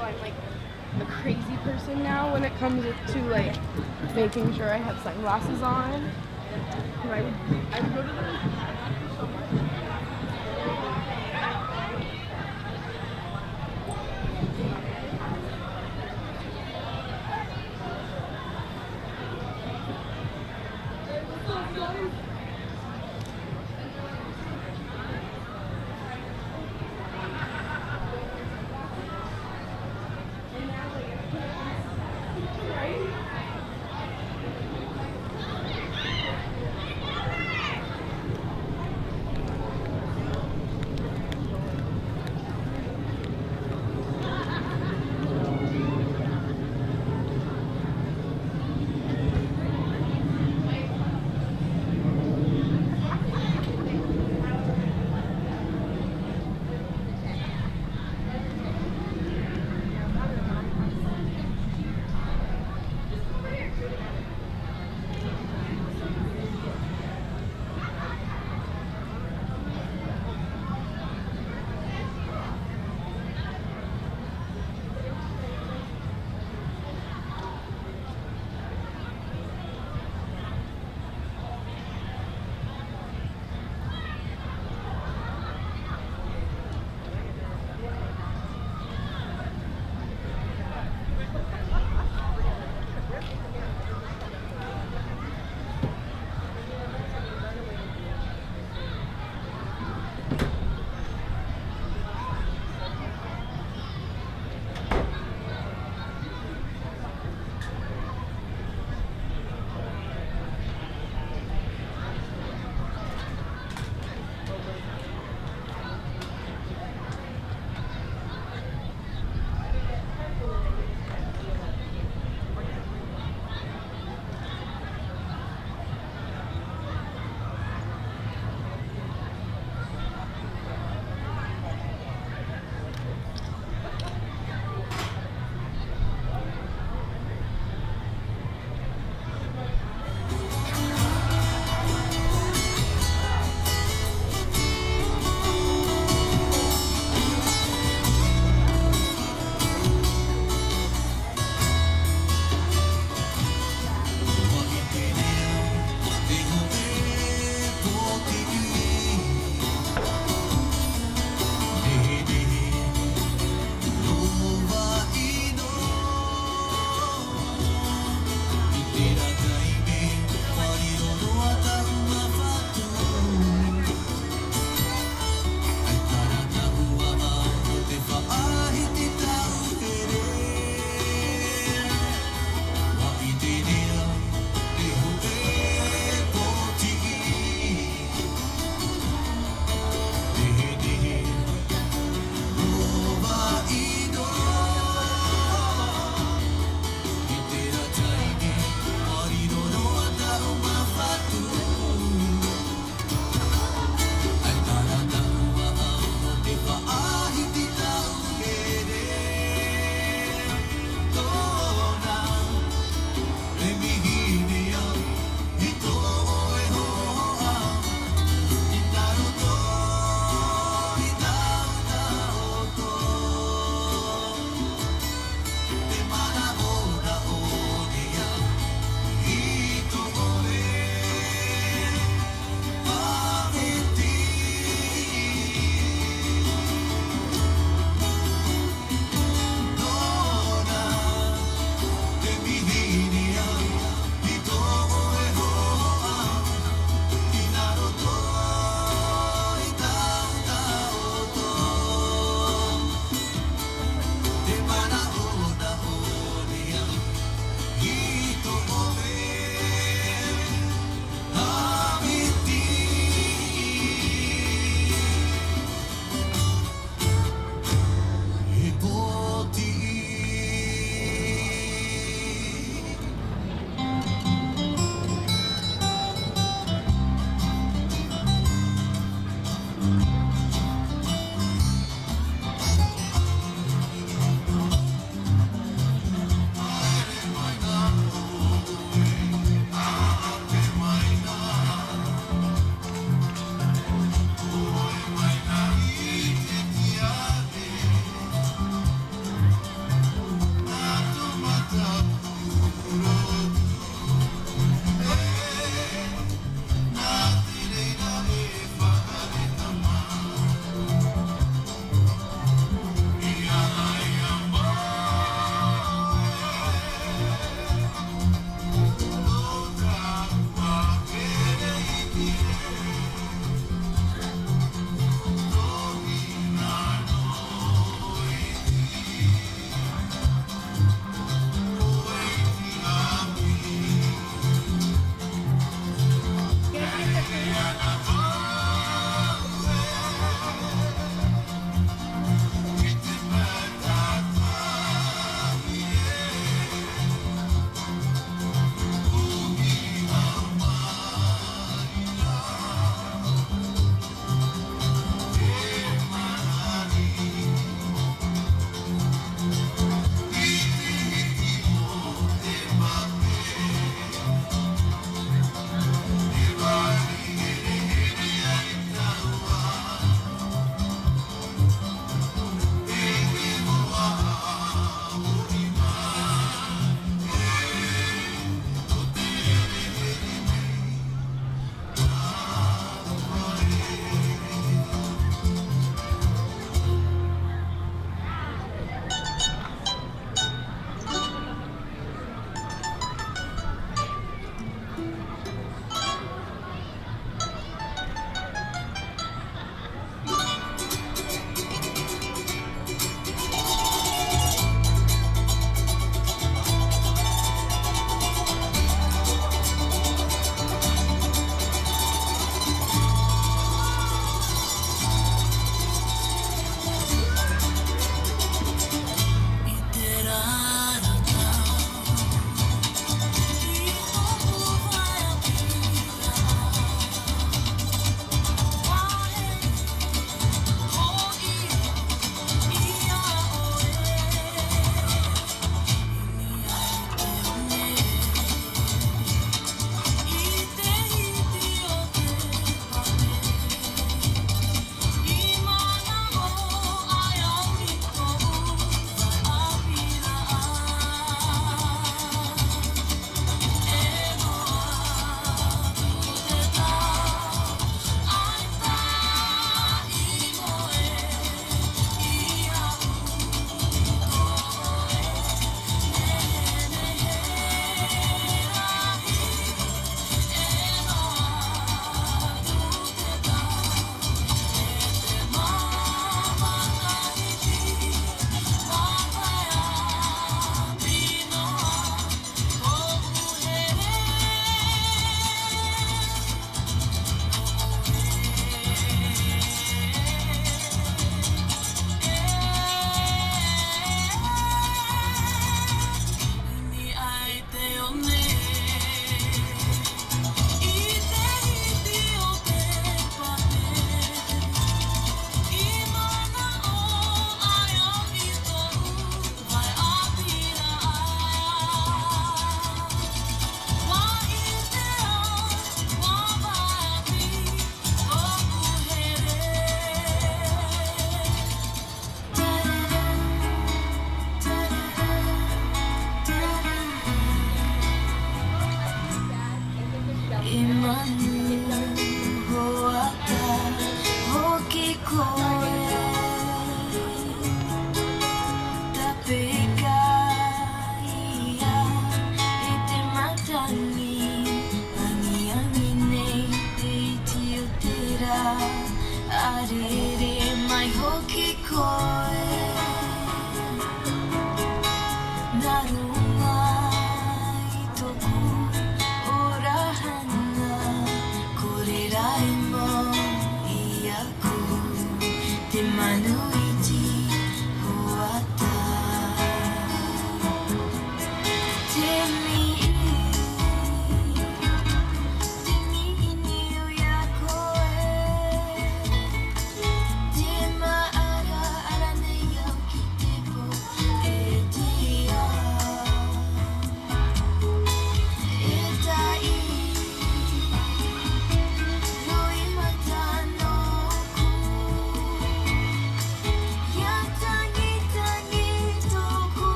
so I'm like a crazy person now when it comes to like making sure I have sunglasses on. And I would go to the so much.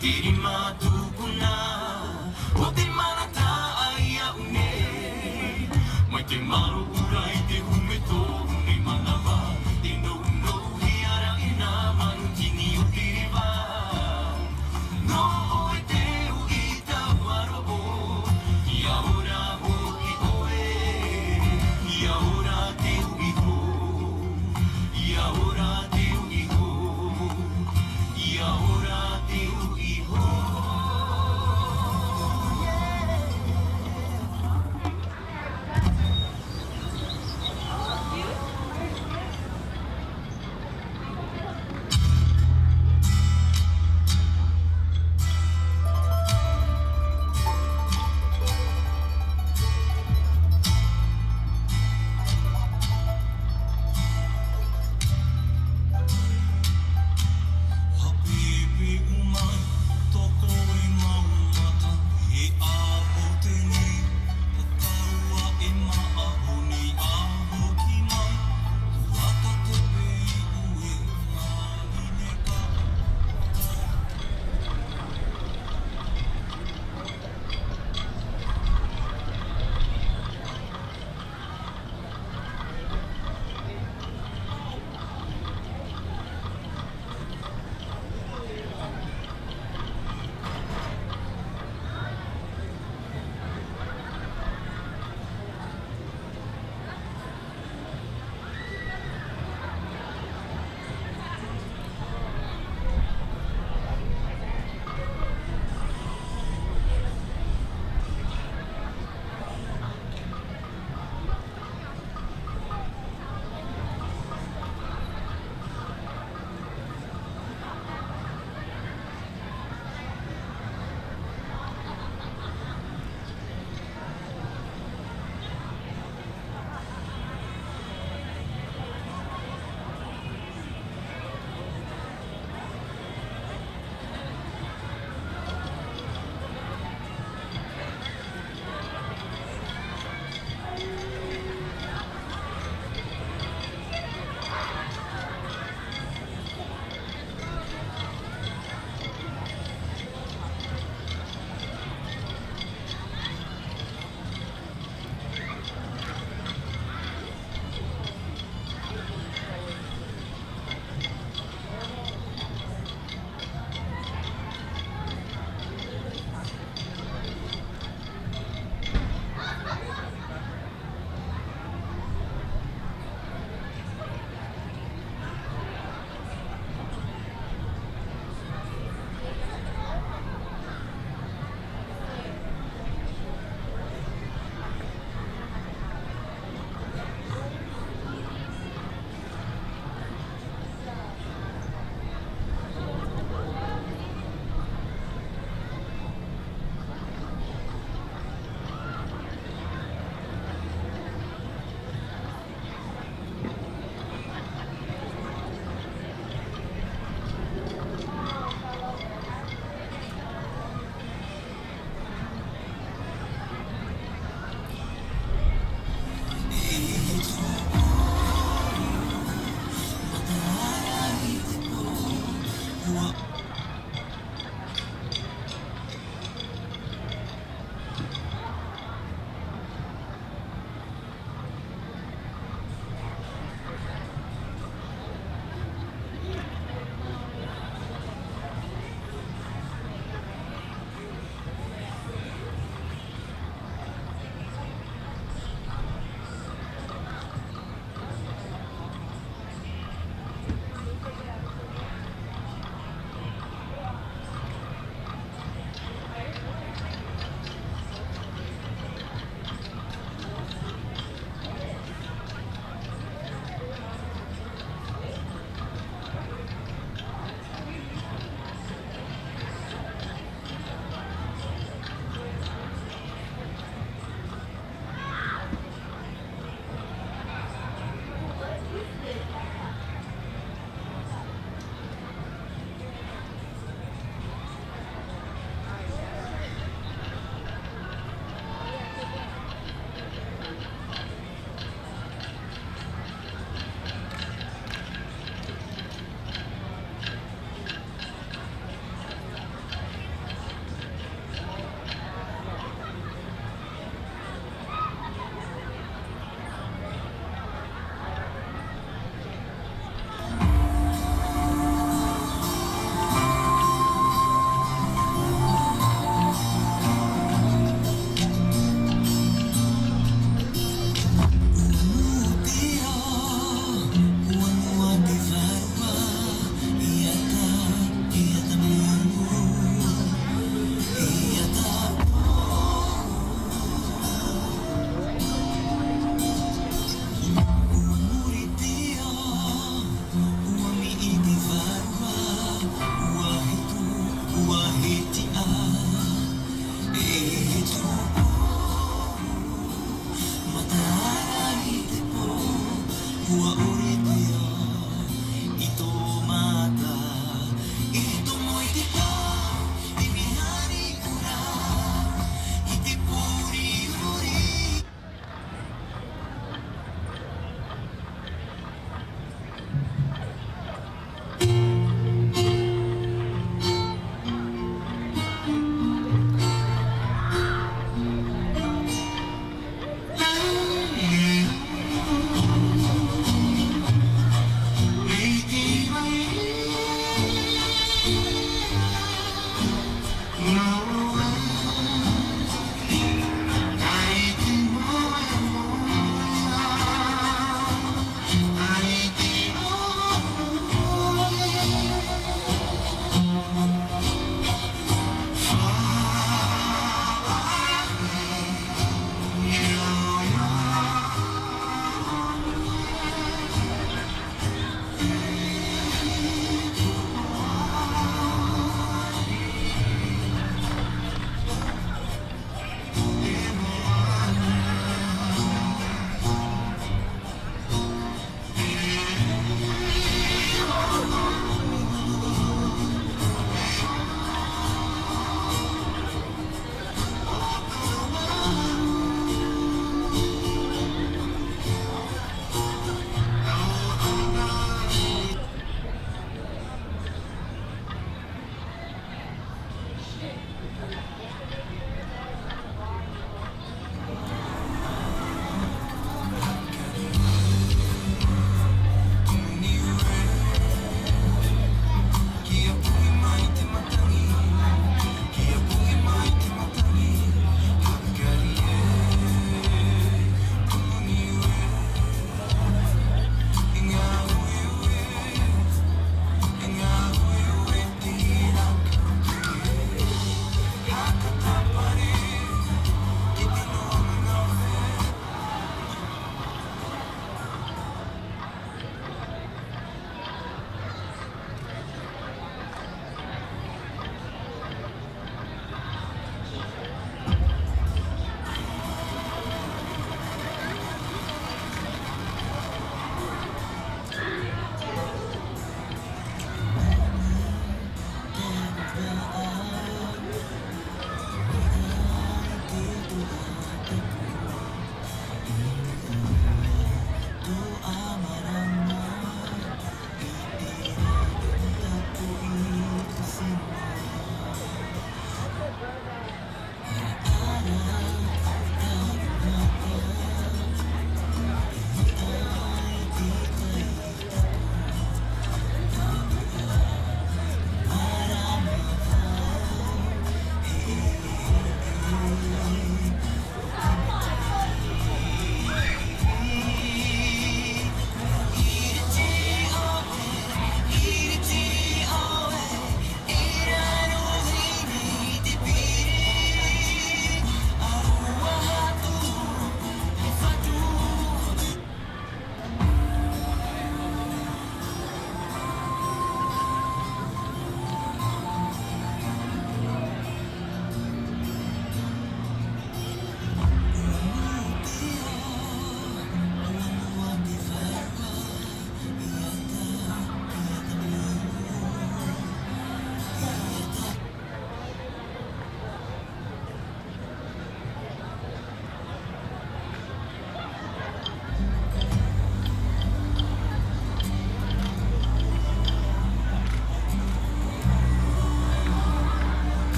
tiri matukuna o te manata ai au nei mai te maro urai te hume tō me manawa te no hiara i nā manutini o te riwa no oe te ui ta waro o ia ora hoki oe ia ora te ui ho ia ora te ui ho ia ora te ui ho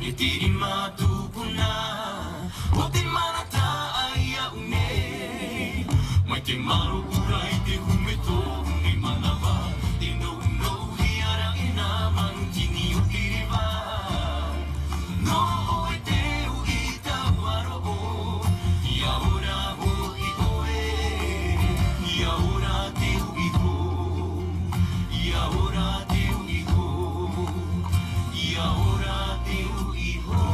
e tiri mātupuna o te manata ai au nei mai te maro urai te hume tōne manawa te nou nou hiara e nā manutini o te rewa no oe te ui tawaro o ia ora ho I oe ia ora te ui ho ia ora te ui ho ia ora te ui ho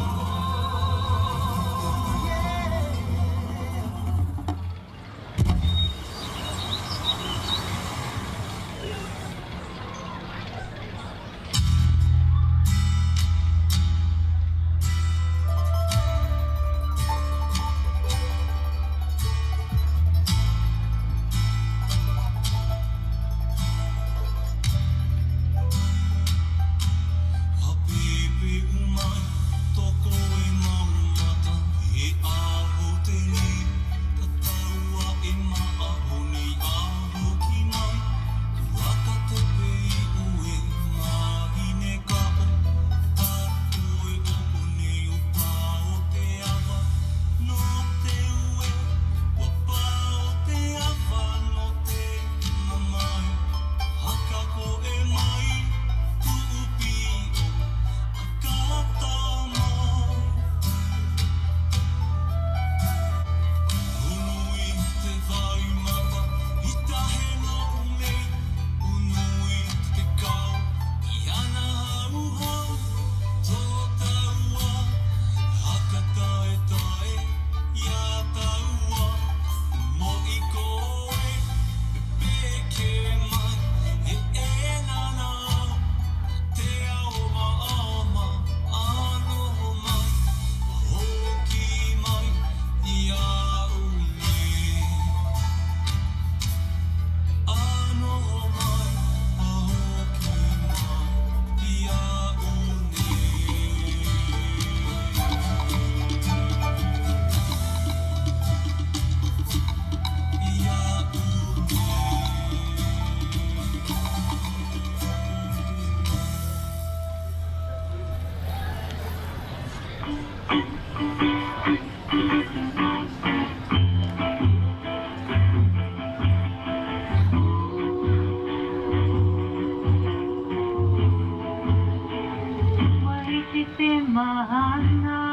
Mahana,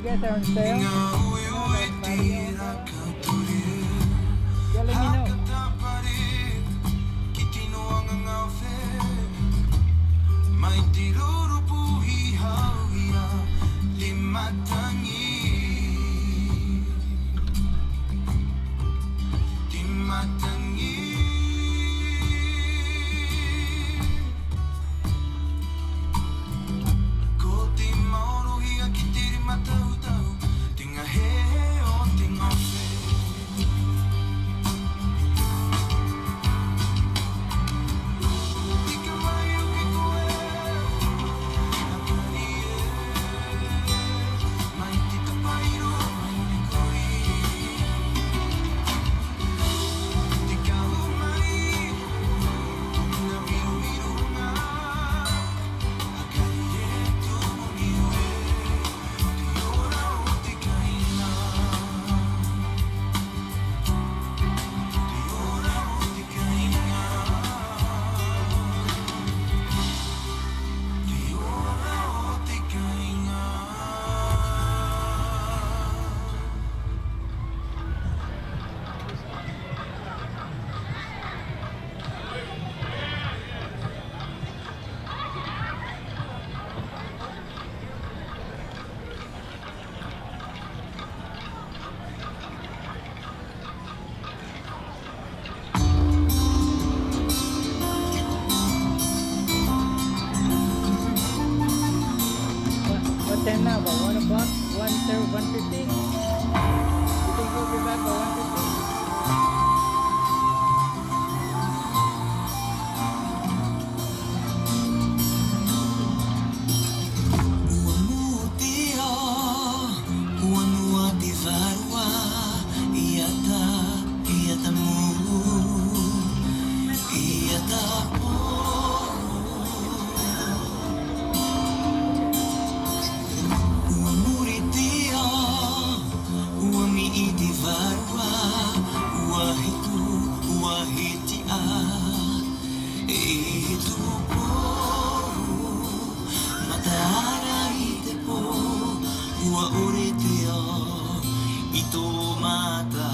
guys are on sale. Yeah, let me know. Mai te roro puhi hauia le matangi Te matangi Ko te maorohia ki te matau-tau Te ngahehe o te ngawhe Tika mai o ki koe What time now? About 1 o'clock? 1:15? You think we'll be back by 1:15? Ua ore te a, i tō mata,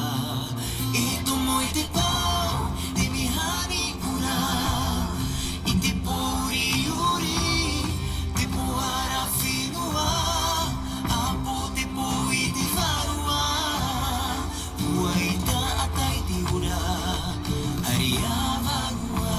i tō moi te pau, te mihani ura, i te pōri uri, te pōara whenua, a pō te pō i te wharua, ua i tā atai te ura, ari a wharua,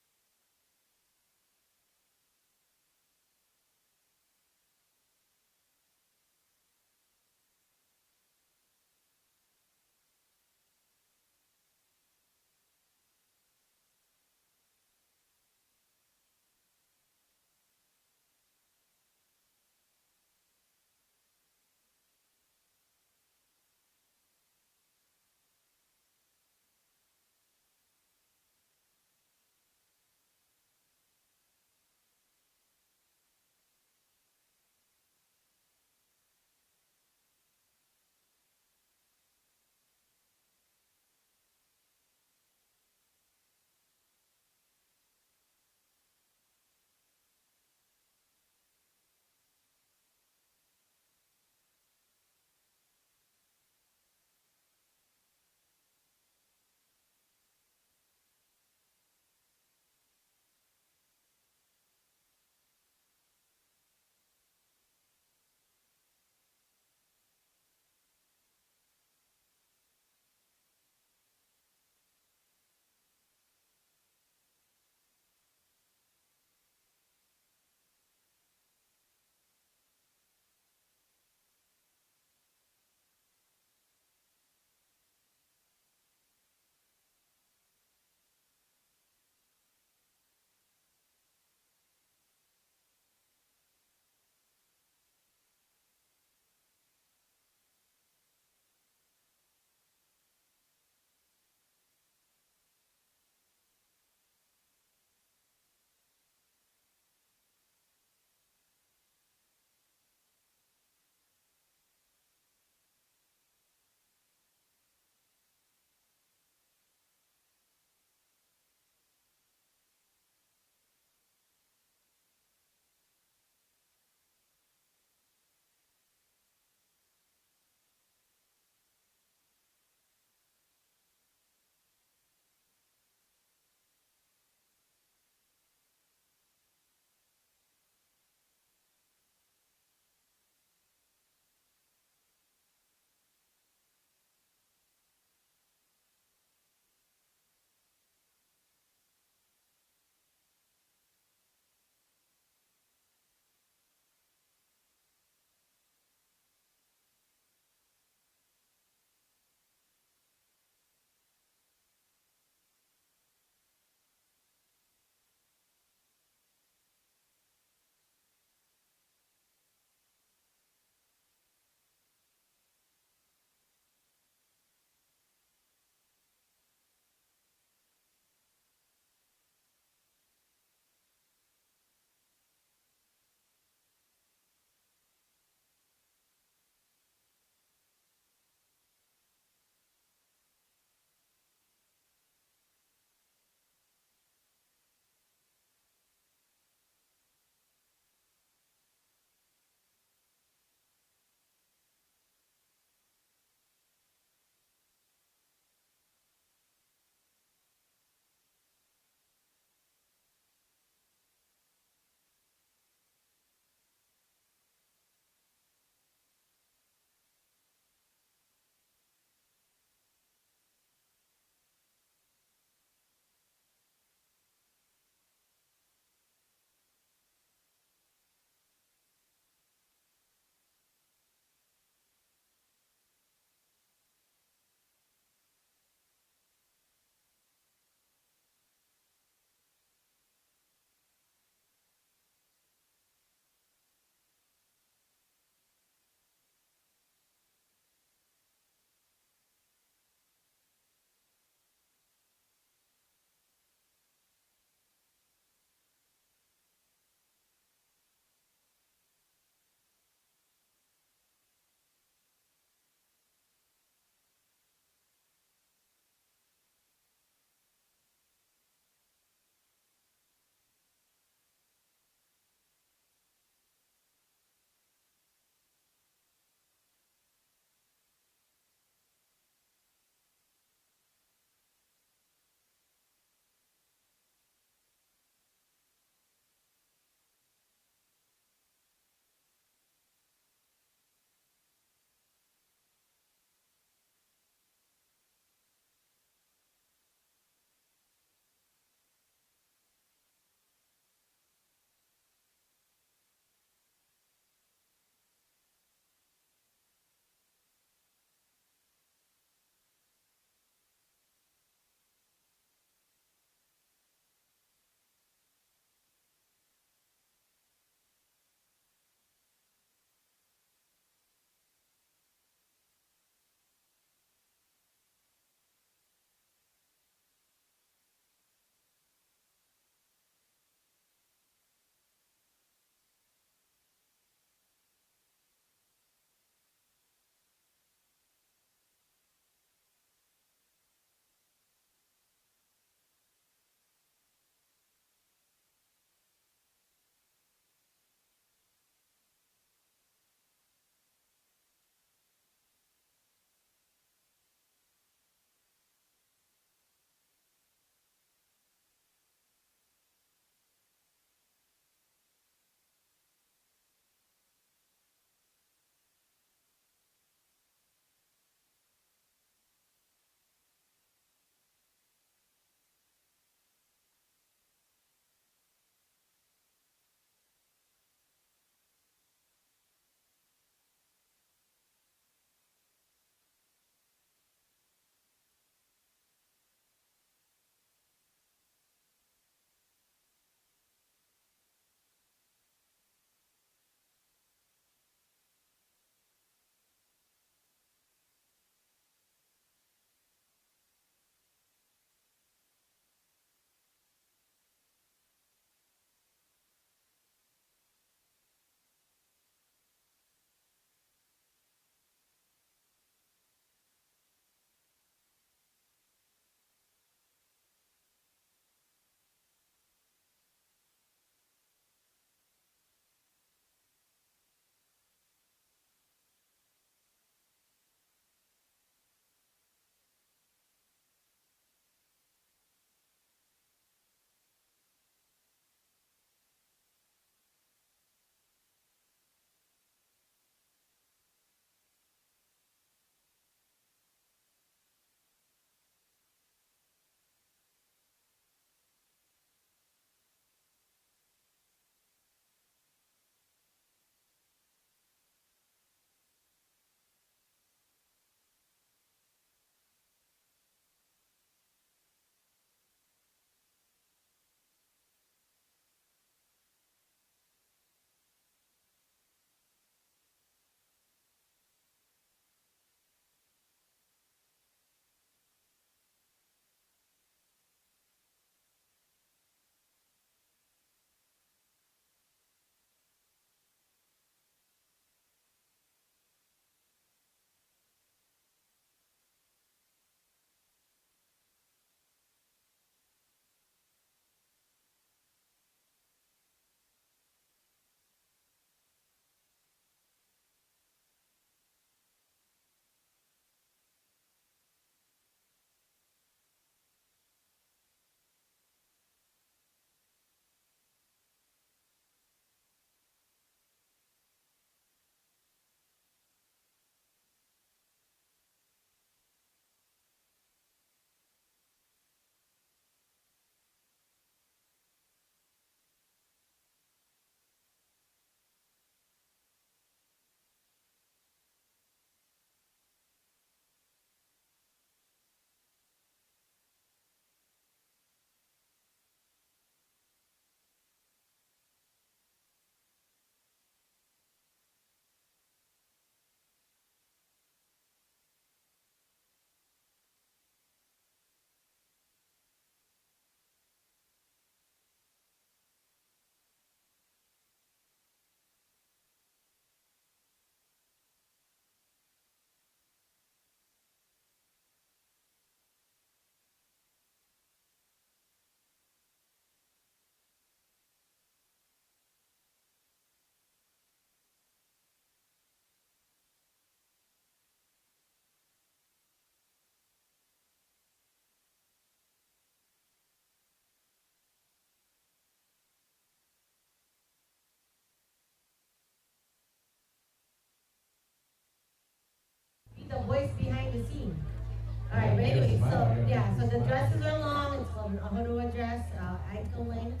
All right, but anyway, so yeah, so the dresses are long. It's called a honua dress, ankle length.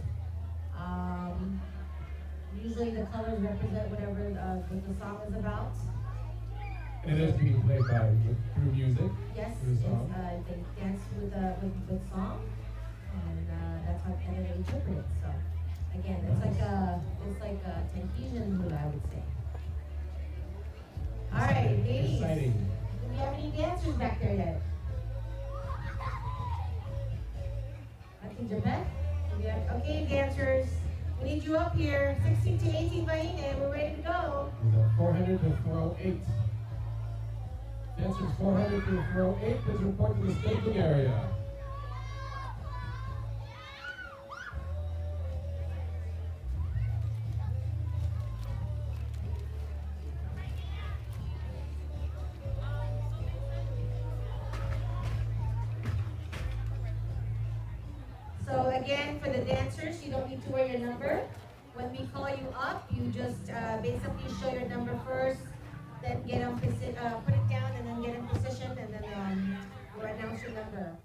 Usually the colors represent whatever what the song is about. And it is being played through music. Yes, through it's, song. they dance with song, and that's how and then they interpret it. So again, it's like a Tahitian hula, I would say. All right, ladies. Exciting. Do we have any dancers back there yet? Okay, Japan? Okay, dancers. We need you up here. 16 to 18 Bahine. We're ready to go. 400 to 408. Dancers 400 to 408. Please report to the staging area. So again, for the dancers, you don't need to wear your number. When we call you up, you just basically show your number first, then get on put it down, and then get in position, and then you announce your number.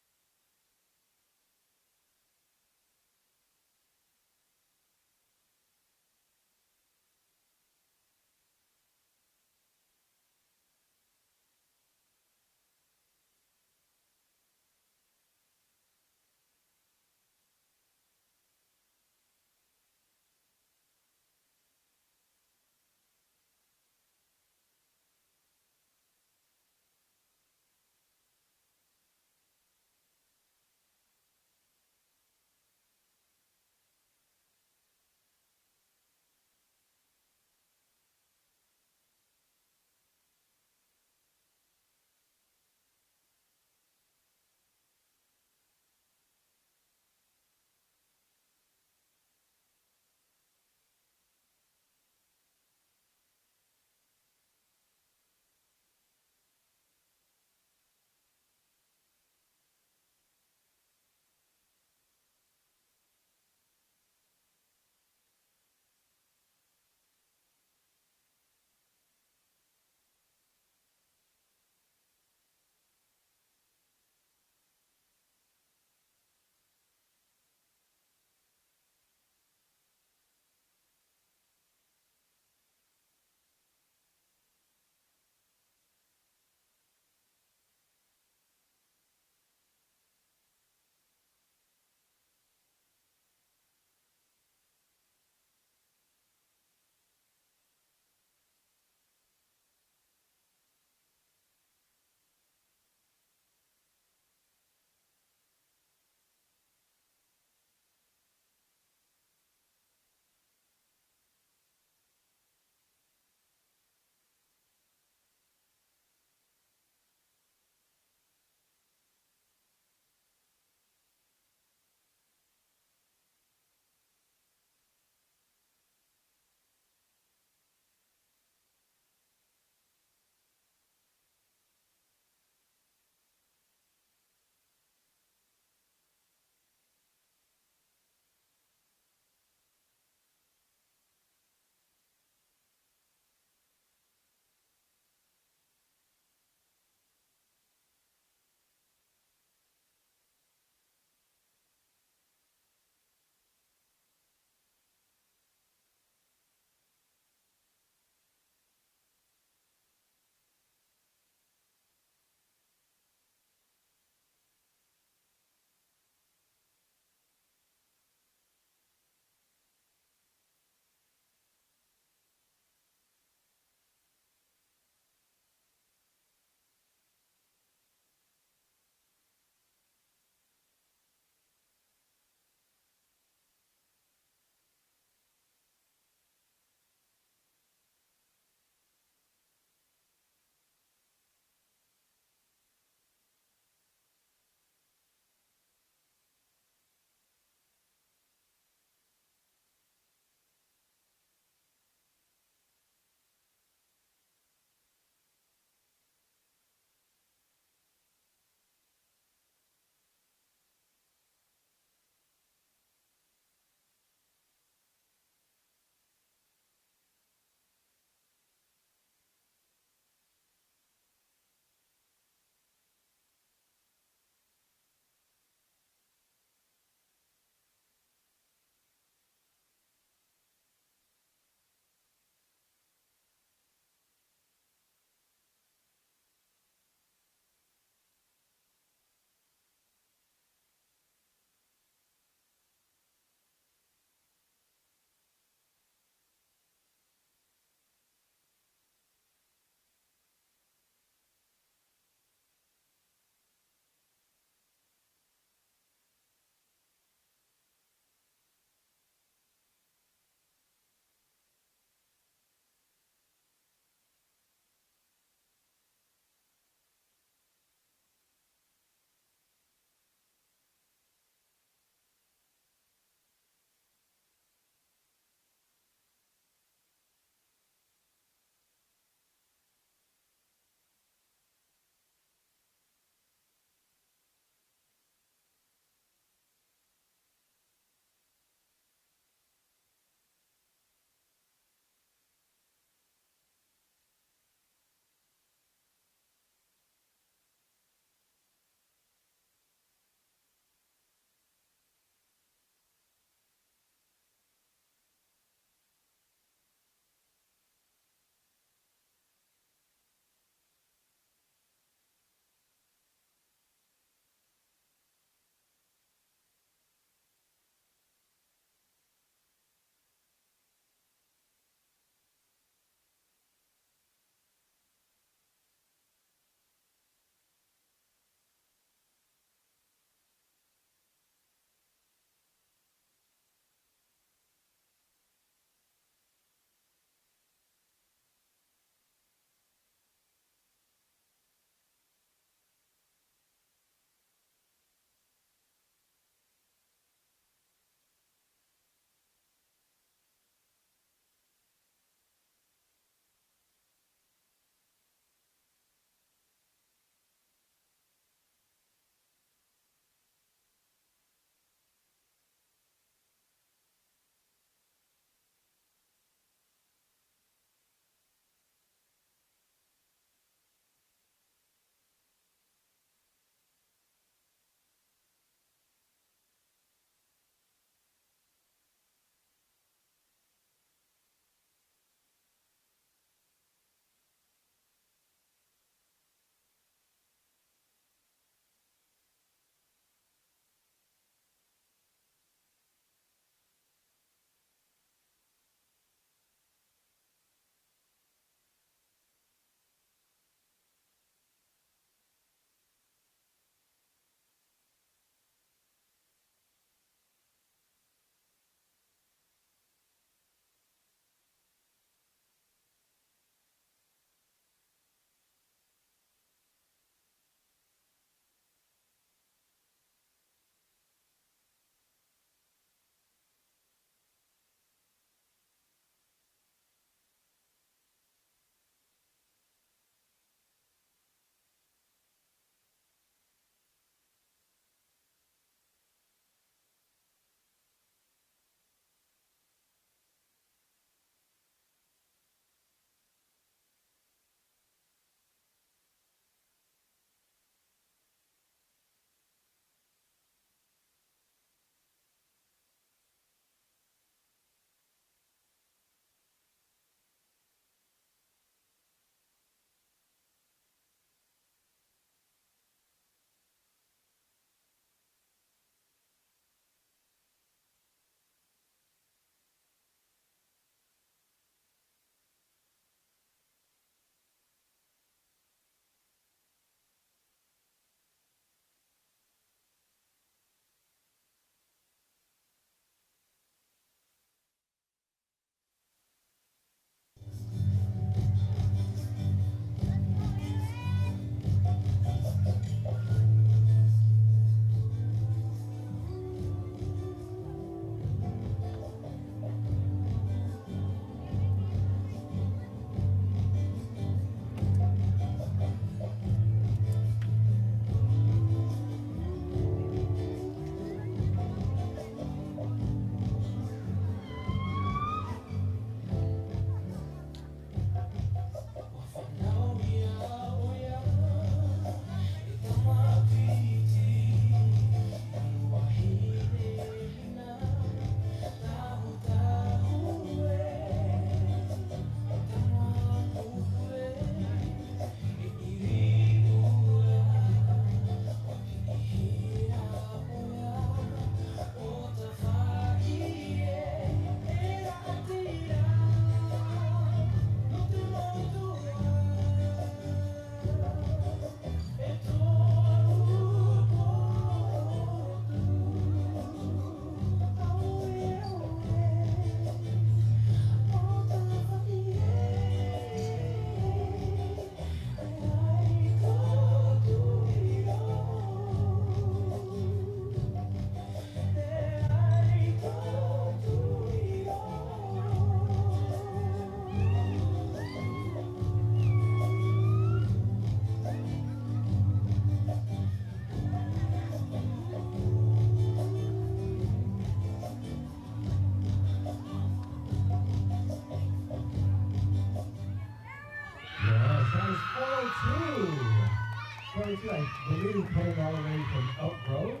22, I believe, coming all the way from Elk Grove.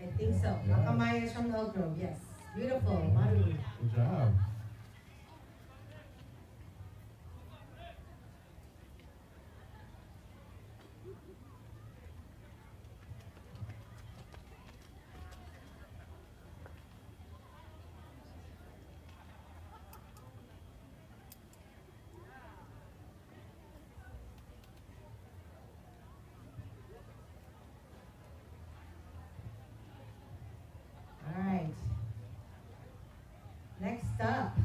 I think so. Yeah. Akamai is from Elk Grove, yes. Beautiful, Maru. Good job. All right. Next up,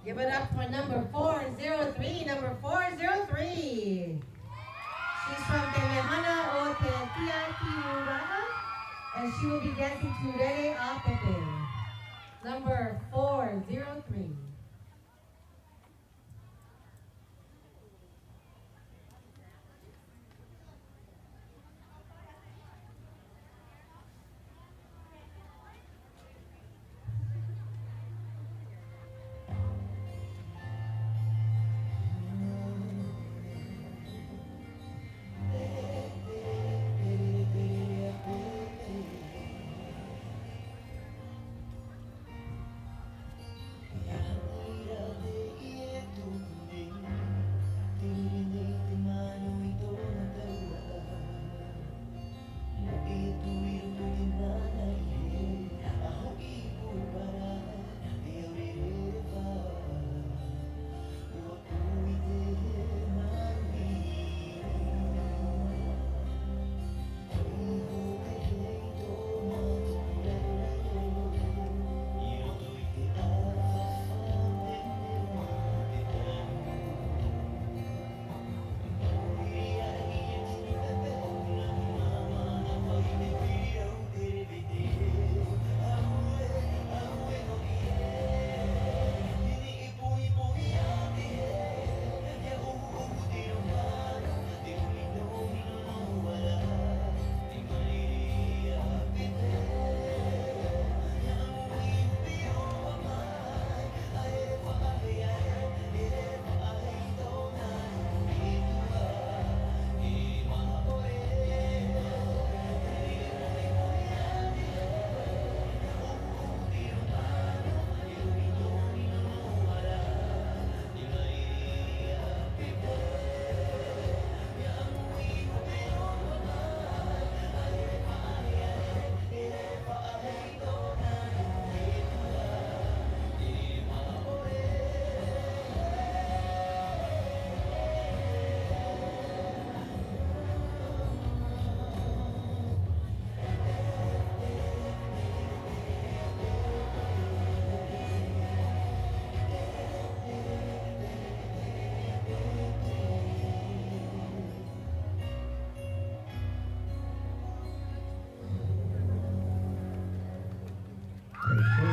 give it up for number 403. Number 403. She's from Temehana o Te Tiakiuraga, and she will be dancing to Rere a Pepe. Number 403.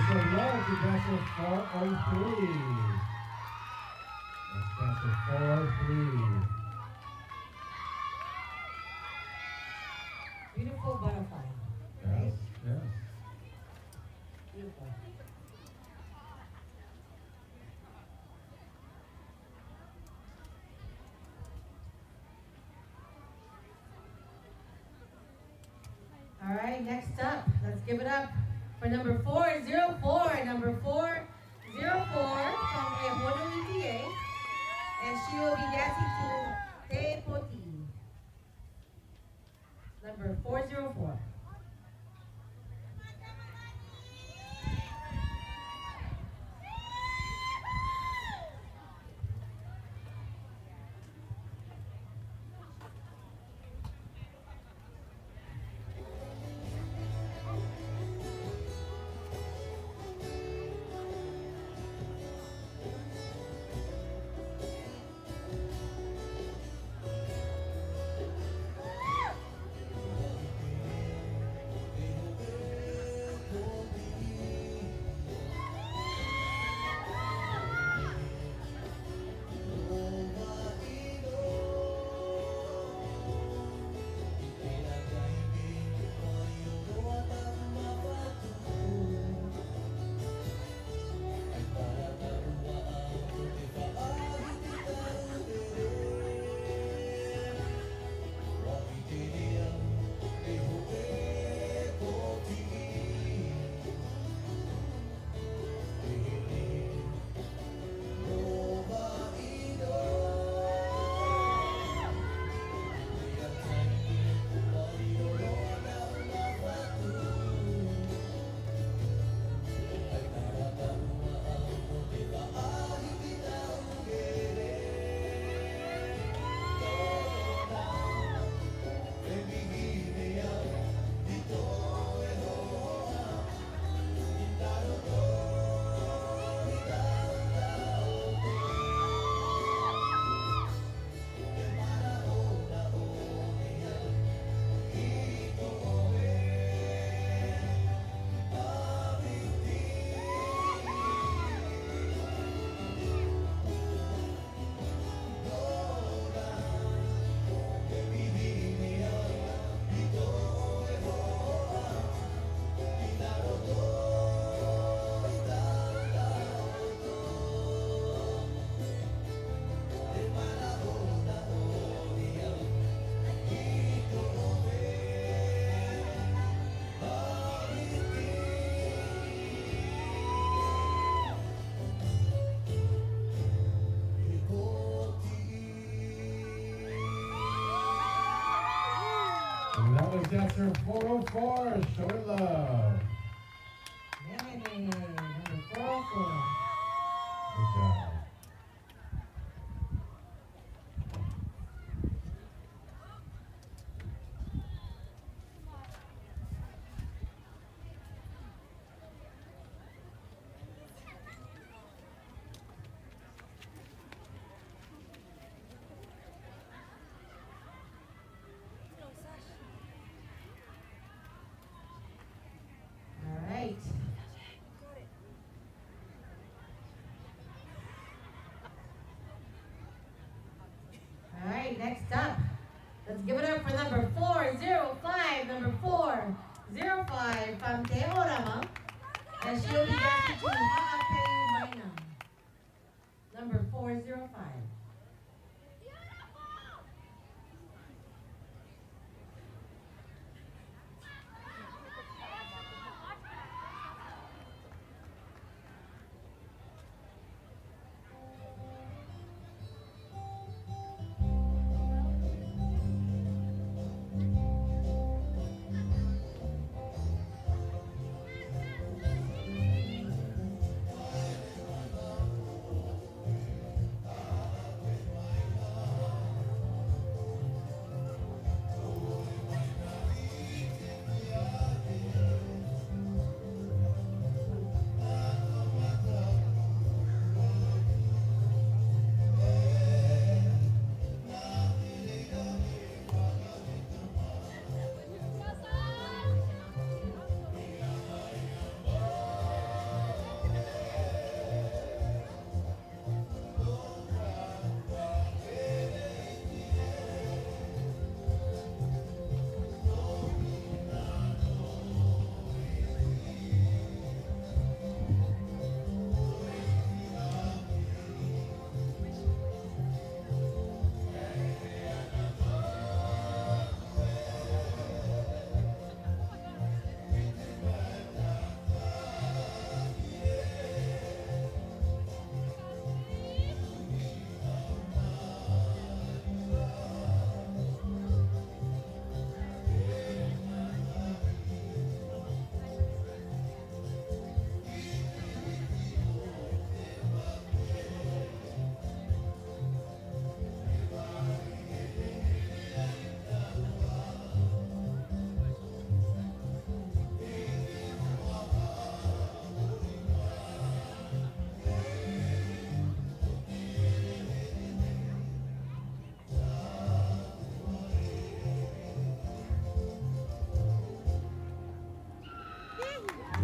So love to dancer 403. That's dancer 403. Beautiful butterfly. Yes, yes. Beautiful. All right, next up, let's give it up for number 404. Number 404 from Ehonu ETA, and she will be dancing to Te Poti. Number 404. goes dancer 404, showing love. Yay, number 404. Good job. All right. All right, next up, let's give it up for number 405, number 405 from Teorama. And she'll be dancing to Ha'apeu Maina. Number 405.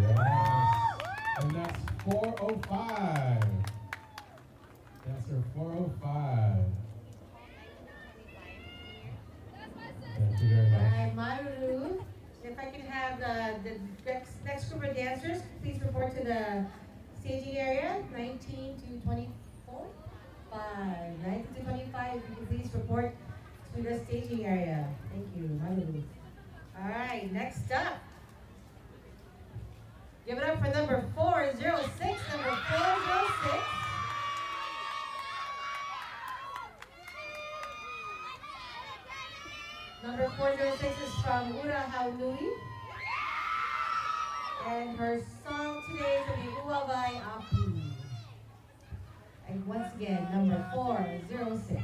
Yes. And that's 405. Dancer 405. Thank you very All much. right, Maru, if I can have the next group of dancers, please report to the staging area, 19 to 24. 19 to 25, if you can please report to the staging area. Thank you, Maru. All right, next up. Give it up for number 406, number 406. Number 406 is from Ura Haunui. And her song today is going to be Uawai Apu. And once again, number 406.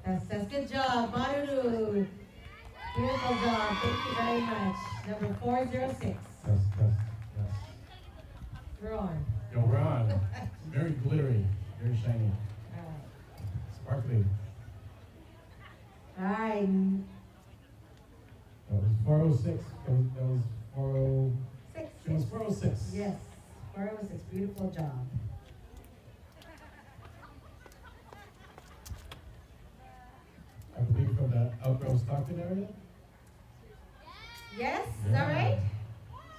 That's good job, Maruru. Beautiful job. Thank you very much. Number 406. Yes. We're on. Yo, we're on. Very glittery, very shiny, All right. sparkly. All right. That was 406. That was 40. It was 406. Yes. 406. Beautiful job. I believe from the outdoor Stockton area. Yes? Is that right?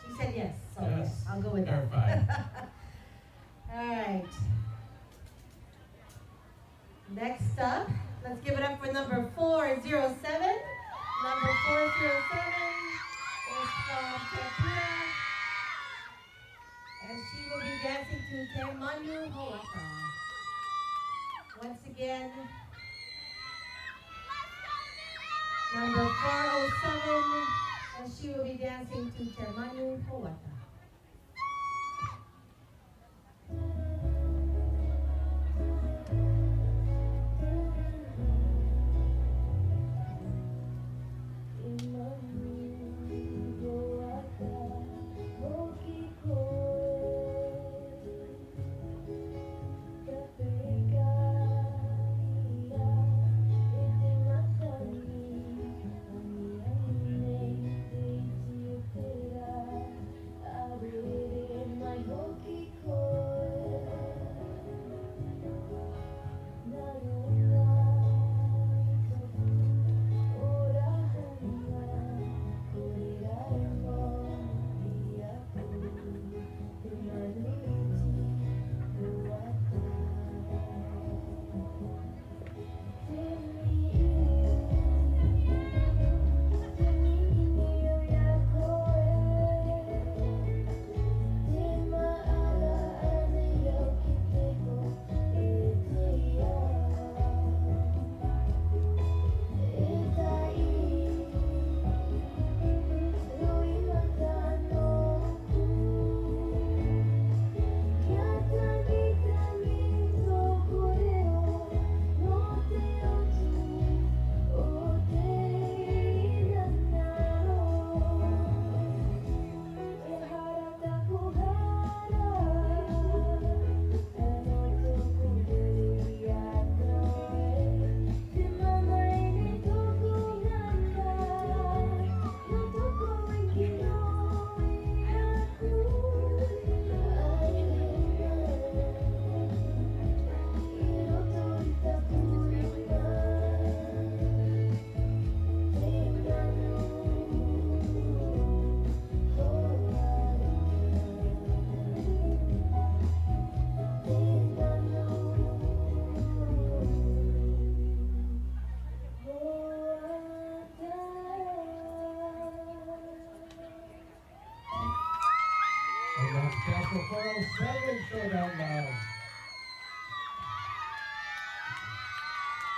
She said yes. So Yes. I'll go with Verified. that. All right. Next up, let's give it up for number 407. Number 407 is from Tempura. And she will be dancing to Temanu Hoaka. Once again, number 407, and she will be dancing to Temanu Hoaka. And that's Castle 407 Showdown Live.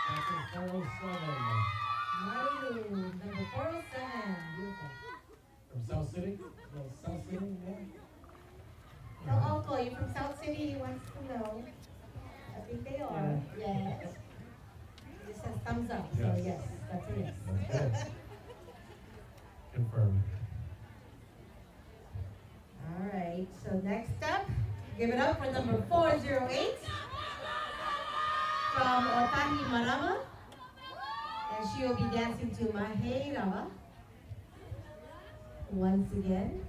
Castle 407. Number 407. Beautiful. From South City? No, South City, yeah. So Uncle, you from South City? He wants to know. I think they are. Yes. He just says thumbs up. So Yes. yes, that's a yes. That's good. Confirmed. All right. So next up, give it up for number 408 from Otahi Marama. And she will be dancing to Manahere. Once again.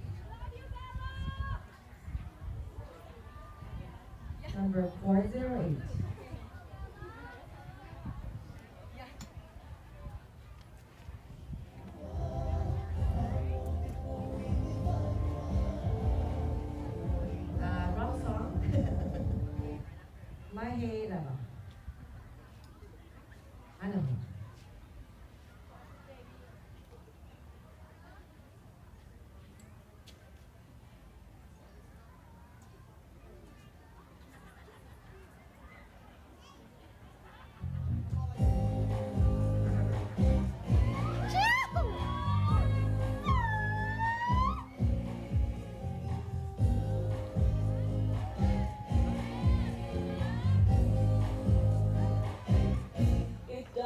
Number 408. Wrong song. Manahere. Ano? It's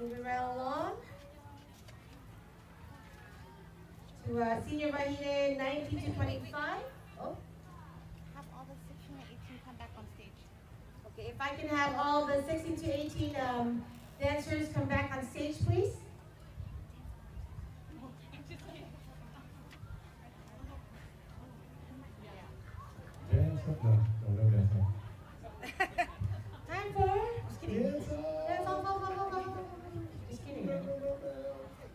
Moving right along. To senior Bahine 19 to 25. Oh. Have all the 16 and 18 come back on stage. Okay, if I can have all the 16 to 18 dancers come back on stage, please. Dance up? No dance up. Time for? Just kidding. Dance off. Just kidding.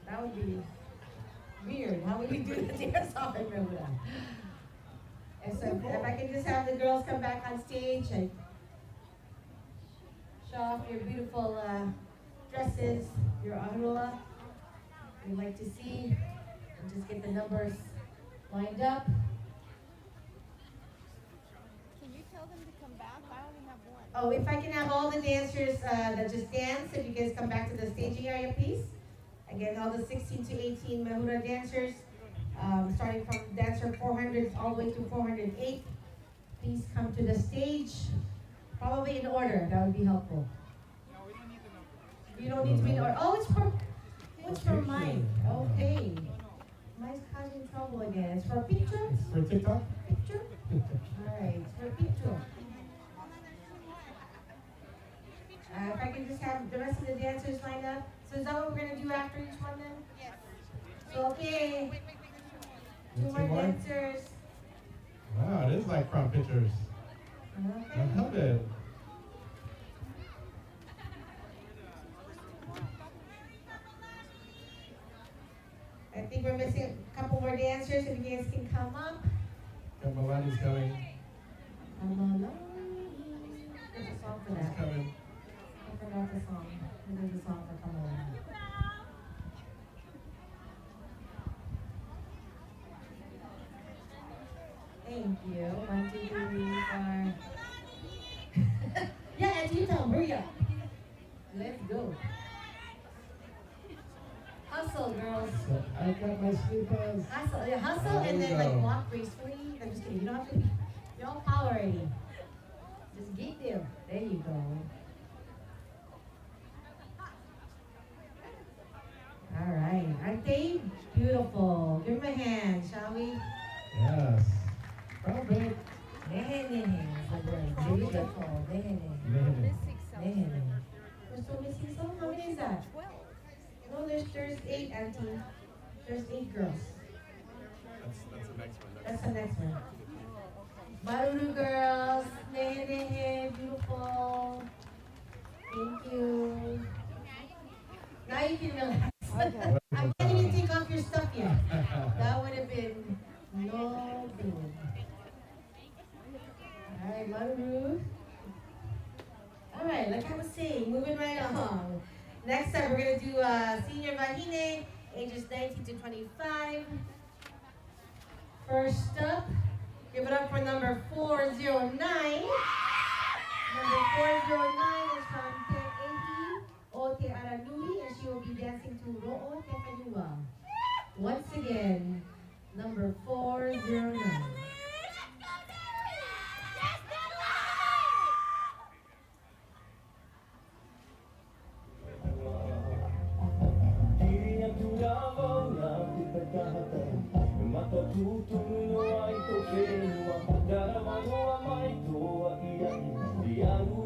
That would be weird. How would we do the dance off? I remember that. And so if I can just have the girls come back on stage and show off your beautiful dresses, your arula. We'd like to see and just get the numbers lined up. Can you tell them to come back? I only have one. Oh, if I can have all the dancers that just dance, if you guys come back to the staging area, please. Again, all the 16 to 18 Mahura dancers, starting from dancer 400 all the way to 408. Please come to the stage, probably in order. That would be helpful. No, we don't need the number. You don't need to be in order. Oh, it's for Mike. Okay. Mike's causing trouble again. It's for a picture? It's for TikTok? Picture? Alright, it's for a picture. If I can just have the rest of the dancers lined up. So is that what we're going to do after each one then? Yes. So, okay. Two more dancers. Wow, it is like prom pictures. Okay. I love it. I think we're missing a couple more dancers. If you guys can come up. Kamalani's coming. Kamalani. There's a song for that. He's coming. I forgot the song. There's a song for Kamalani. Thank you. 1, 2, 3, 4. Yeah, Auntie, you tell them, hurry up. Let's go. Hustle, girls. So I got my sneakers. Hustle, yeah, hustle, and then like walk gracefully. I'm just kidding. You don't have to. You're all power already. Just get there. There you go. All right. Aren't they beautiful? Give them a hand, shall we? Yes. Prom pic. Beautiful. We're still missing some? How many is that? 12. No, there's 8, Auntie. There's 8 girls. That's the next one. That's the next one. Maruru girls. Beautiful. Thank you. Now you can relax. Okay. I can't even take off your stuff yet. That would have been no good. Alright, Maruru. Alright, like I was saying, moving right along. Next up, we're going to do Senior Bahine, ages 19 to 25. First up, give it up for number 409. Number 409 is from Te Ehi o Te Aranui, and she will be dancing to Ro'o Te Whenua. Once again, number 409. Matutuno ay tokenua, darama no amay to iyan, diaru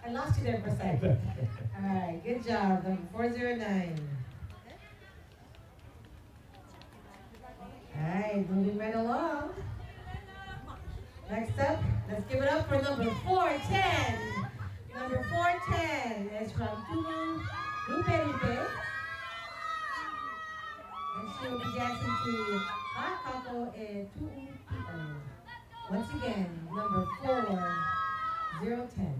I lost you there for a second. All right, good job. Number 409. All right, moving right along. Next up, let's give it up for number 410. Number 410 is from Tulu Lupe. And she will be dancing to Kako and Tu'u Pi'o. Once again, number 4010.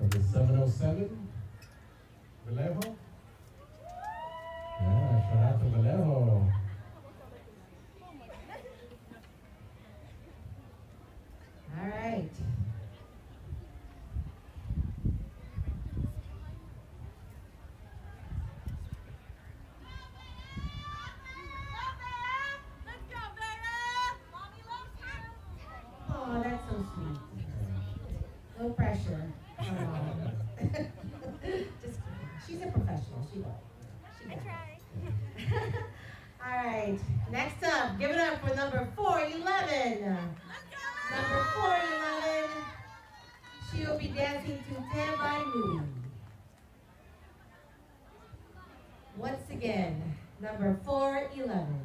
Number 707, Vallejo. Yeah, shout out to Vallejo. All right. Oh, that's so sweet. No pressure. Just kidding. She's a professional. She will. I try. All right. Next up, give it up for number 411. Number 411. She will be dancing to Tebay Nui. Once again, number 411.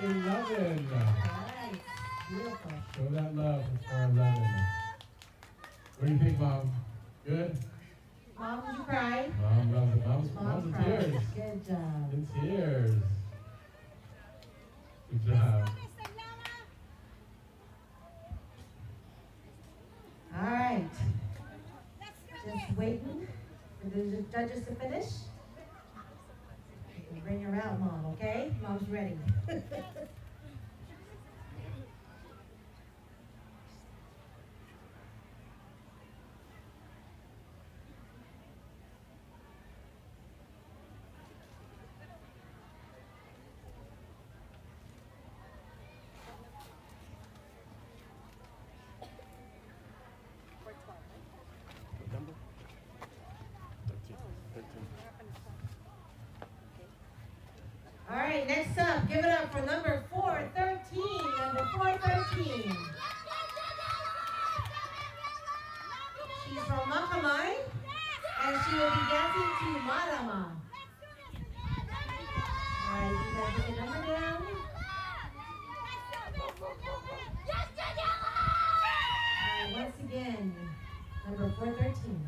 11. Nice. Beautiful. Show that love for 11. What do you think, Mom? Good? Mom, did you cry? Mom loves it. Mom's in cried. tears. Good job. In tears. Good job. All right. Just waiting for the judges to finish. You can bring her out, Mom, okay? Mom's ready. Number? 13. All right, next up, give it up for number 413. Number 413. She's from Makamai, and she will be dancing to Marama. All right, you guys put your number down. All right, once again, number 413.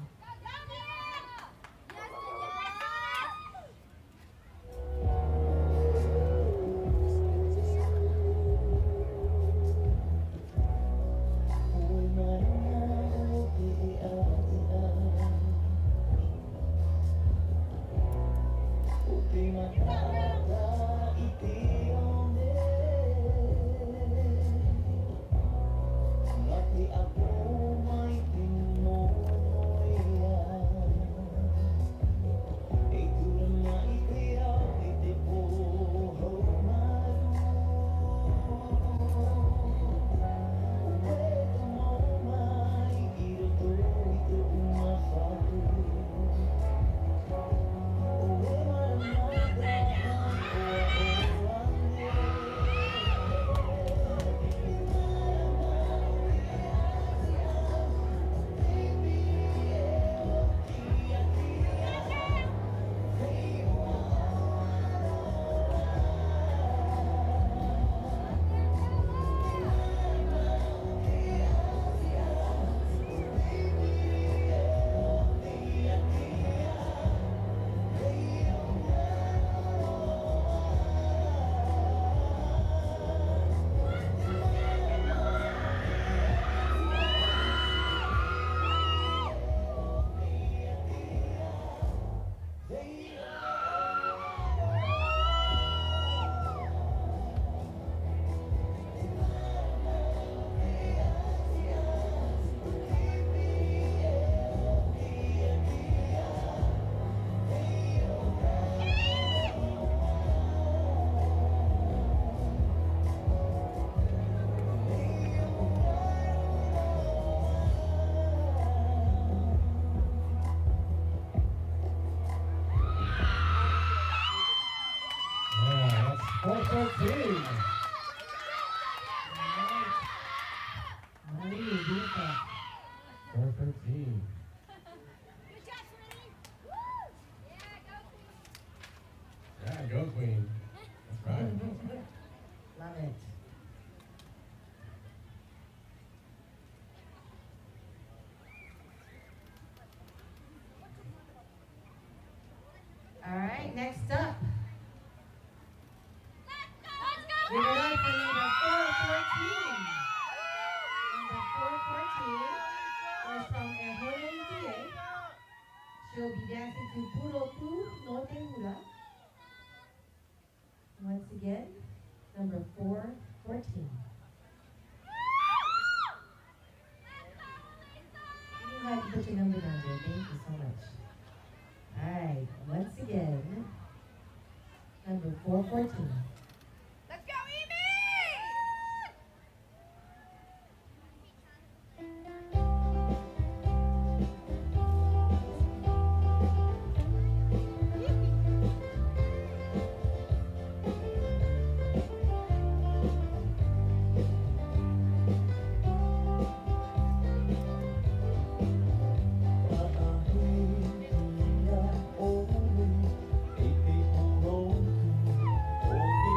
Yeah, go Queen. That's right. Love it. All right, next up. Give it up for number 414. Number 414 is from Ehole Tie. She'll be dancing to Puropu no Te Hula. Once again, number 414. You have to put your number down there. Thank you so much. All right, once again, number 414. Let's go, Amy! Oh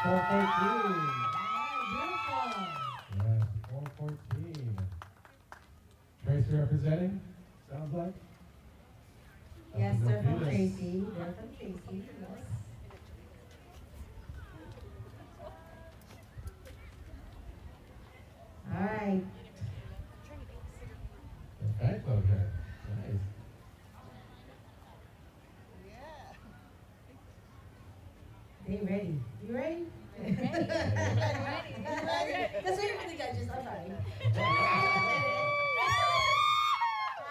414. Beautiful. Yes, 414. Tracy representing, sounds like? Yes, they're from Yes. Tracy. They're from Tracy. Yes. All right. Okay, okay. Nice. They ready. You ready? Ready. Let's wait for the judges. I'm sorry. All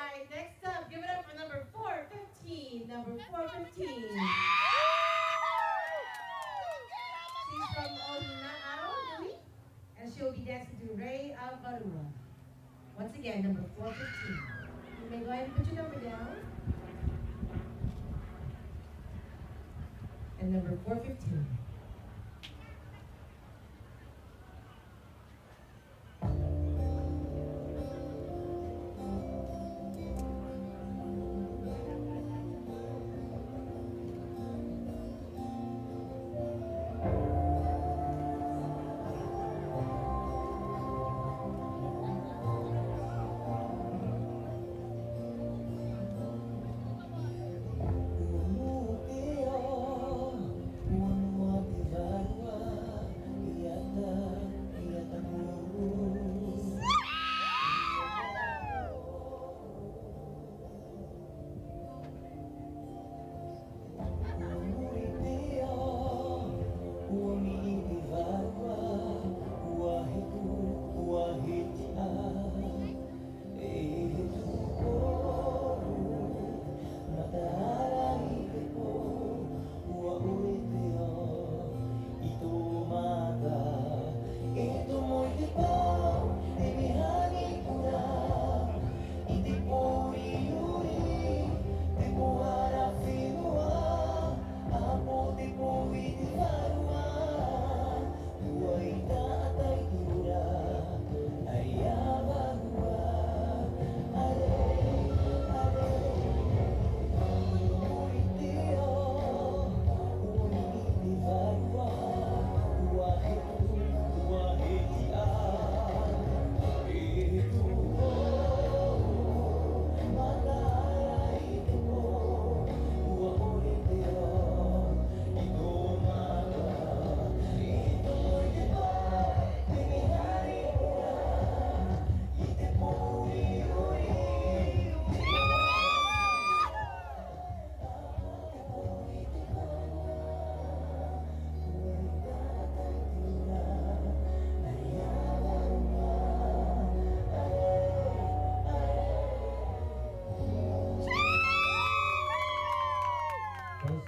right, next up, give it up for number 415. Number 415. She's from Onaaro, and she'll be dancing to Ray Alvarua. Once again, number 415. You may go ahead and put your number down. And number 415.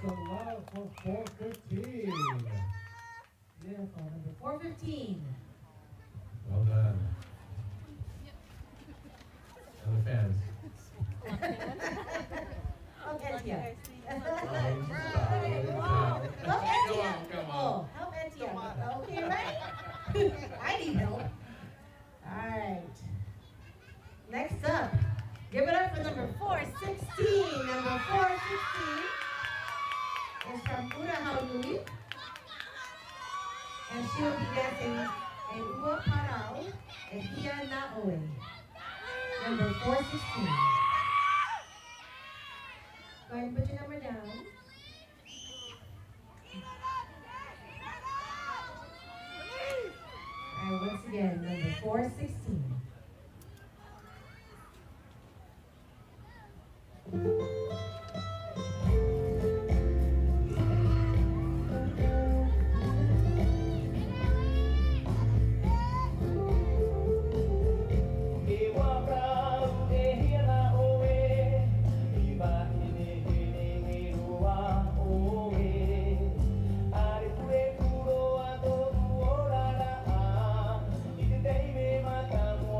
Some love for 415. Beautiful. Number 415. Well done. And the fans. Help Etia. Help Etia. Come on. Oh, help Etia. Okay, ready? I need help. All right. Next up, give it up for number 416. Number 416 is from Manahere. And she will be dancing in Ua Parao and Ia Naoe. Number 416. Go ahead and put your number down. And once again, number 416. Mata mo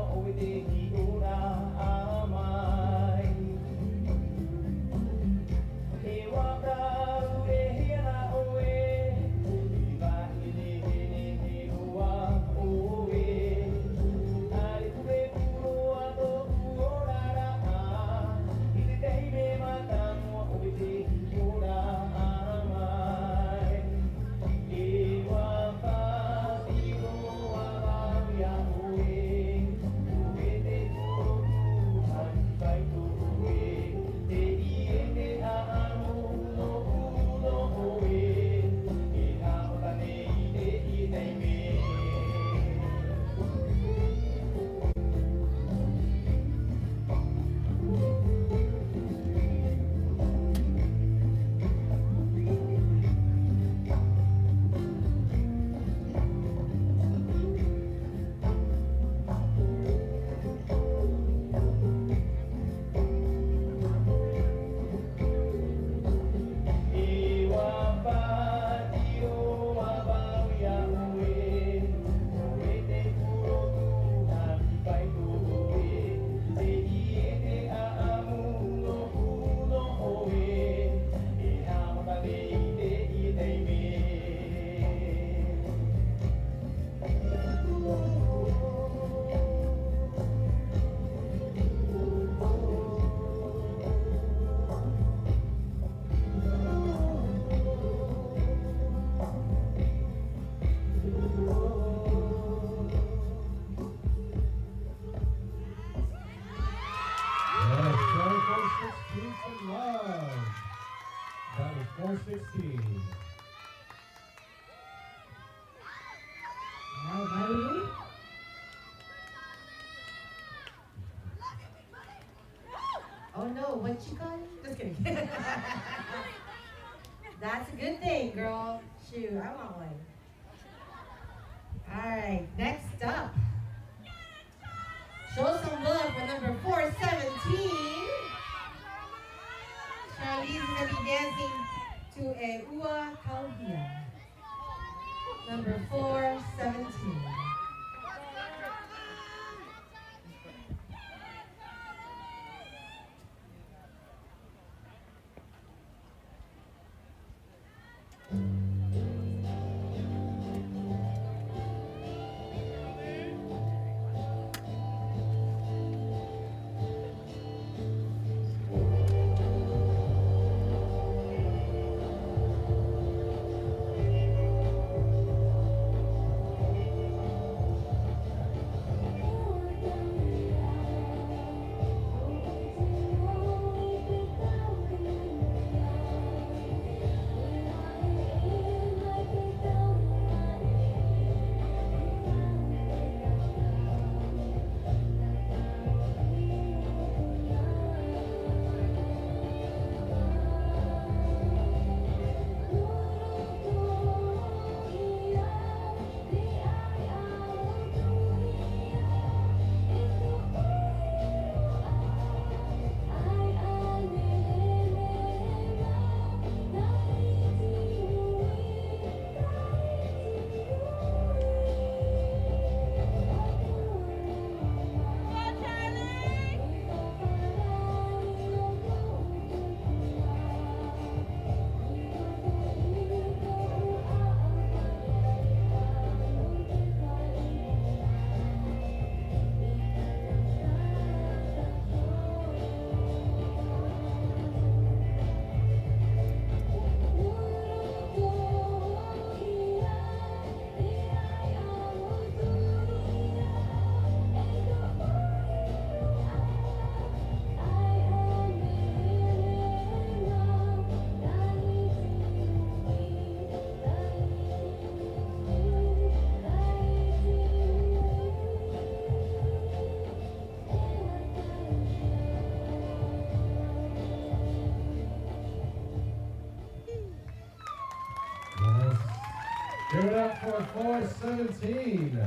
416. All right, Maru. Oh no, what you call it? Just kidding. That's a good thing, girl. Shoot, I want one. All right, next up. Show some love for number 417. Charlize is going to be dancing to a Ua Kauhia. Number 417. Give it up for 417.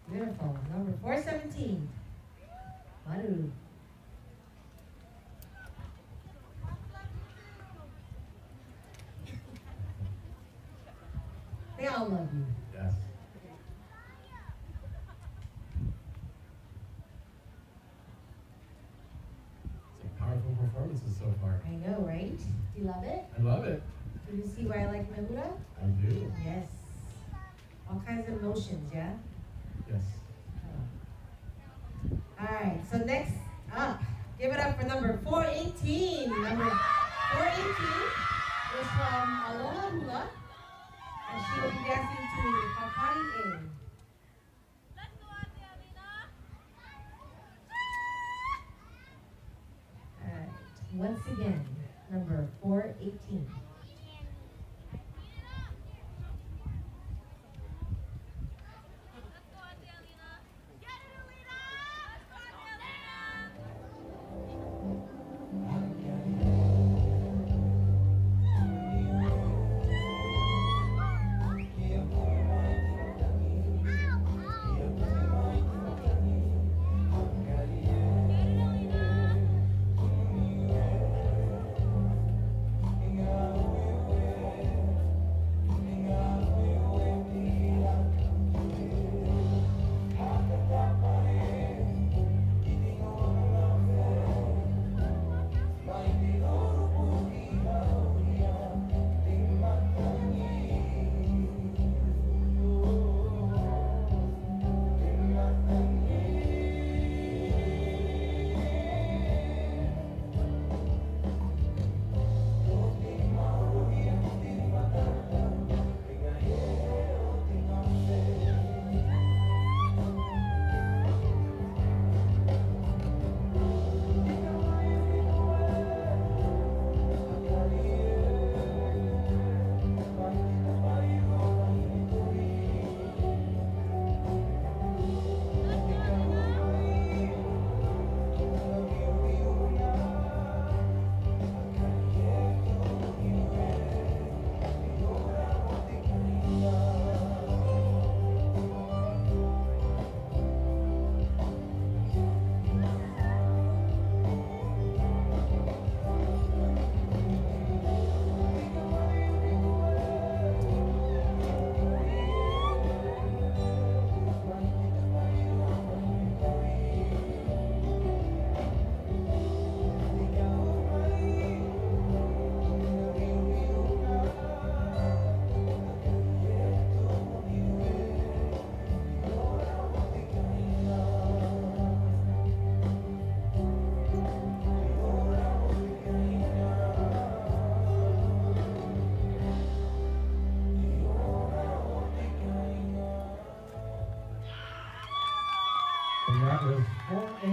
Beautiful. Number 417. Maru. They all love you. Yes. Some powerful performances so far. I know, right? Do you love it? I love it. Do you see why I like Mehura? I do. Yes. All kinds of emotions, yeah? Yes. All right, so next up, give it up for number 418. Number 418 is from Aloha Hula, and she will be dancing to Hakari In. All right, once again, number 418. Yeah.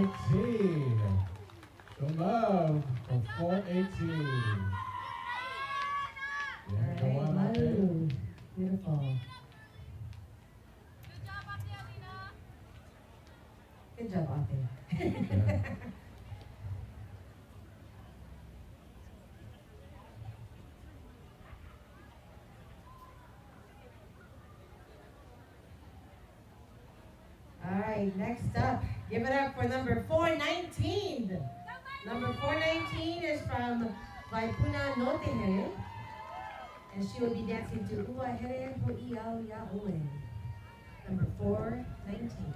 418. Show love for 418. Yeah, go on, Ate. Beautiful. Good job, Ate. All right, next up, give it up for number 419. Number 419 is from Vaipuna Notehere, and she will be dancing to Ua Here Ho Iau Yaue. Number 419.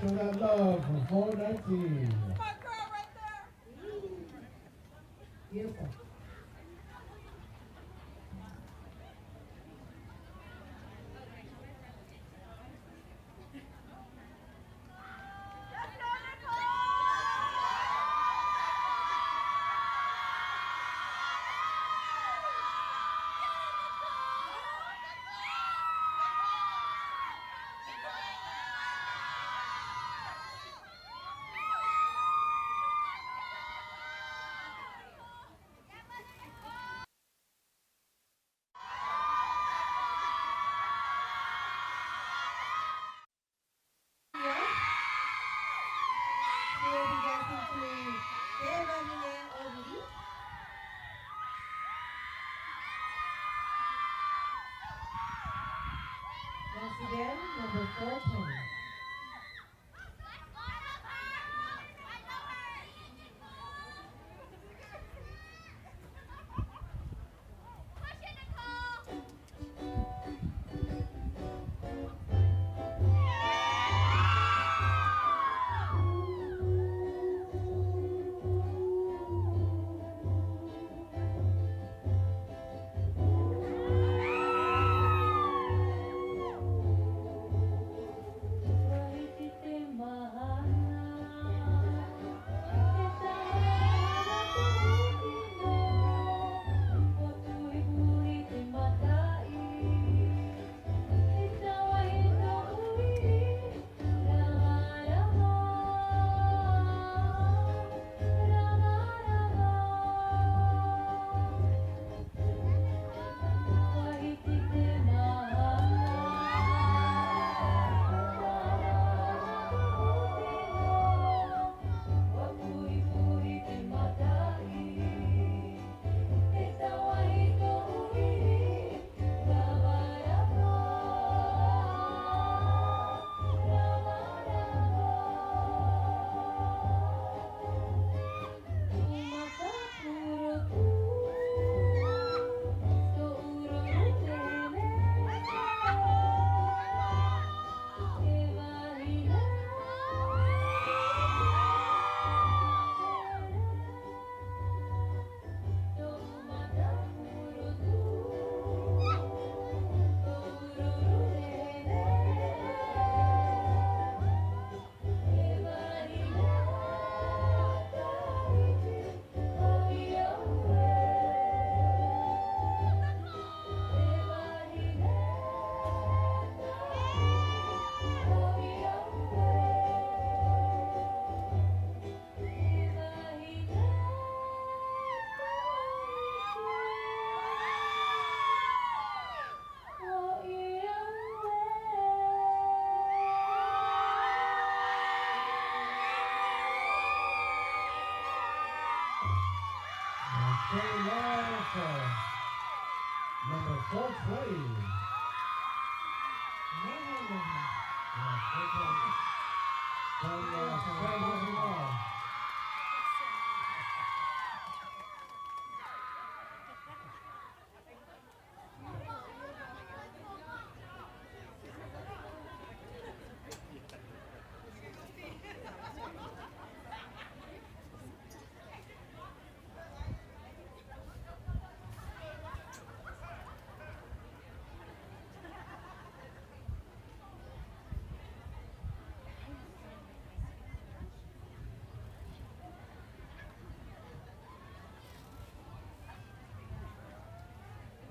Show that love for 419. Beautiful. Once again, number 420.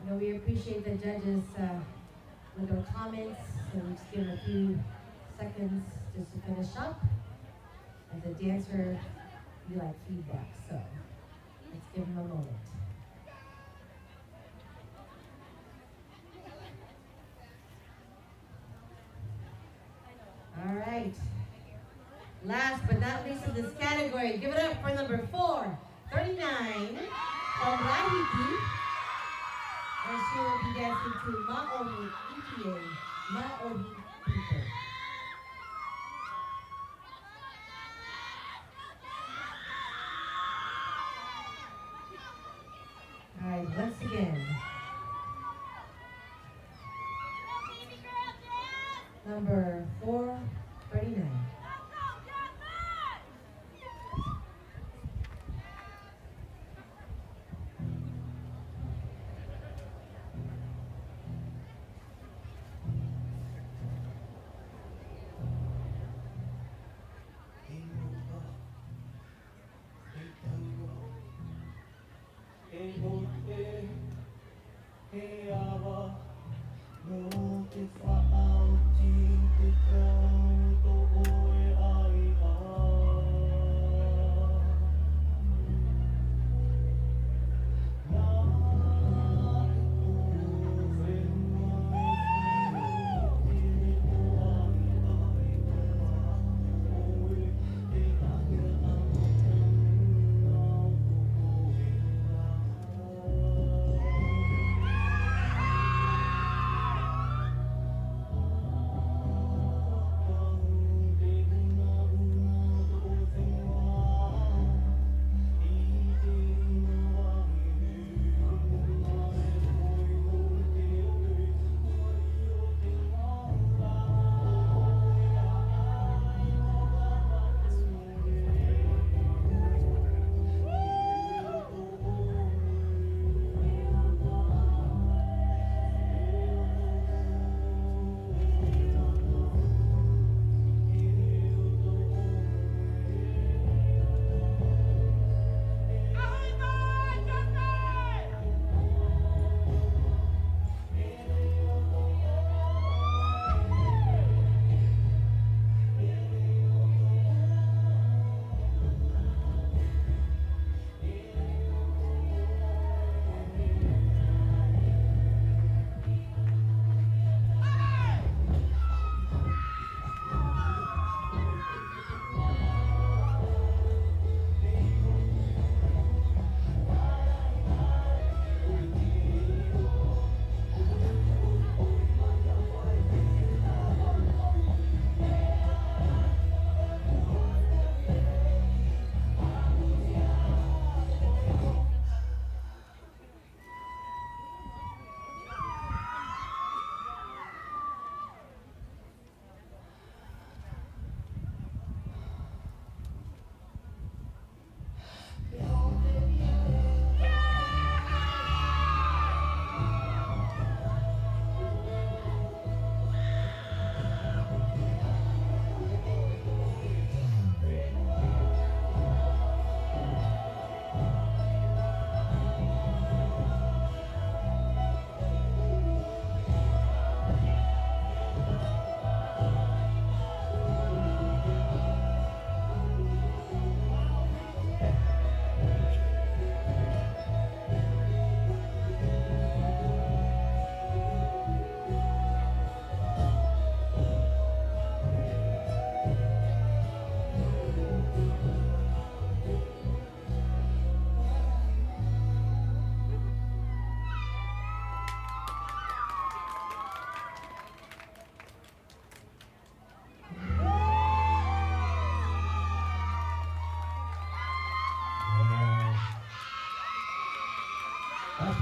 You know, we appreciate the judges with their comments, so we just give them a few seconds just to finish up. As a dancer, you like feedback, so let's give them a moment. All right. Last but not least in this category, give it up for number 439 from Rahiti. And she will be dancing to Maori EPA, Maori People. All right, once again. Number 439.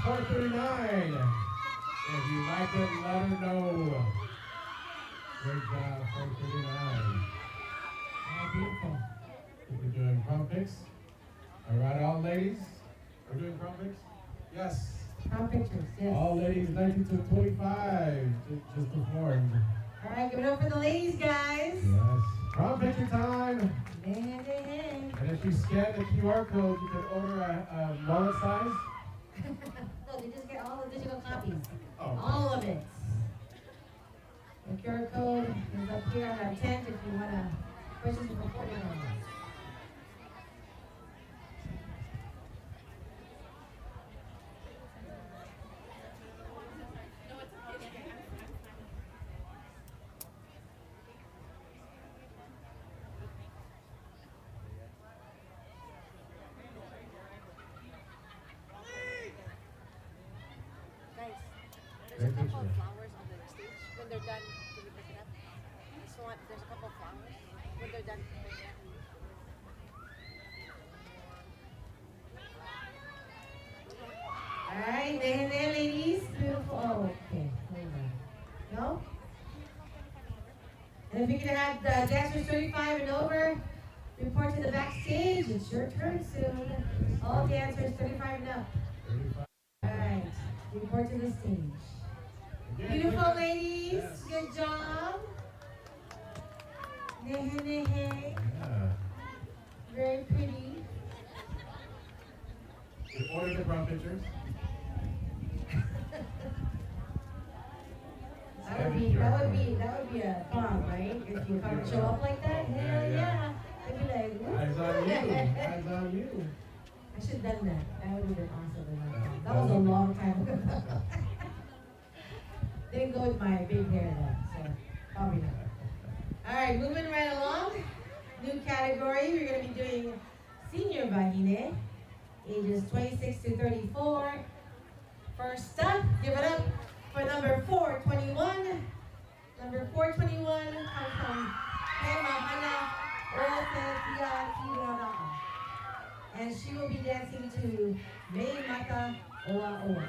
439. If you like it, let her know. Great job, 439. Oh, beautiful. We're doing prom pics. All right, all ladies. We're doing prom pics? Yes. Prom pictures, yes. All ladies 19 to 25 just performed. All right, give it up for the ladies, guys. Yes. Prom picture time. Hey. And if you scan the QR code, you can order a mullet size. No, they just get all the digital copies. Oh. All of it. The QR code is up here on our tent if you want to purchase it for $40. There's a couple of flowers on the stage. When they're done, can you pick it up? There's a couple of flowers. When they're done, pick it up. All right, there, ladies. Beautiful. Oh, okay. Hold on. No? And if you're going to have the dancers 35 and over, report to the backstage. It's your turn soon. All dancers 35 and up. All right, report to the stage. Beautiful ladies, Yes. good job. Nehe. Yeah. Very pretty. You order the prom pictures. That would be a prom, right? If you come show up like that, hell yeah. They'd be like, woo. Eyes on you. Eyes on you. I should have done that. That would have been awesome. That was a long time ago. Didn't go with my big hair though, so probably not. All right, moving right along. New category, we're going to be doing senior bahine, ages 26 to 34. First up, give it up for number 421. Number 421 comes from Manahere, and she will be dancing to May Mata Oa Oa.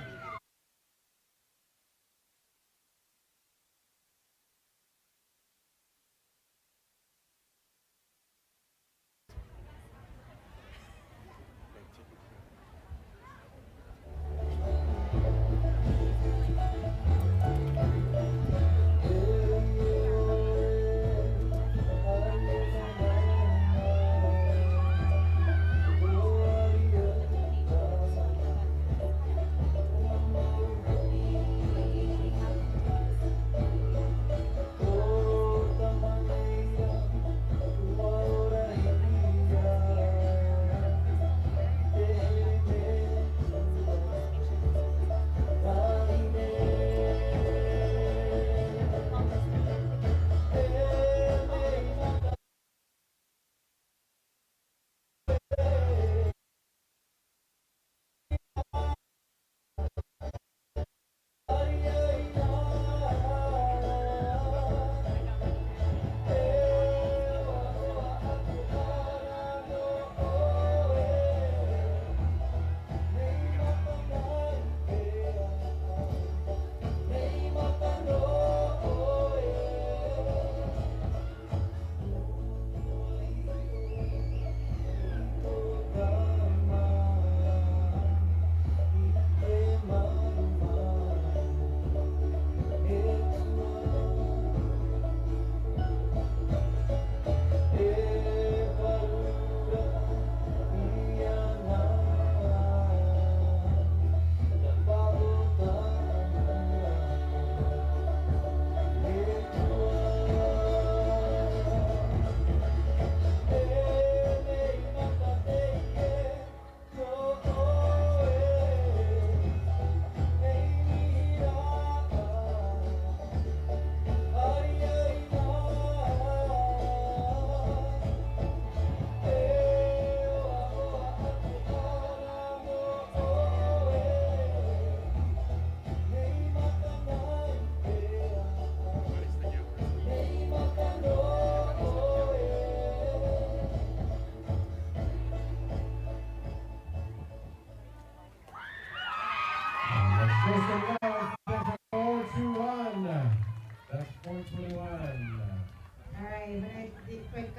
quick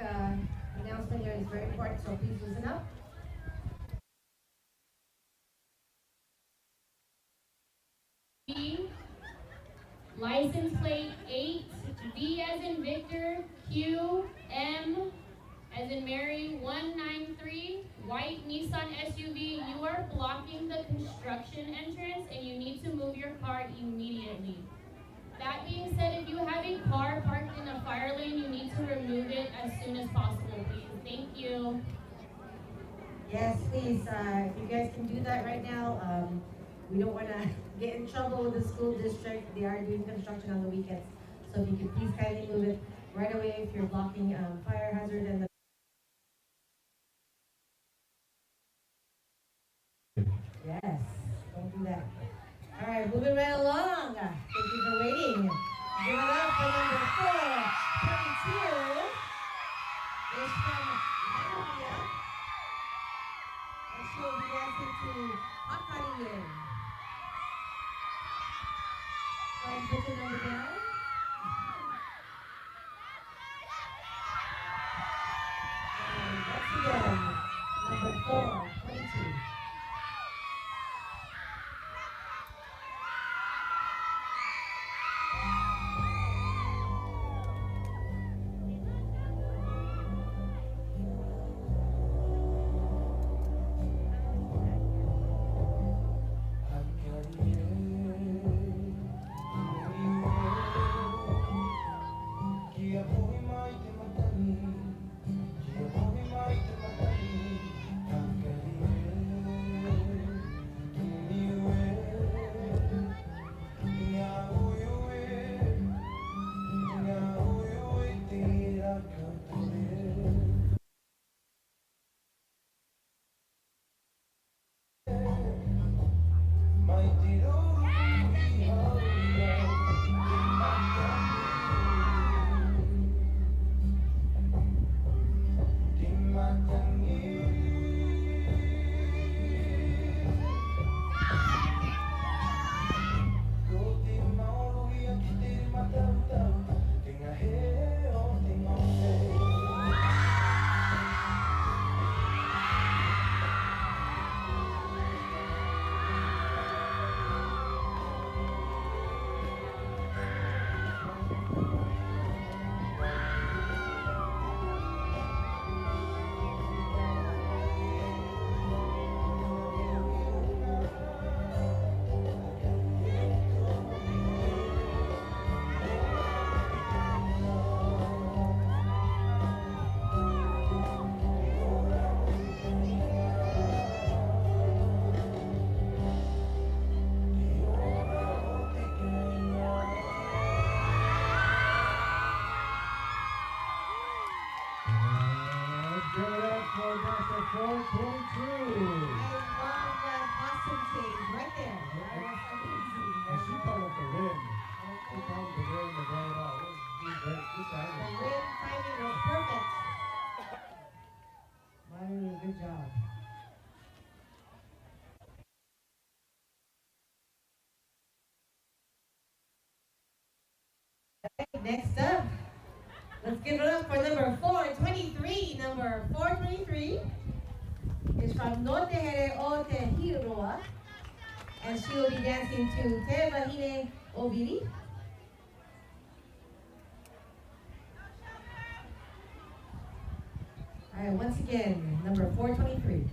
announcement here is very important, so please listen up. License plate 8, V as in Victor, Q, M as in Mary, 193, white Nissan SUV. You are blocking the construction entrance and you need to move your car immediately. That being said, if you have a car parked in a fire lane, you need to remove it as soon as possible, please. Thank you. Yes, please, if you guys can do that right now, we don't want to get in trouble with the school district. They are doing construction on the weekends. So if you could please kindly move it right away if you're blocking fire hazard and the yes, don't do that. All right, moving right along. Thank you for waiting. Give it up for number 422. It's from Manahere. And she'll be dancing to Manahere. Go ahead and put your number down. And once again, number 422. Good job. Next up, let's give it up for number 423. Number 423 is from Manahere o Te Hiroa, and she will be dancing to Te Wahine Obiri. All right, once again, number 423.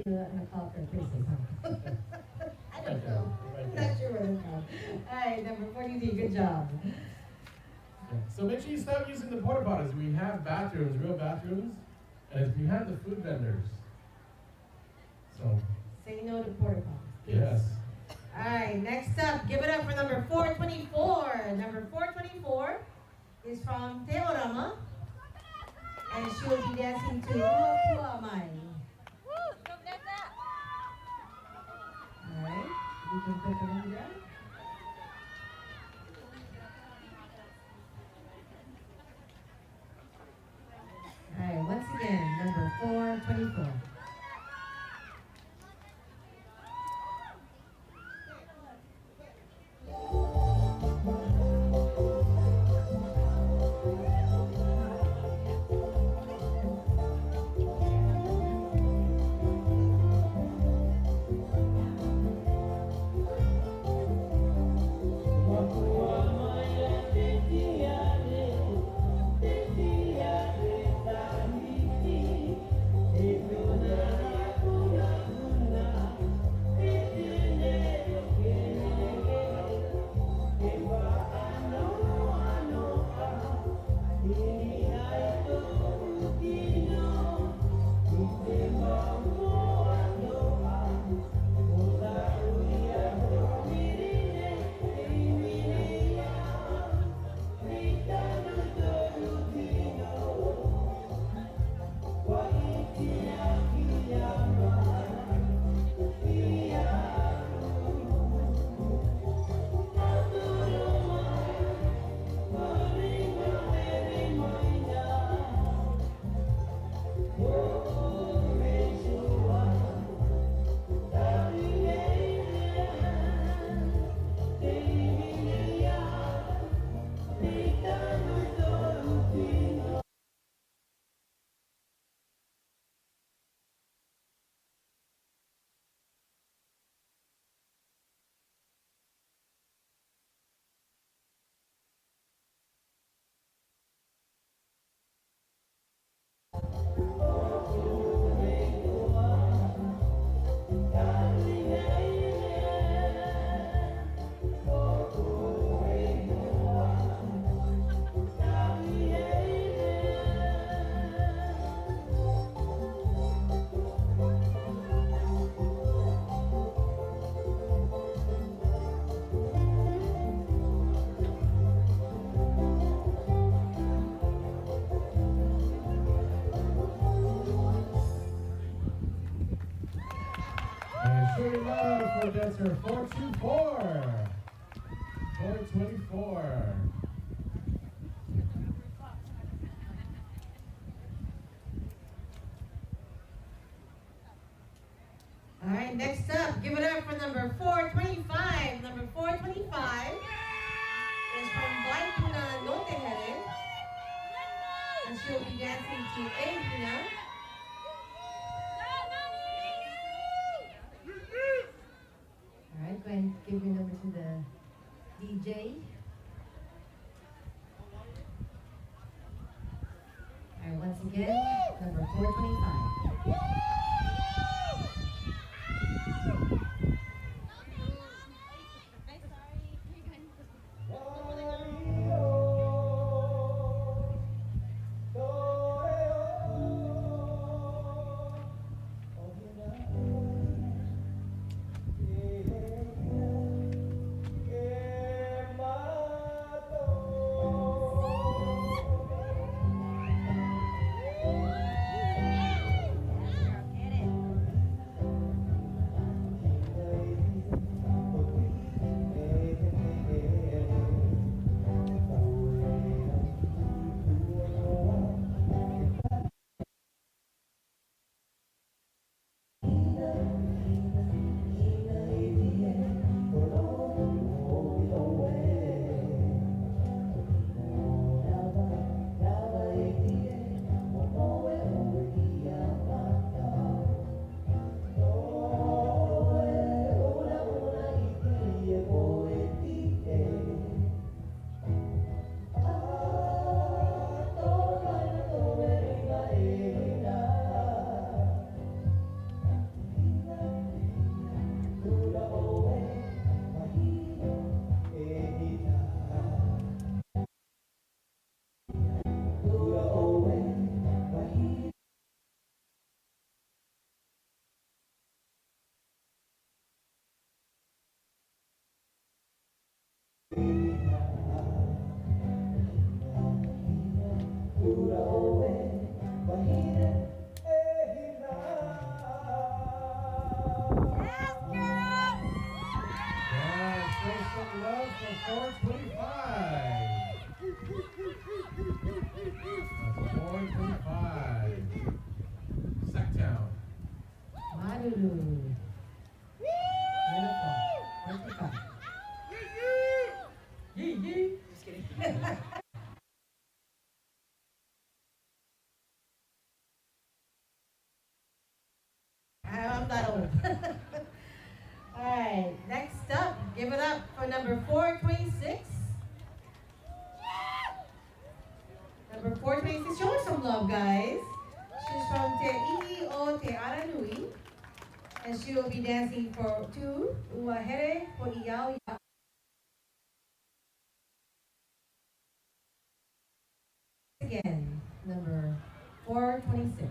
call for Christmas, huh? I don't know. I'm not sure where they're from. All right, number 43, good job. So make sure you stop using the porta potties. We have bathrooms, real bathrooms, and we have the food vendors. So say no to porta potties. Yes. All right, next up, give it up for number 424. Number 424 is from Teorama, and she will be dancing to Ua Pua Mai. All right, you can put them in there. All right, once again, number 424. Dancer 424. 424. All right, next up, give it up for number 425. Number 425 is from Waipuna Notehere, and she'll be dancing to Ehina. All right, go ahead and give your number to the DJ. All right, once again, number 425. Madudu. Beautiful. 25. Yee yee. Just kidding. I'm not old. All right, next up, give it up for number 426. Number 426, show her some love, guys. She's from Te I'i o Te Aranui, and she will be dancing for two, Uahere po Iau. Again, number 426.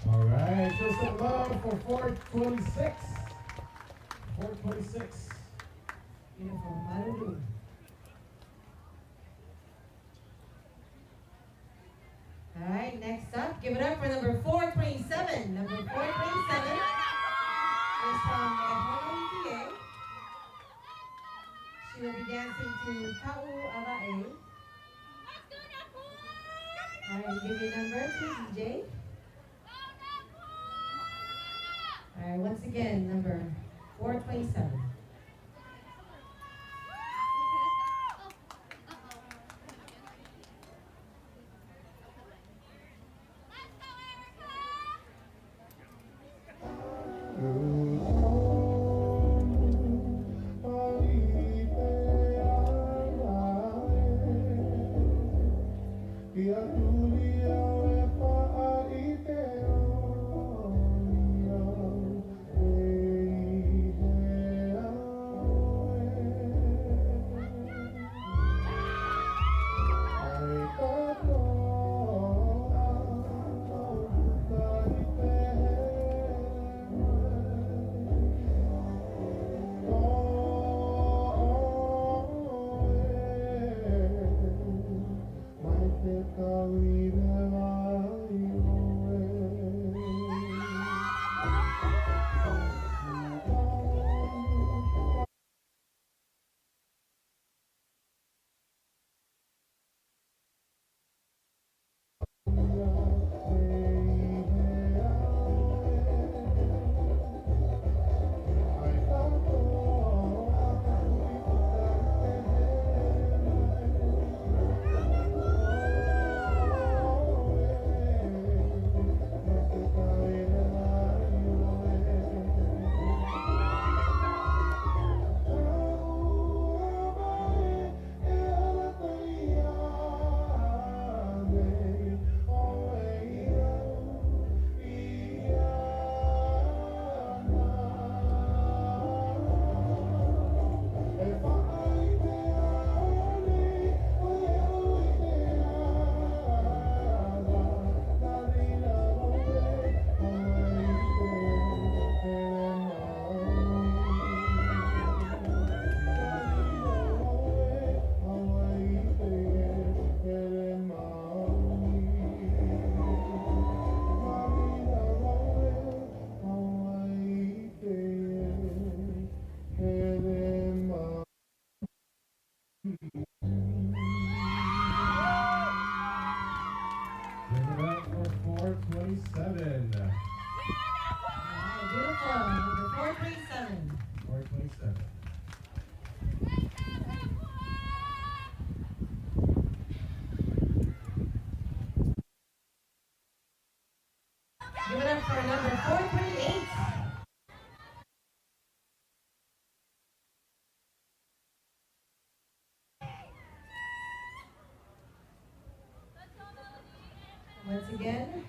All right, show some love for 426. 426. Beautiful. Madudu. All right, next up, give it up for number 427. Number 427 is from Honolulu, PA. She will be dancing to Ka'u Avae. All right, give your number to DJ. All right, once again, number 427. Yeah. once again.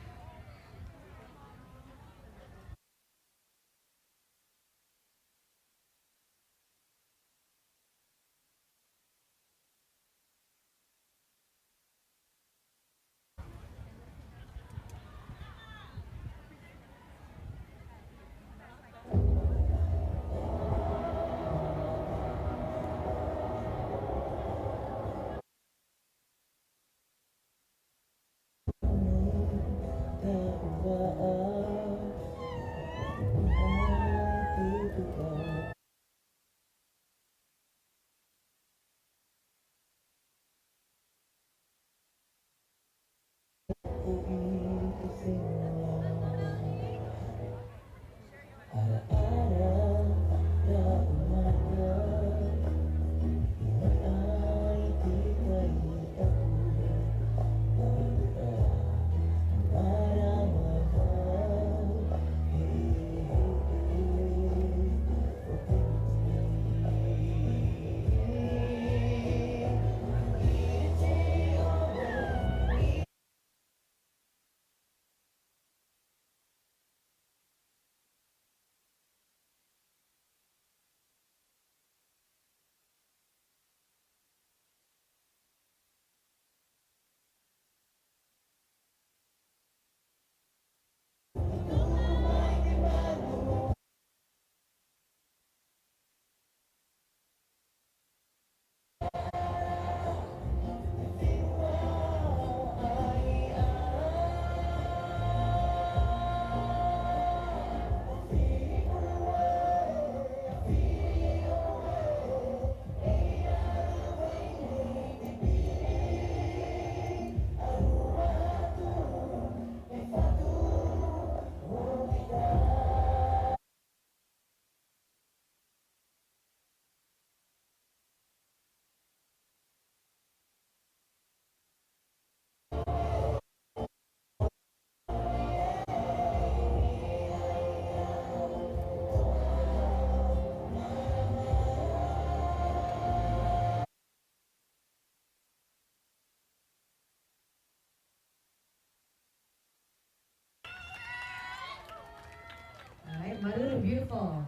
All right, Maruru, beautiful.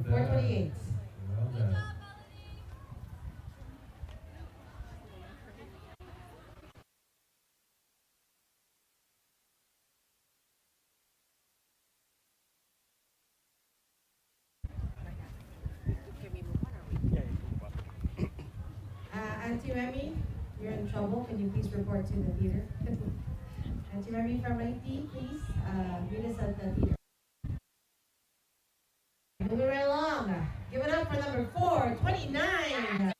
428. Well done. Auntie Remy, you're in trouble. Can you please report to the theater? Auntie Remy from Haiti, please meet us at the theater. Moving right along. Give it up for number 429.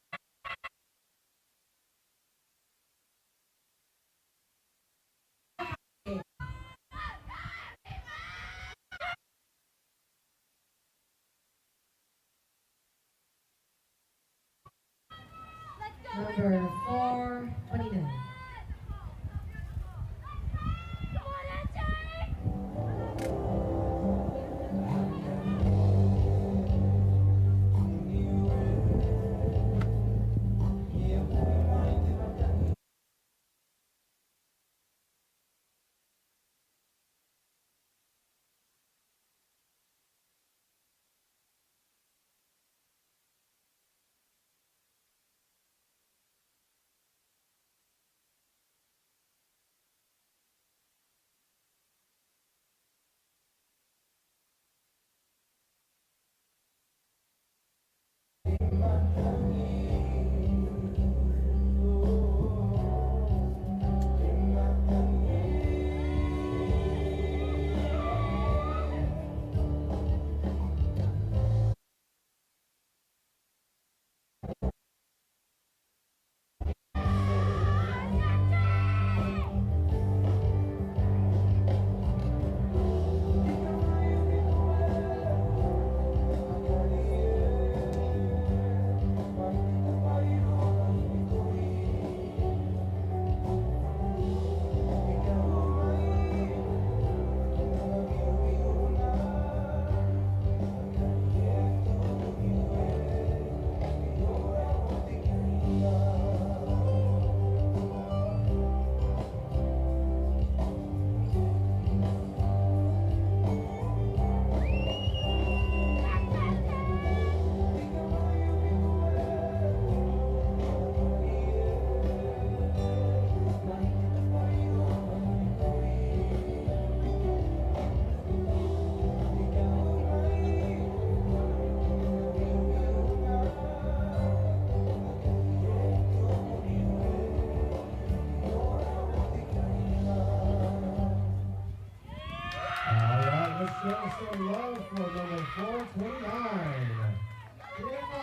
Number 429.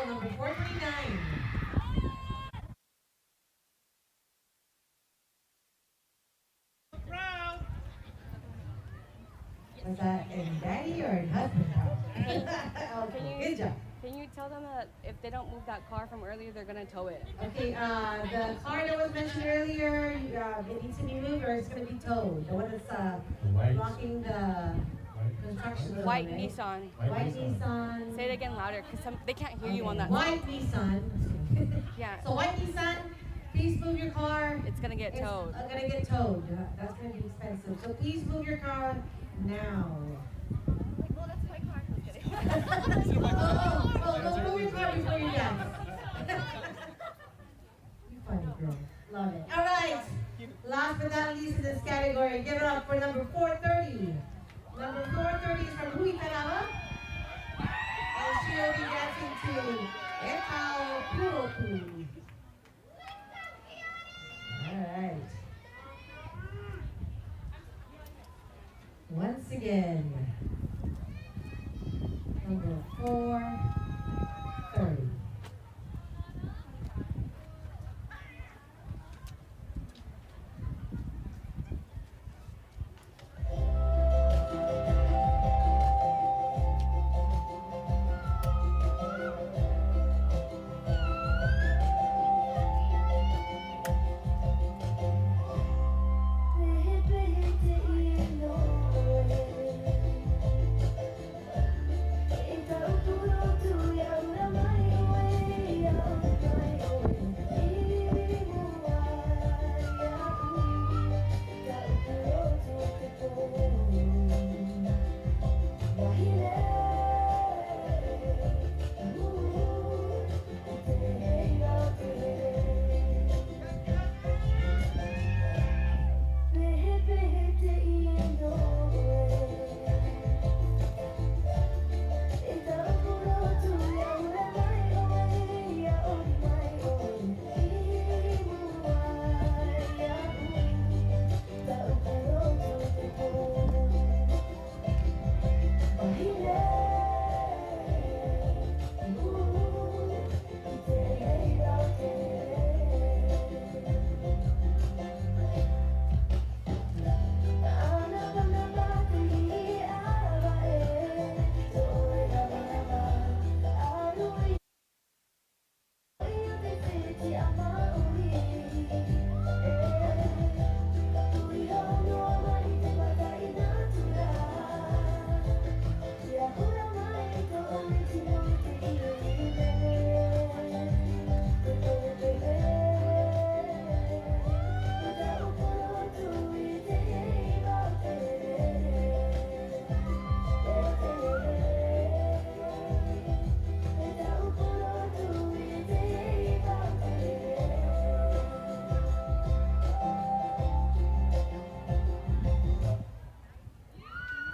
go, number 439. Was that in daddy or in husband proud? Okay, good job. Can you tell them that if they don't move that car from earlier, they're gonna tow it? Okay, the car that was mentioned earlier, it needs to be moved or it's going to be towed. The one that's blocking the construction zone, White right? Nissan. White Nissan. Say it again louder, because they can't hear you on that. White Nissan. Yeah. So white Nissan, please move your car. It's gonna get towed. It's gonna get towed. That's gonna be expensive. So please move your car now. Well, that's my car. I'm kidding. Don't move your car before you dance. You funny girl. Love it. All right. Last but not least in this category, give it up for number 430. Number 430 is from Hui Kanama. And she will be dancing to Ekao Puroku. All right. Once again, number 430.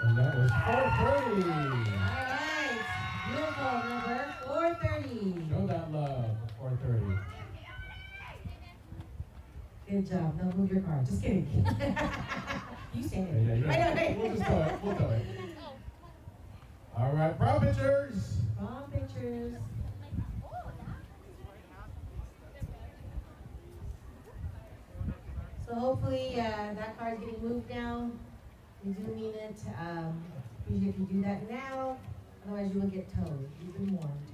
And that was 430. Alright, beautiful, number 430. Show that love for 430. Good job, now move your car, just kidding. You said it. Yeah. We'll just do it, we'll do it. All right, prom pictures. Prom pictures. So hopefully that car is getting moved now. We do mean it. Usually if you do that now, otherwise you will get towed. You've been warned.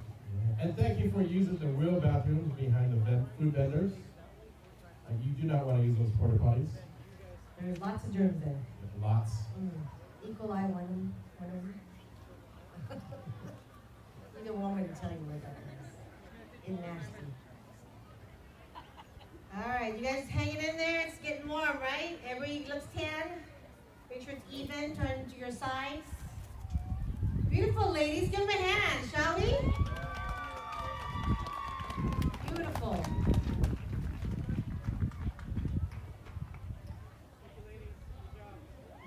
And thank you for using the real bathrooms behind the food vendors. You do not want to use those porta potties. There's lots of germs there. Lots. E. coli, one of them. Either one way to tell you where that is. It's nasty. All right, you guys hanging in there? It's getting warm, right? Everybody looks tan. Make sure it's even. Turn to your sides. Beautiful, ladies. Give them a hand, shall we? Beautiful.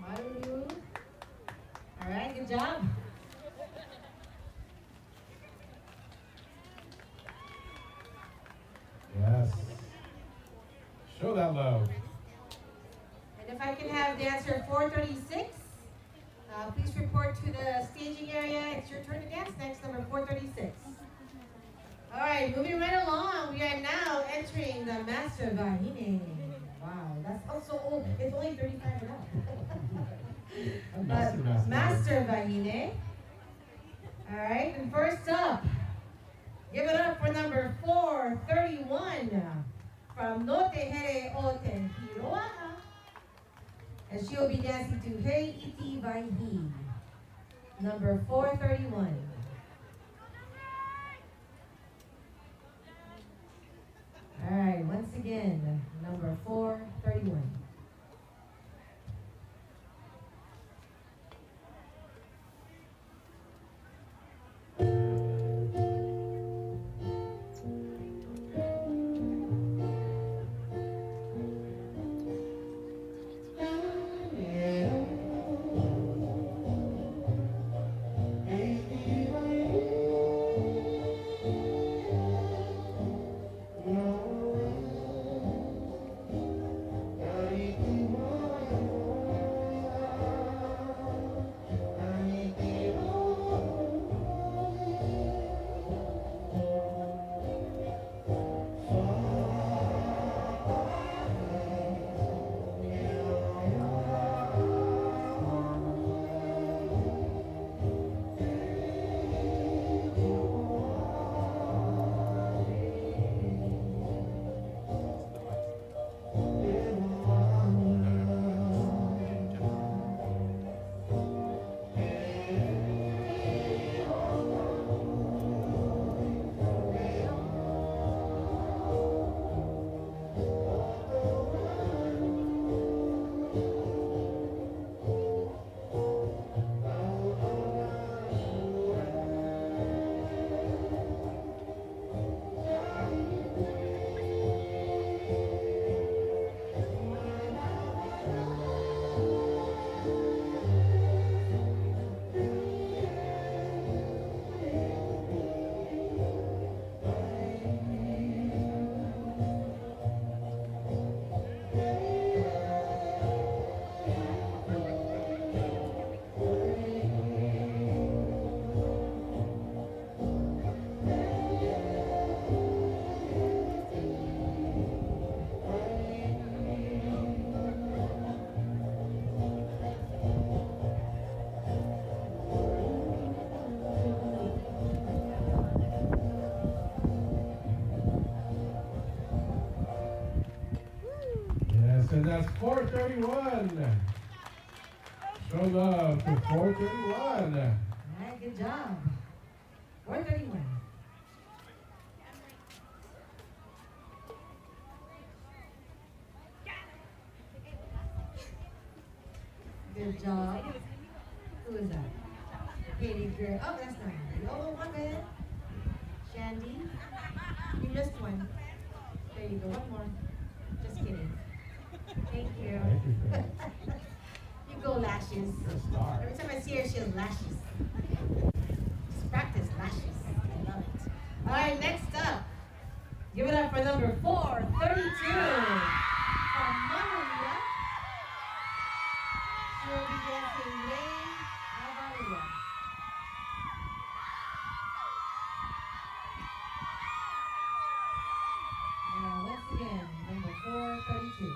Maru. All right, good job. Yes. Show that love. And if I can have dancer 436, please report to the staging area. It's your turn to dance next, number 436. right, moving right along. We are now entering the Master Vahine. Wow, that's also old. It's only 35 and up. But Master Vahine. All right, and first up, give it up for number 431 from Notehere Oten Hiroaha. And she will be dancing to Hey Iti Vahi, number 431. All right, once again, number 431. And that's 431. Show love to 431. All right, good job. 431. Good job. Who is that? Katie Girl. Oh, that's not her. Oh, my bad. Shandy. You missed one. There you go. One more. Just kidding. Thank you. You go, lashes. Every time I see her, she has lashes. Just practice lashes. I love it. All right, next up. Give it up for number 432 from Manahere. She will be dancing Rain Avalia. Once again, number 432.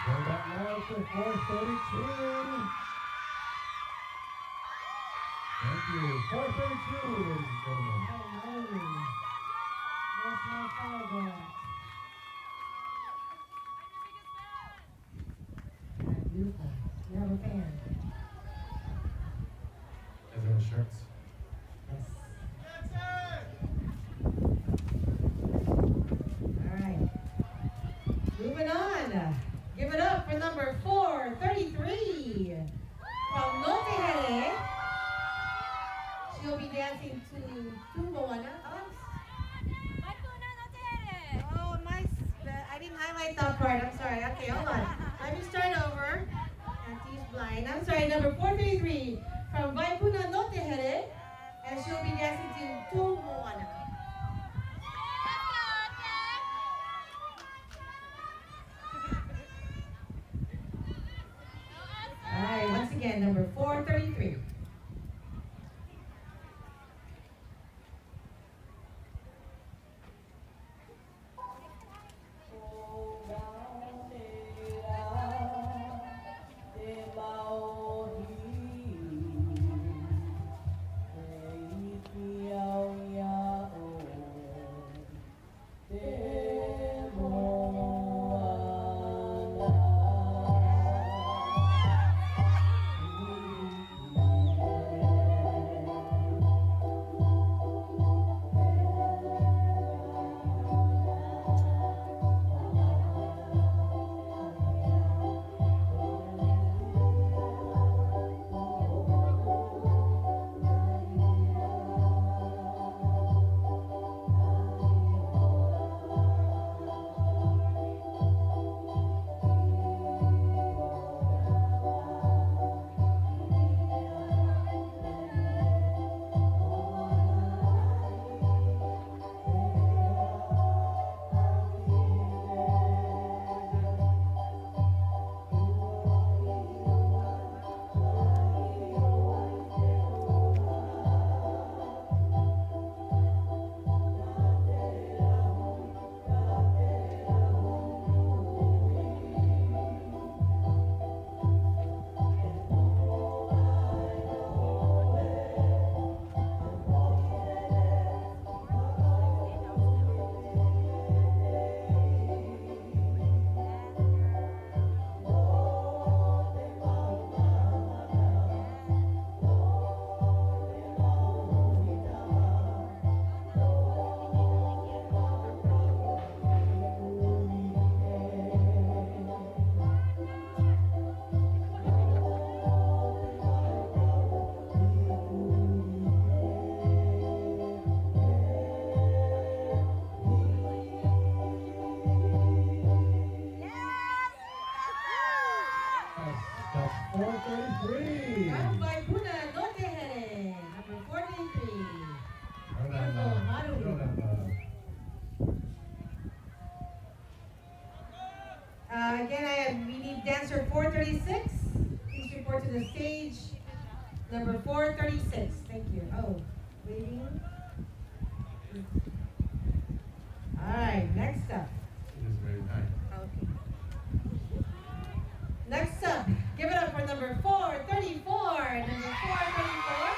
Going back now to 432. Thank you. 432, ladies and gentlemen. Hello. Where's my father? Beautiful. You have a fan? Is there shirts? Yes. All right. Moving on. Give it up for number 433 from Manahere. She'll be dancing to Moana. Oh, I didn't highlight that part. I'm sorry. Okay, hold on. Let me start over. Auntie's blind. I'm sorry. Number 433 from Vaipuna Notehere. And she'll be dancing to Moana. All right, once again, number 433. Again, we need dancer 436. Please report to the stage. Number 436. Thank you. Oh, waiting. All right, next up. It is very tight. Okay. Next up, give it up for number 434. Number 434.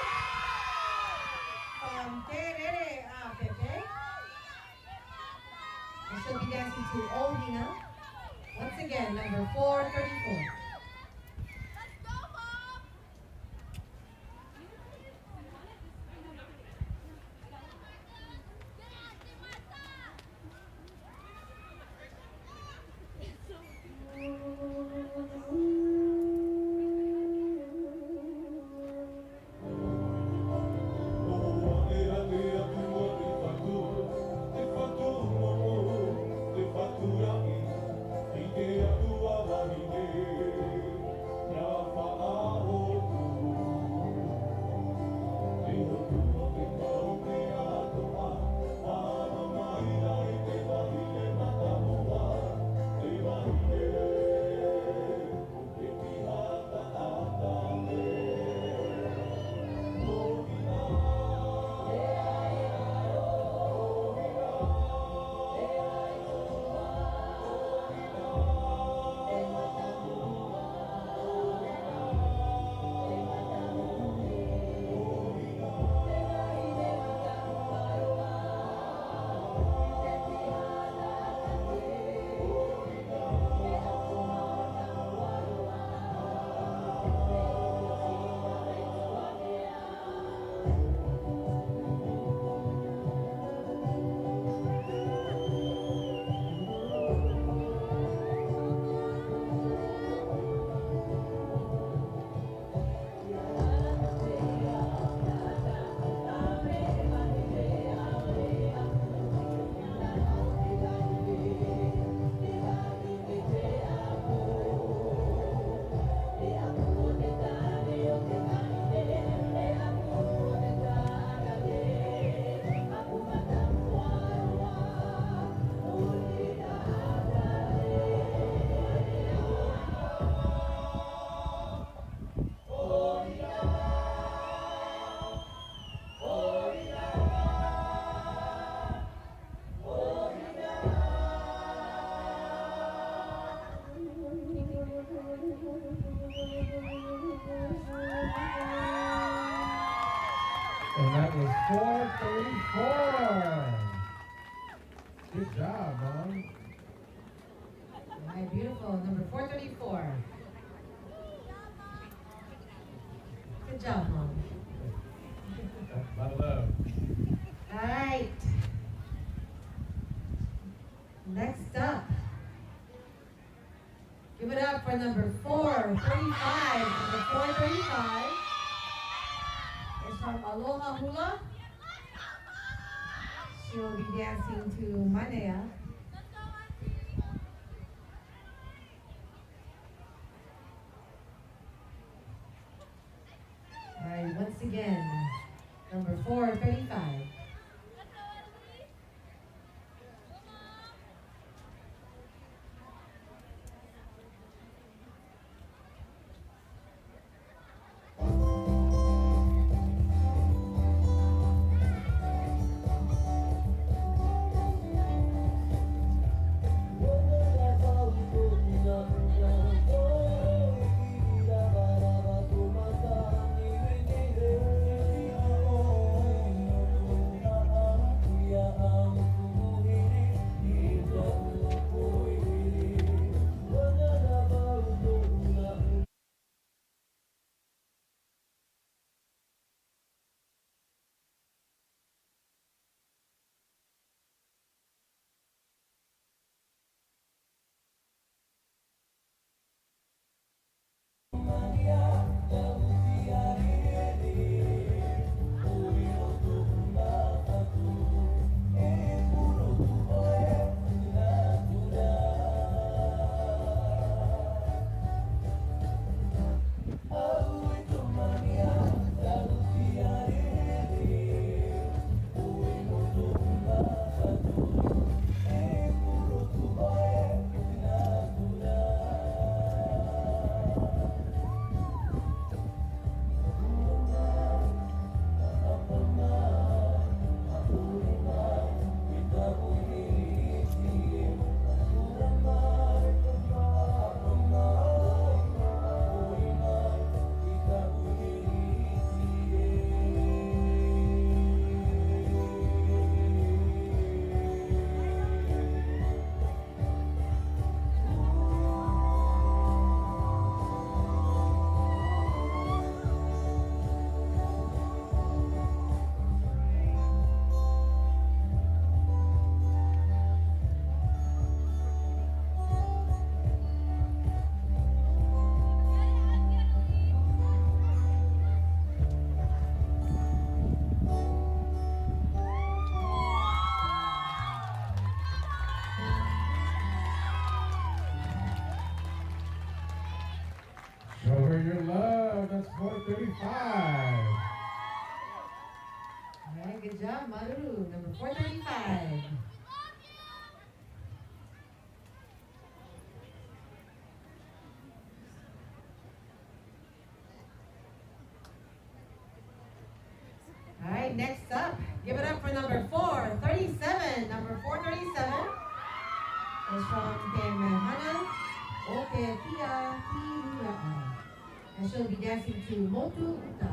Terere Pepe. And she'll be dancing to Ohina. Once again, number 434. 434. Good job, Mom. All right, beautiful. Number 434. Good job, Mom. A lot of love. All right. Next up. Give it up for number 435. Number 435 is from Aloha Hula. She will be dancing to Manahere. All right, once again, number 435. Show her your love. That's 435. All right, good job, Maru. Number 435. All right, next up, give it up for number 437. Number 437 is from Temehana Otetia Tirua'a. And she'll be dancing to Motu Uta.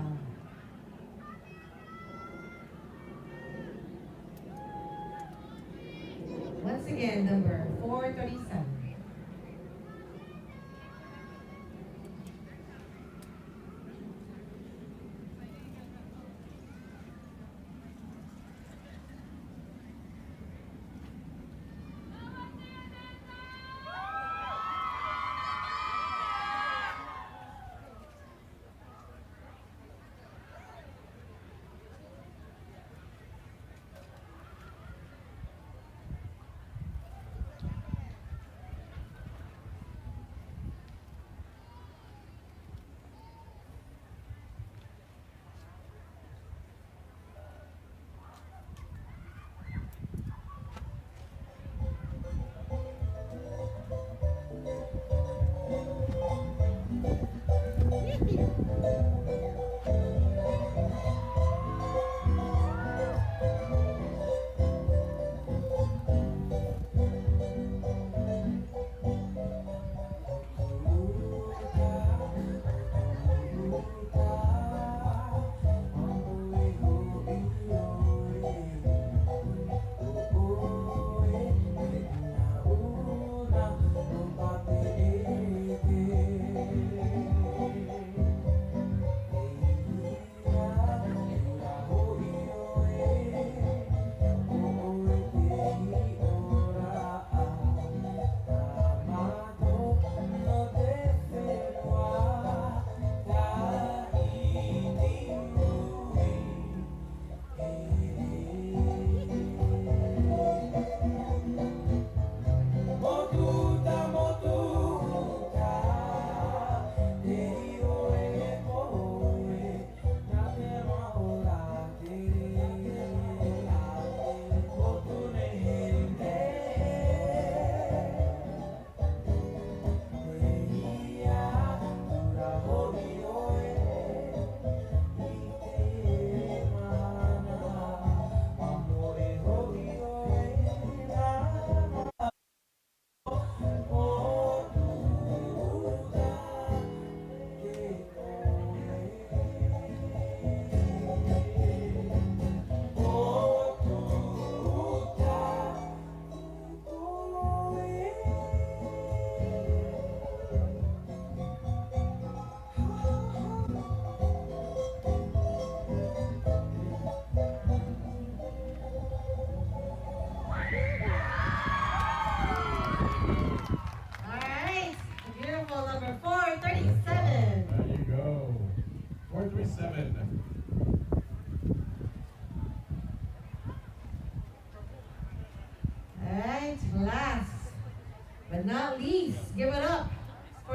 Once again, number 437.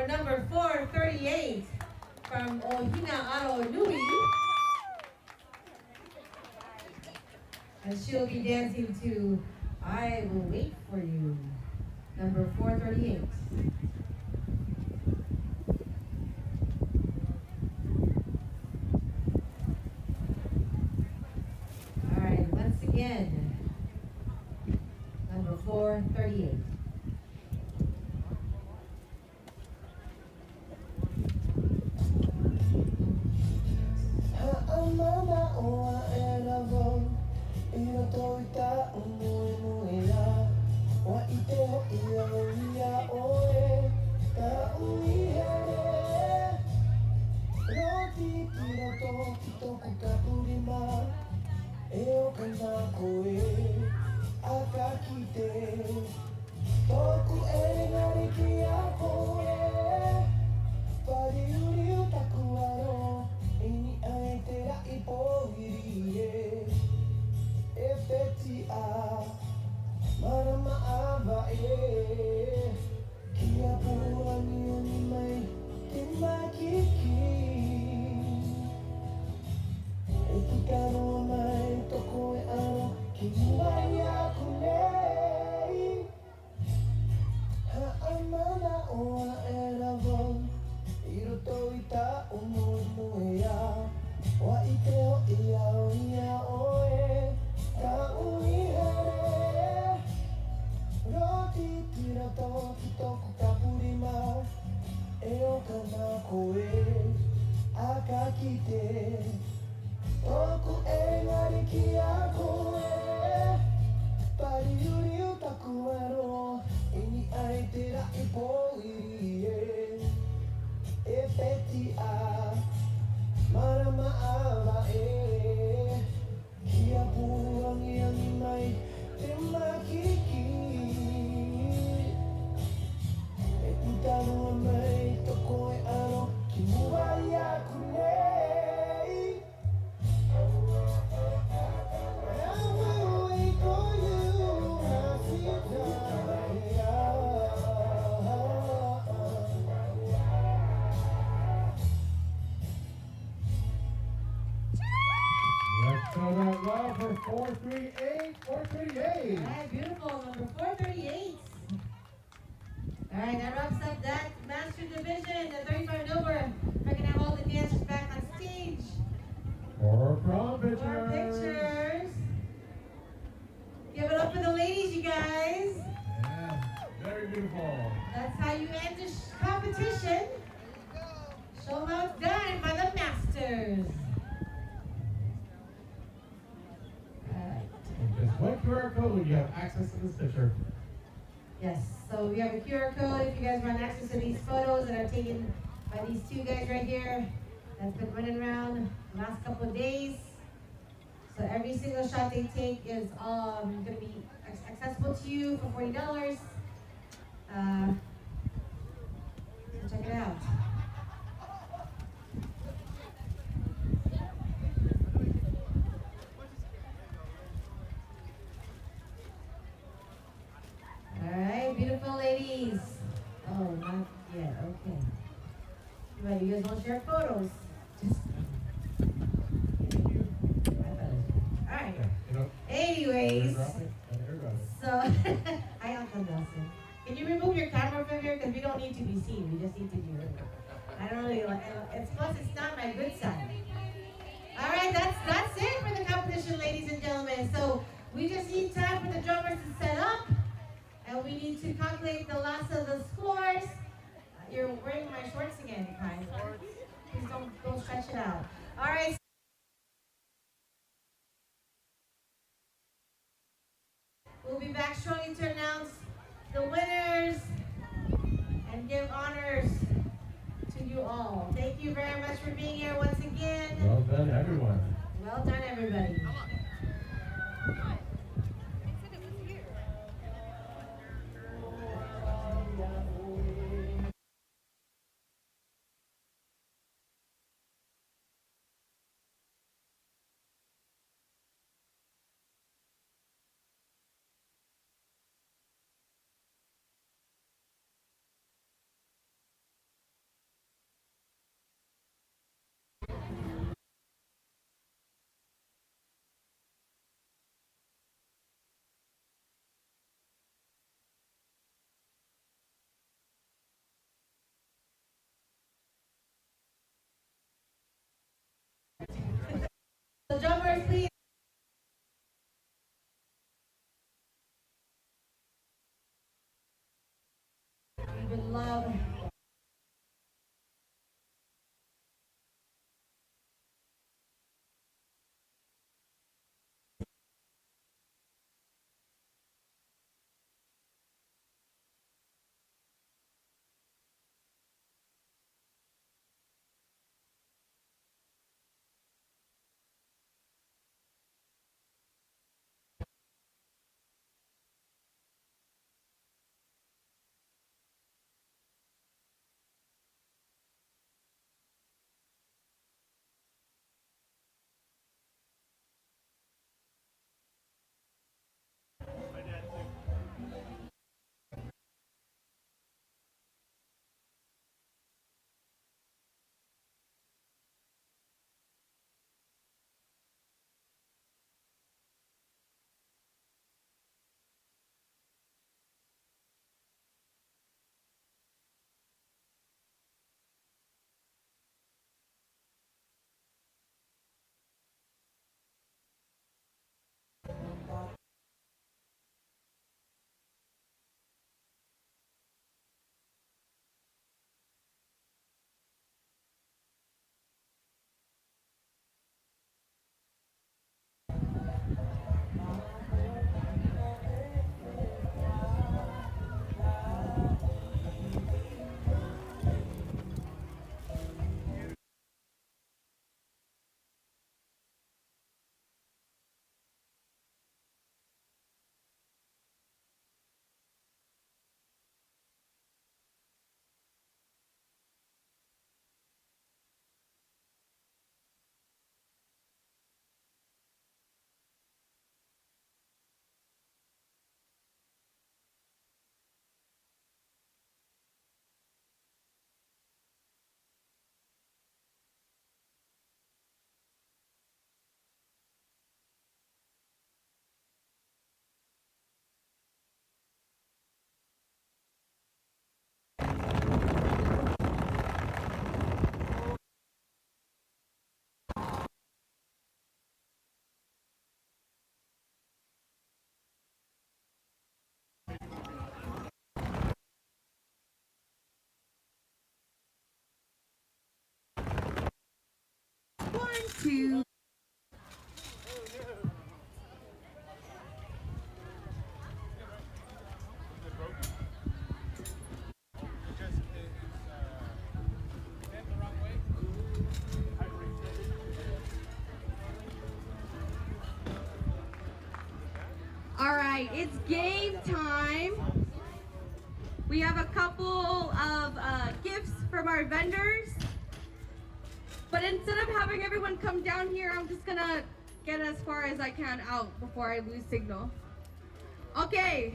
number 438 from Ohina Aro Nui. And she'll be dancing to I Will Wait For You, number 438. All right, once again, number 438. Let's show that love for 438, 438. All right, beautiful, number 438. All right, that wraps up that master division, the 35 and over. We're gonna have all the dancers back on stage. For prom pictures. For pictures. Give it up for the ladies, you guys. Yeah, very beautiful. That's how you end this competition. Show how it's done by the masters. Just one QR code, you have access to this picture. Yes, so we have a QR code if you guys want access to these photos that are taken by these two guys right here. That's been running around the last couple of days. So every single shot they take is going to be accessible to you for $40. So check it out. All right, beautiful ladies. Oh, not yet. Okay. But you guys want to share photos? Just. All right. Anyways, so hi, Uncle Nelson. Can you remove your camera from here because we don't need to be seen. We just need to be heard. I don't really like. It's plus it's not my good side. All right, that's it for the competition, ladies and gentlemen. So we just need time for the drummers to set up. And we need to calculate the last of the scores. You're wearing my shorts again, guys. Please don't stretch it out. All right. We'll be back shortly to announce the winners and give honors to you all. Thank you very much for being here once again. Well done, everyone. Well done, everybody. The drummers, please. With love. Two. All right, it's game time. We have a couple of gifts from our vendors. But instead of having everyone come down here, I'm just gonna get as far as I can out before I lose signal. Okay.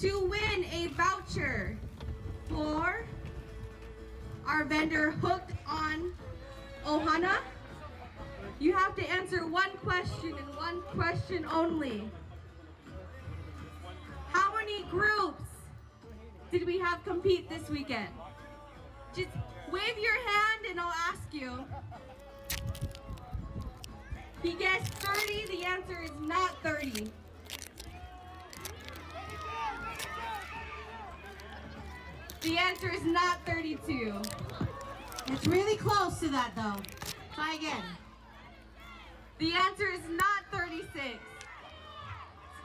To win a voucher for our vendor Hooked on Ohana, you have to answer one question and one question only. How many groups did we have compete this weekend? Just wave your hand and I'll ask you. He guessed 30, the answer is not 30. The answer is not 32. It's really close to that though. Try again. The answer is not 36. It's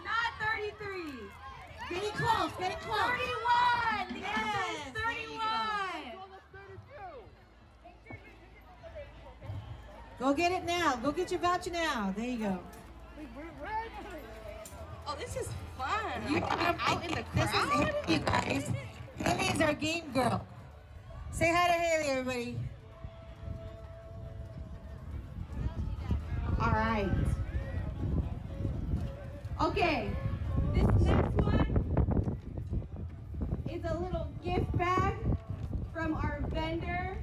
not 33. Getting close, getting close. 31! The answer is 31! Go get it now. Go get your voucher now. There you go. Oh, this is fun. You can be out in the crowd. This is you guys. Haley is our game girl. Say hi to Haley, everybody. All right. Okay. This next one is a little gift bag from our vendor.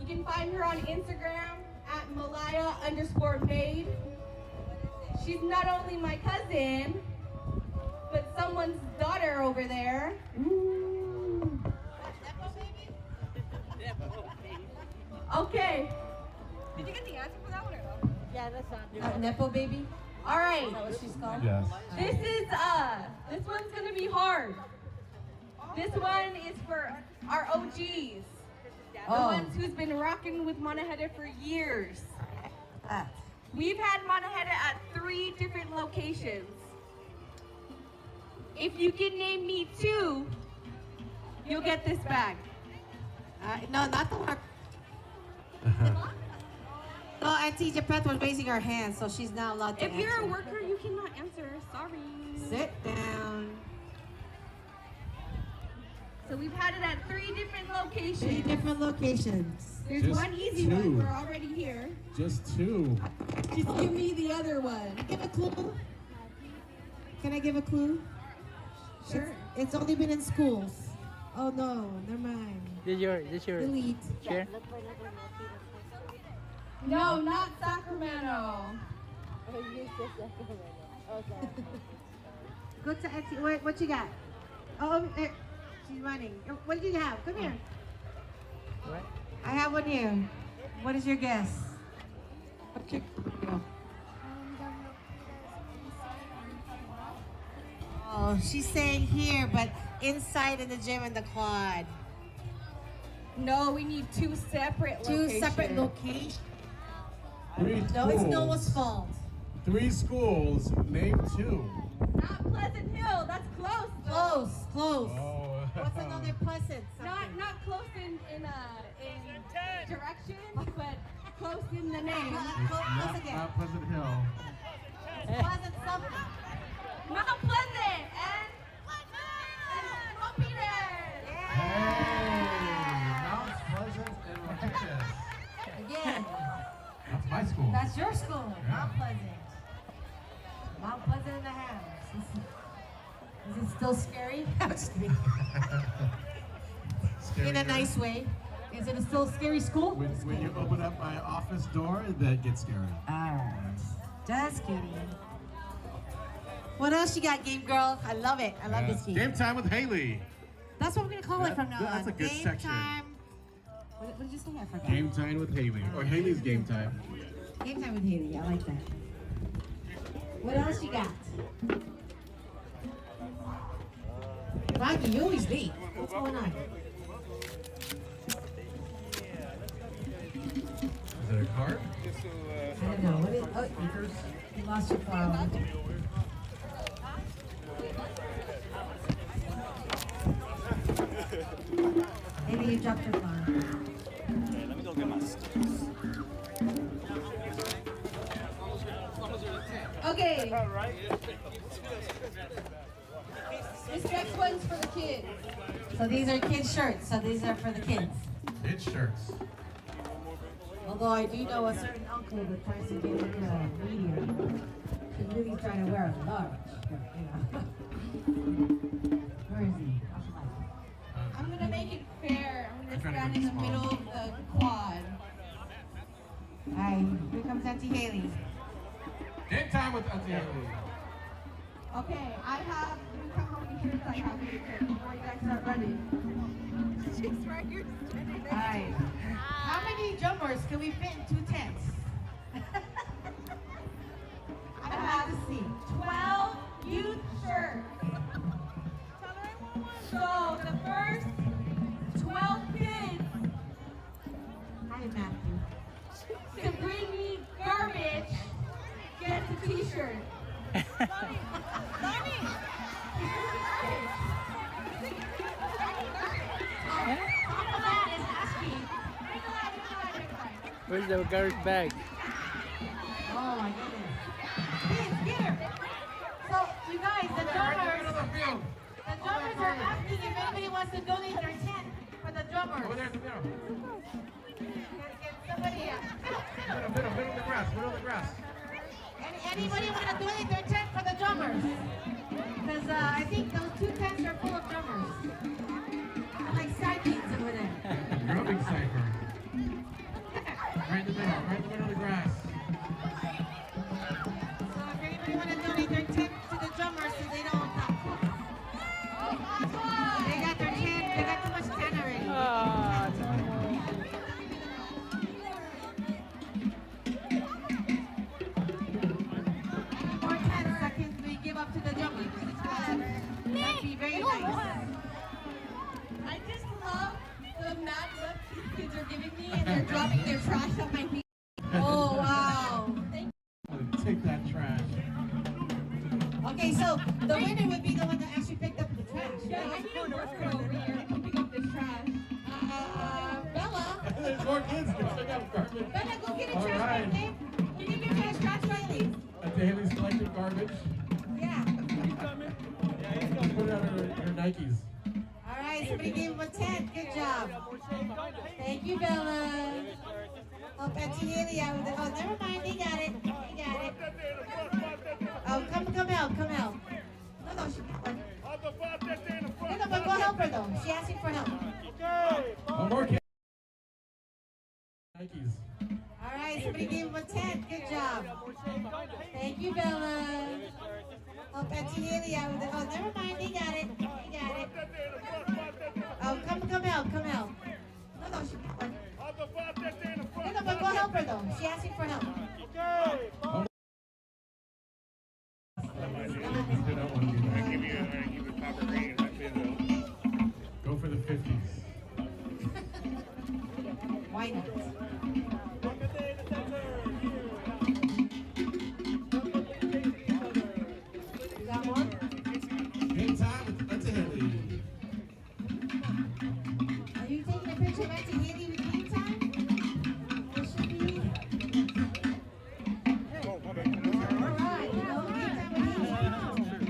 You can find her on Instagram at Malaya_maid. She's not only my cousin, but someone's daughter over there. Ooh. Okay. Did you get the Nepo baby? All right. Is that what she's called? Yes. This one's gonna be hard. This one is for our OGs. The ones who's been rocking with Manahere for years. We've had Manahere at 3 different locations. If you can name me 2, you'll get this bag. No, not the one. No, Auntie Japet was raising her hand, so she's not allowed to If you're a worker, you cannot answer. Sorry. Sit down. So we've had it at 3 different locations. 3 different locations. There's Just one easy 2. one. We're already here. Just 2. Just give me the other one. Give a clue. Can I give a clue? Sure. It's only been in schools. Oh no, never mind. This your Delete. share? No, not Sacramento. Go to Etsy. What you got? Oh, she's running. What do you have? Come here. What? I have one here. What is your guess? Okay. Oh, she's saying here, but inside in the gym and the quad. No, we need 2 separate locations. 2 separate locations. 3 schools. No, it's Noah's fault. 3 schools. Name 2. Not Pleasant Hill. That's close. Close, close. Oh. What's another Pleasant? Not close in direction, but close in the name. Close again. Not Pleasant Hill. Pleasant something. Mount Pleasant and Mount Peter. Hey! Mount Pleasant and Martinez. Again. That's my school. That's your school. Yeah. Mount Pleasant. Mount Pleasant in the house. Is it still scary? I'm just kidding. Scary In a girl. nice way. Is it a still scary school? When you open up my office door, that gets scary. Alright. Just kidding. What else you got, Game Girl? I love it. I love this game. Game time with Haley. That's what we're going to call it from now on. That's a good game section. Time. What did you say? I forgot. Game time with Haley. Or Haley's game time. Game time with Haley. I like that. What else you got? Rocky, you always late. What's going on? Is it a card? I don't know. What is? Oh, you lost your file. Maybe you dropped your file. Okay, let me go get my sticks. Okay. This next one's for the kids. So these are kids' shirts. So these are for the kids. It's shirts. Although I do know a certain uncle that tries to get into medium. He's really trying to wear a large. You know. Where is he? I'm gonna make it fair. I'm gonna trying to stand go in the small. middle of the quad. Alright, here comes Auntie Haley. Game time with Auntie Haley. Okay, I have. Let me count how many shirts I have here before you guys start running. She's right here standing there. Alright. How many jumpers can we fit in 2 tents? I have to see. 12 youth shirts. So the first 12 kids Hi, Matthew. to bring me garbage gets a t-shirt. Where's the garbage bag? Oh my goodness. Please, here. So, you guys, the drummers are asking if anybody wants to donate their tent for the drummers. Over there in the middle. Get somebody Middle of the grass. Middle of the grass. Anybody want to donate their tent for the drummers? Because I think those 2 tents are full of drummers. Like sardines over there. Drumming cipher. Right in the middle of the grass. So if anybody want to donate their tent to the drummers so they don't they got their tent, they got too much tent already. the mad look these kids are giving me, and they're dropping their trash on my feet. Oh, wow. Thank Take that trash. Okay, so the winner would be the one that actually picked up the trash. Yeah, I need a worker over here picking up this trash. Bella. There's more kids to pick up garbage. Bella, go get a All trash right. bag, babe. Can you get a trash bag, please? Haley's collecting garbage. Yeah. Put it on her Nikes. All right, somebody gave him a 10. Good job. Thank you, Bella. Oh, Auntie Haley out with it. Oh, never mind. They got it. They got it. Oh, come help. No, she. No, but go help her though. She asking for help. One more kid. Nikes. All right, somebody gave him a 10. Good job. Thank you, Bella. Oh, Auntie Haley out with it. Oh, never mind. They got it. They got it. Oh, come help. No, she. No, but go help her though. She asking for help. Go for the 50s. Why not? You got more? Game time with Auntie Haley. Are you taking a picture of Auntie Haley with game time? There should be. All right, game time with Haley.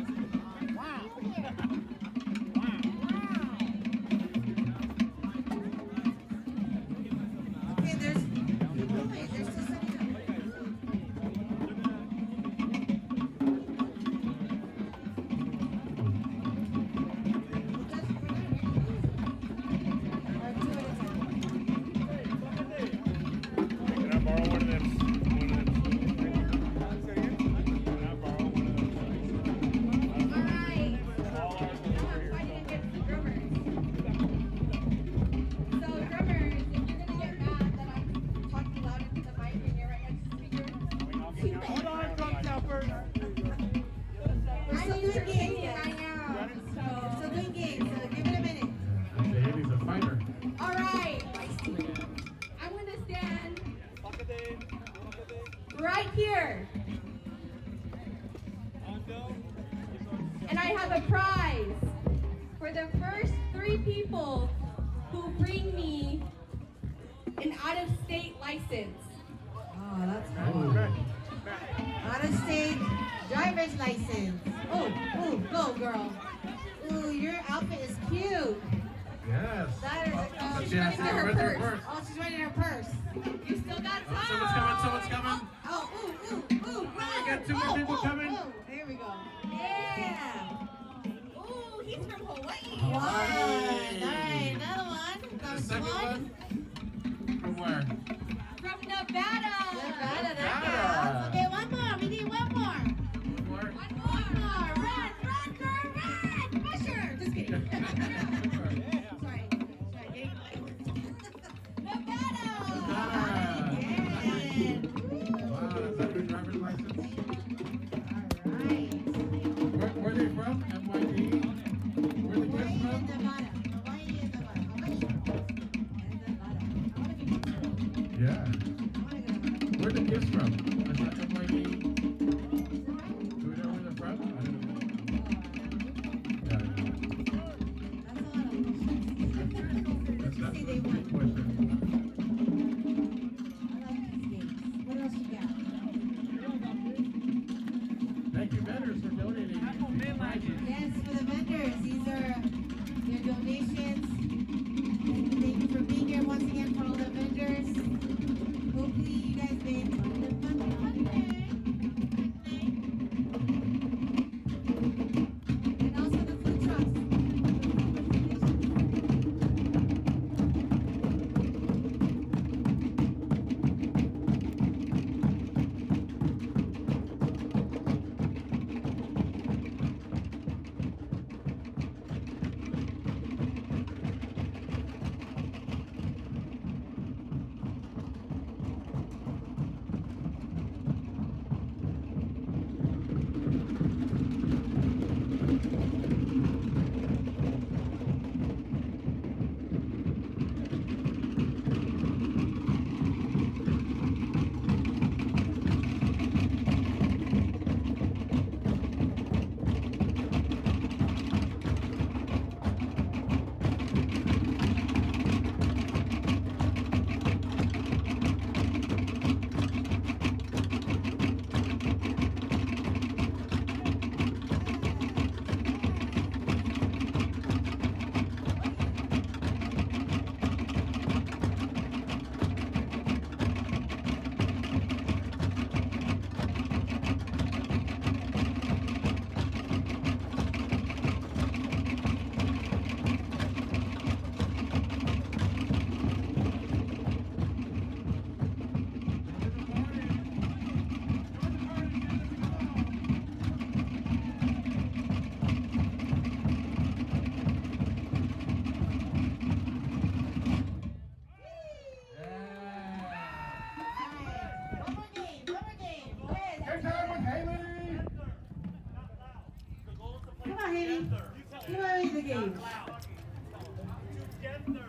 Okay, there's still something. Can I borrow one of them? So, drummers, if you're gonna get mad that I'm talking loud into the mic and you're right next to the speaker, Hold on, drum tappers. We're still doing games. I am. We're still doing games, so give it a minute. Auntie Haley's a fighter. All right. I'm gonna stand right here. And I have a prize for the first 3 people who bring me an out-of-state license. Oh, that's cool. Out-of-state driver's license. Oh, go girl. Ooh, your outfit is cute. Yes. That is a She has to go with her purse. Oh, she's running her purse. You still got time. Someone's coming. Oh, ooh, run. We got 2 more people coming. There we go. Yeah. Ooh, he's from Hawaii. One. All right, another one. The That was second one. From where? From Nevada. Nevada, that counts. Okay, one more. We need one more. More? One more. Run, girl, run. Push her. Just kidding. Sorry. Nevada. Yeah. Wow, is that your driver's license? All right. Where they from? NYD? Where the kids from? Nevada. Hawaii and Nevada. Yeah. Where the kids from? Is that NYD? Do we know where they're from? I don't know. Yeah, that's not a good question. What else you got? Thank you, vendors, for donating. Yes, for the vendors. These are their donations. Thank you for being here once again for all the vendors. Hopefully you guys made the fun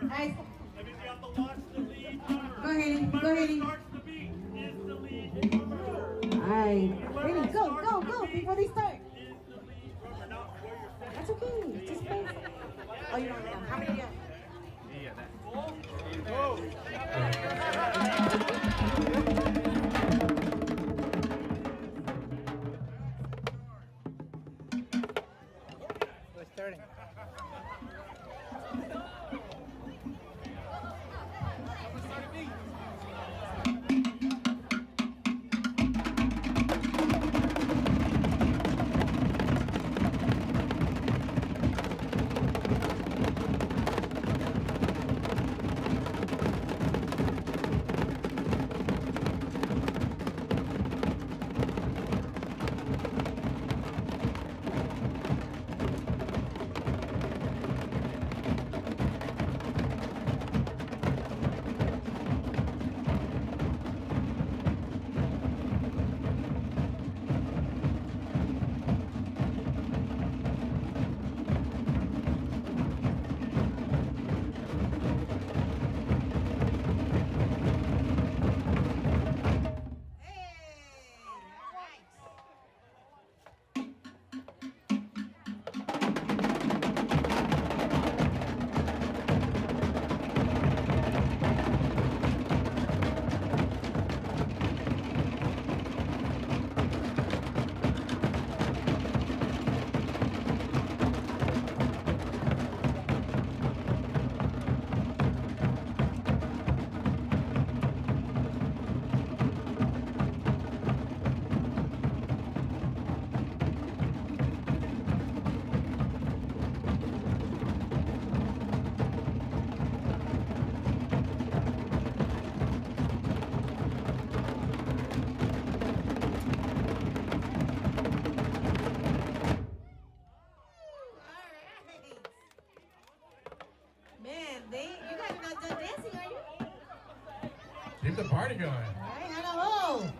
Nice. Everybody have to watch the lead number. Go, Haley. Go, Haley. Starts the beat is the lead number. Alright. Haley, go, before they start. Is the lead number. Now, where you're standing. That's okay. Just play. Oh, you don't know. How many do you have? We're starting. You guys are not done dancing, are you? Keep the party going. All right, hello.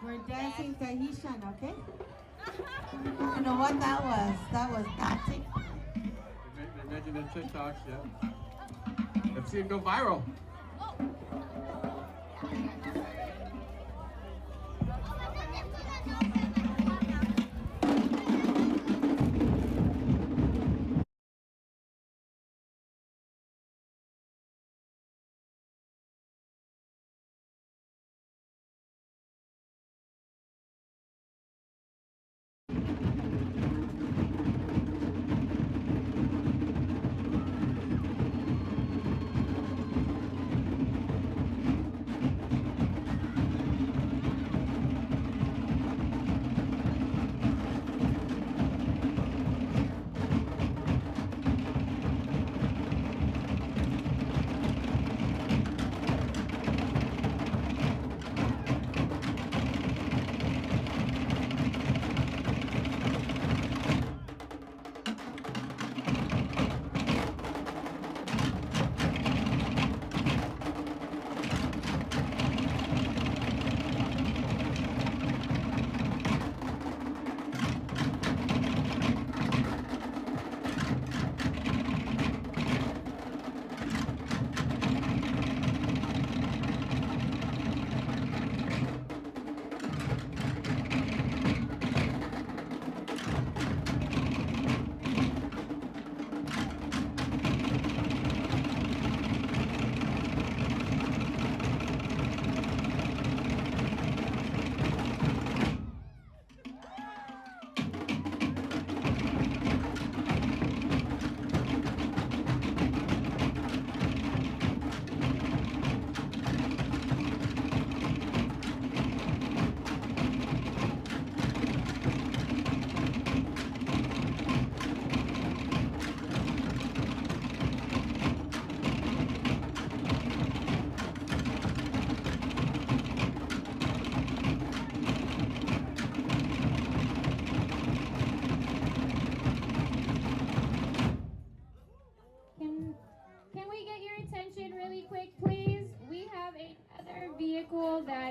We're dancing Tahitian, okay? I don't know what that was. That was dancing. They're making them TikToks, yeah. Let's see it go viral.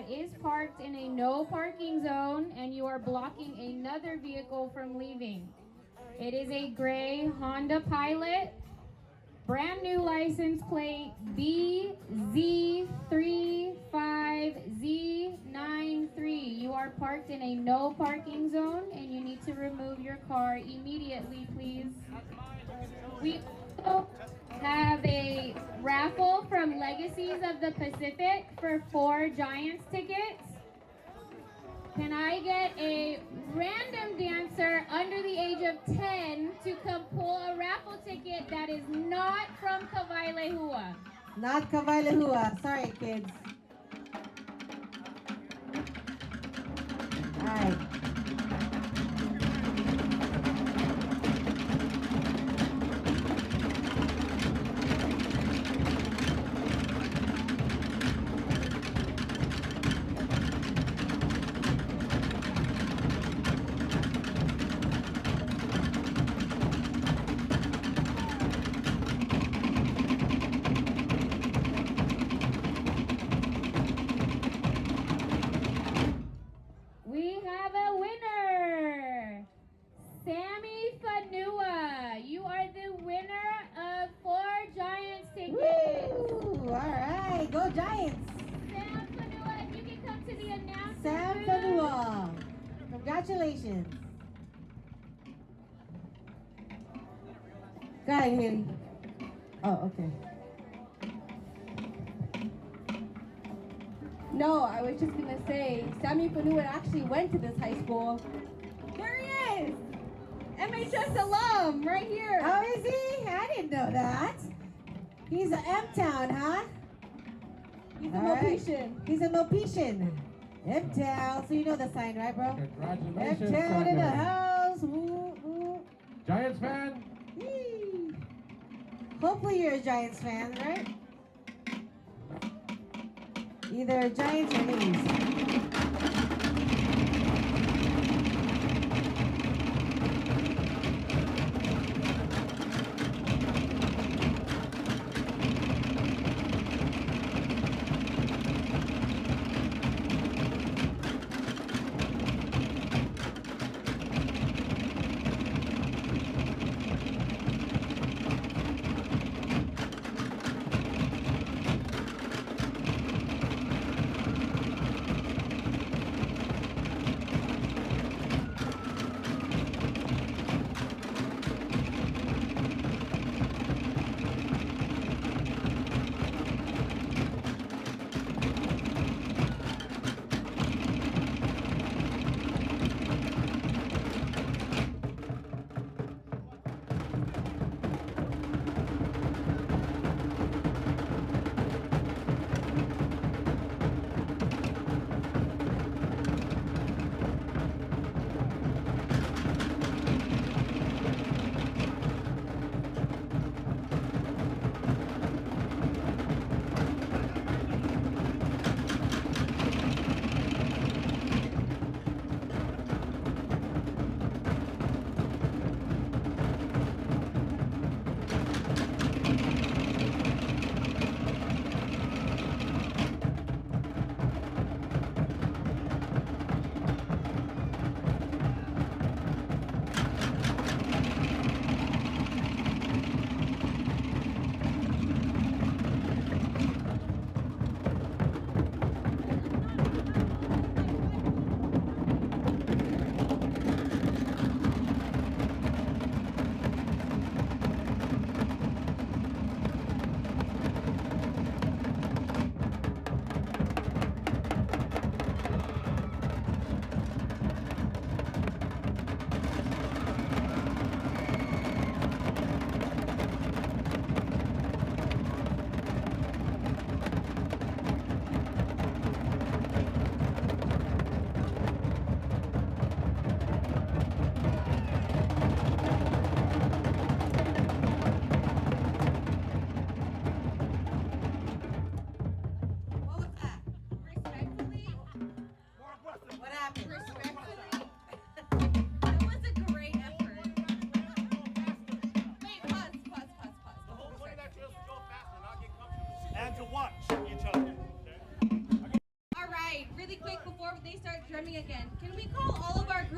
that is parked in a no parking zone and you are blocking another vehicle from leaving. It is a gray Honda Pilot, brand new license plate BZ35Z93. You are parked in a no parking zone and you need to remove your car immediately, please. We also have a raffle from Legacies of the Pacific for 4 Giants tickets. Can I get a random dancer under the age of 10 to come pull a raffle ticket that is not from Kawailehua? Not Kawailehua. Sorry, kids. All right. We have a winner! Sammy Fanua, you are the winner of 4 Giants tickets. Woo! All right, go Giants. Sam Fanua, if you can come to the announcement Sam booth. Fanua. Congratulations. Go ahead, Haley. Oh, okay. No, I was just gonna say, Sammy Fanua actually went to this high school. There he is! MHS alum, right here. Oh, is he? I didn't know that. He's a M-Town, huh? He's a All right. Milpetian. He's a Milpetian. M-Town. So you know the sign, right, bro? Congratulations, M-Town in the Sander. house. Woo, woo. Giants fan? Yee. Hopefully you're a Giants fan, right? Either Giants or A's.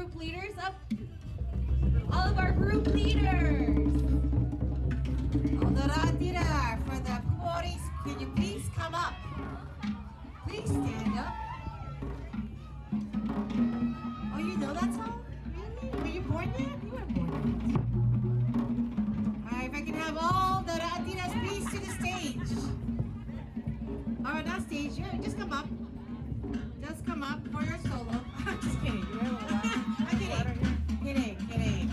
group leaders up. All of our group leaders. All the ratira for the Pumoris, can you please come up? Please stand up. Oh, you know that song? Really? Were you born yet? You weren't born yet. All right, if I can have all the ratiras please to the stage. Oh, not stage. Yeah, just come up. Just come up for your solo. I'm just kidding. I'm kidding. Kidding.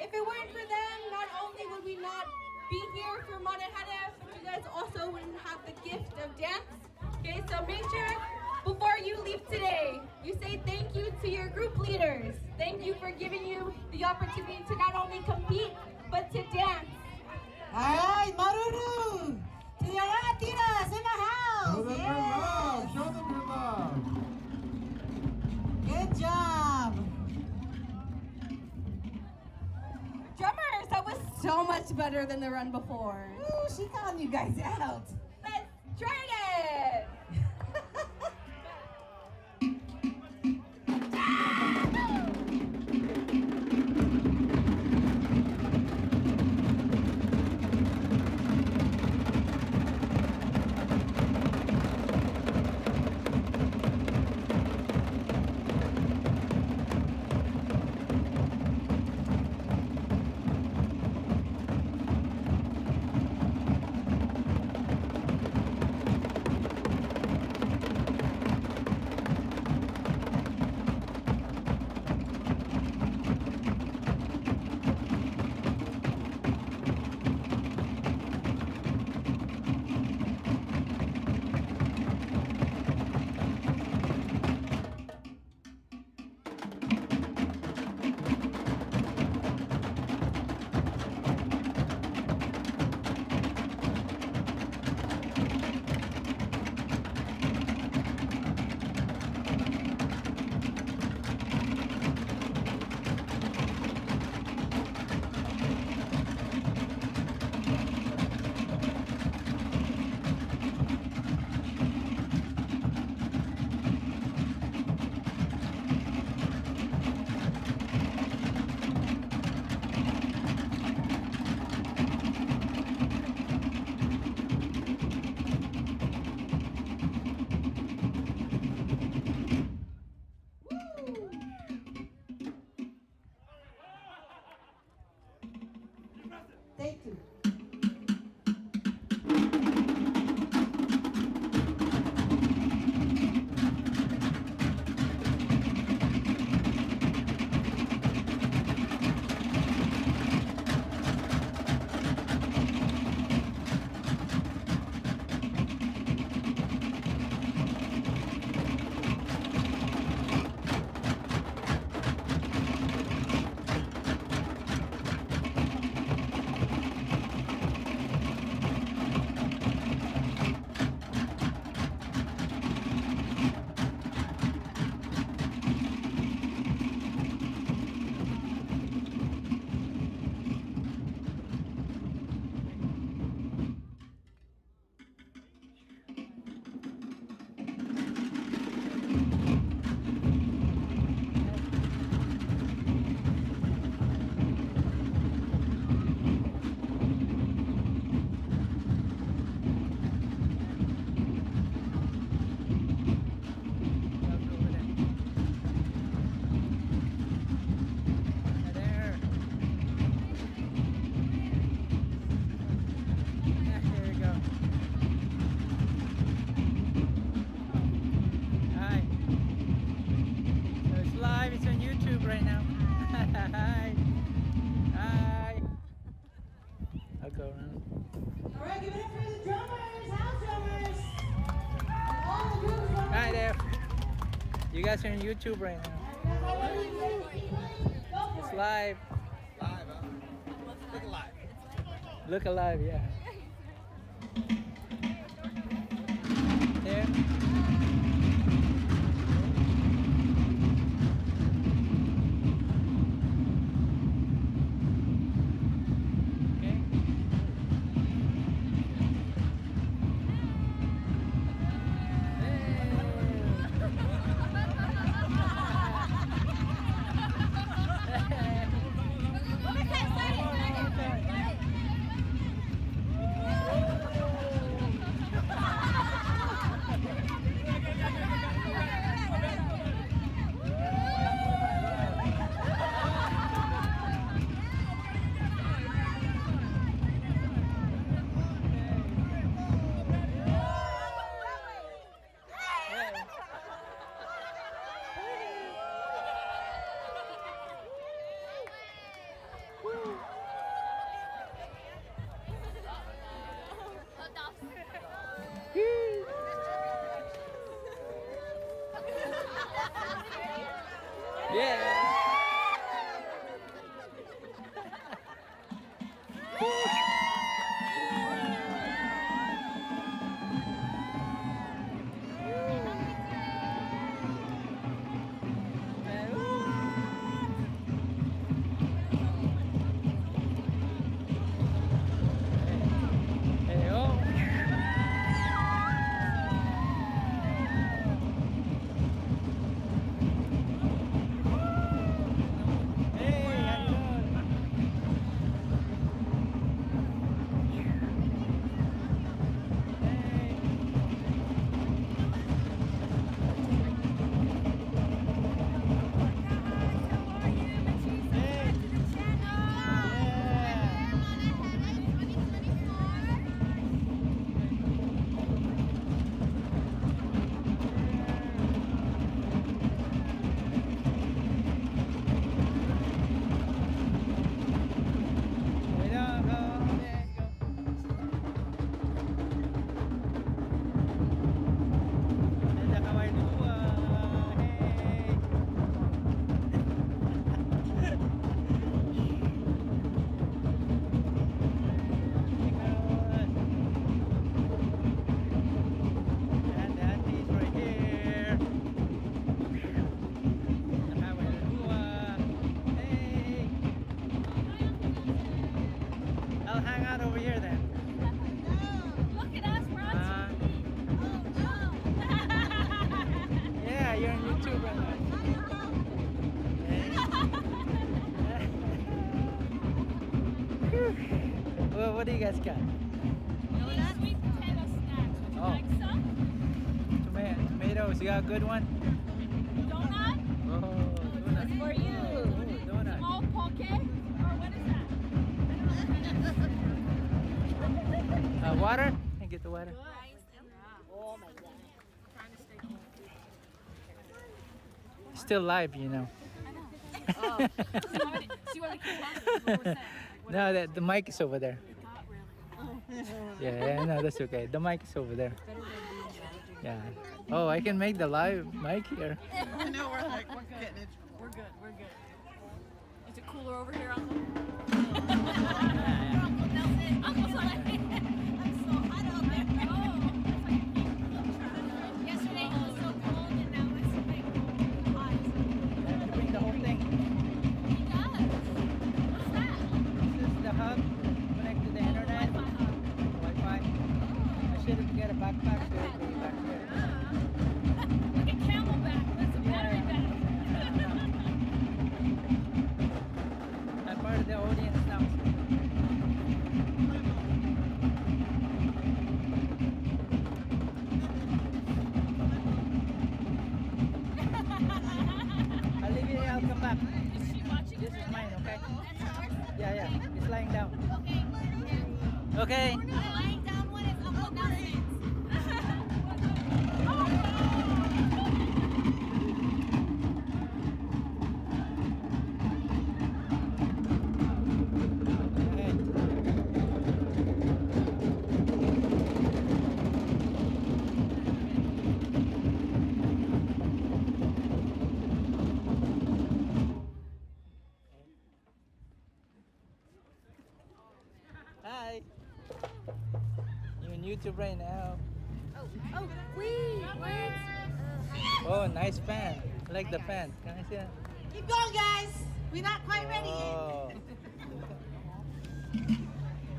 If it weren't for them, not only would we not be here for Manahere, but you guys also wouldn't have the gift of dance. Okay, so make sure before you leave today, you say thank you to your group leaders. Thank you for giving you the opportunity to not only compete, but to dance. All right, Maruru, to the Ratiras in the house. Show them your love. Show them your love. Good job. Drummers, that was so much better than the run before. Ooh, she calling you guys out. Let's try it. Thank you. go around. All right, give it up for the drummers, house drummers. All the groups. Hi there. You guys are on YouTube right now. It's live. Live, huh? Look alive. Look alive, yeah. There. What do you guys got? Sweet potato snacks. Would you like some? Tomatoes, you got a good one? Donut? Oh, donut. That's for you. Donut. Small poke? Or what is that? Water? Can I get the water? Oh my god. Still live, you know. Oh. See what I keep talking? What was that? No, the mic is over there. Yeah, no, that's okay. The mic is over there. Yeah. Oh, I can make the live mic here. I know, we're getting it. We're good. Is it cooler over here, Uncle? Uncle Nelson. Uncle Nelson. I'm so hot out there. Oh. Yesterday it was so cold and now it's like hot. You have to bring the whole thing. He does. What's that? This is the hub. Connect to the internet. Wi-Fi. I should have get a backpack so I can bring it back here. Like a camelback. That's a battery back. I'm part of the audience now. I'll leave it here, I'll come back. Is she watching? This is mine, okay? That's ours? Yeah. It's lying down. Okay. Okay. The lying down one is Uncle Nelson's. YouTube right now. Oh, wait, what? Oh, nice fan. I like the fan. Can I see that? Keep going, guys. We're not quite ready yet. Oh.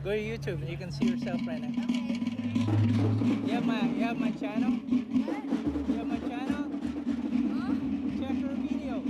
Go to YouTube. You can see yourself right now. You have my channel? You have my channel? Check your video.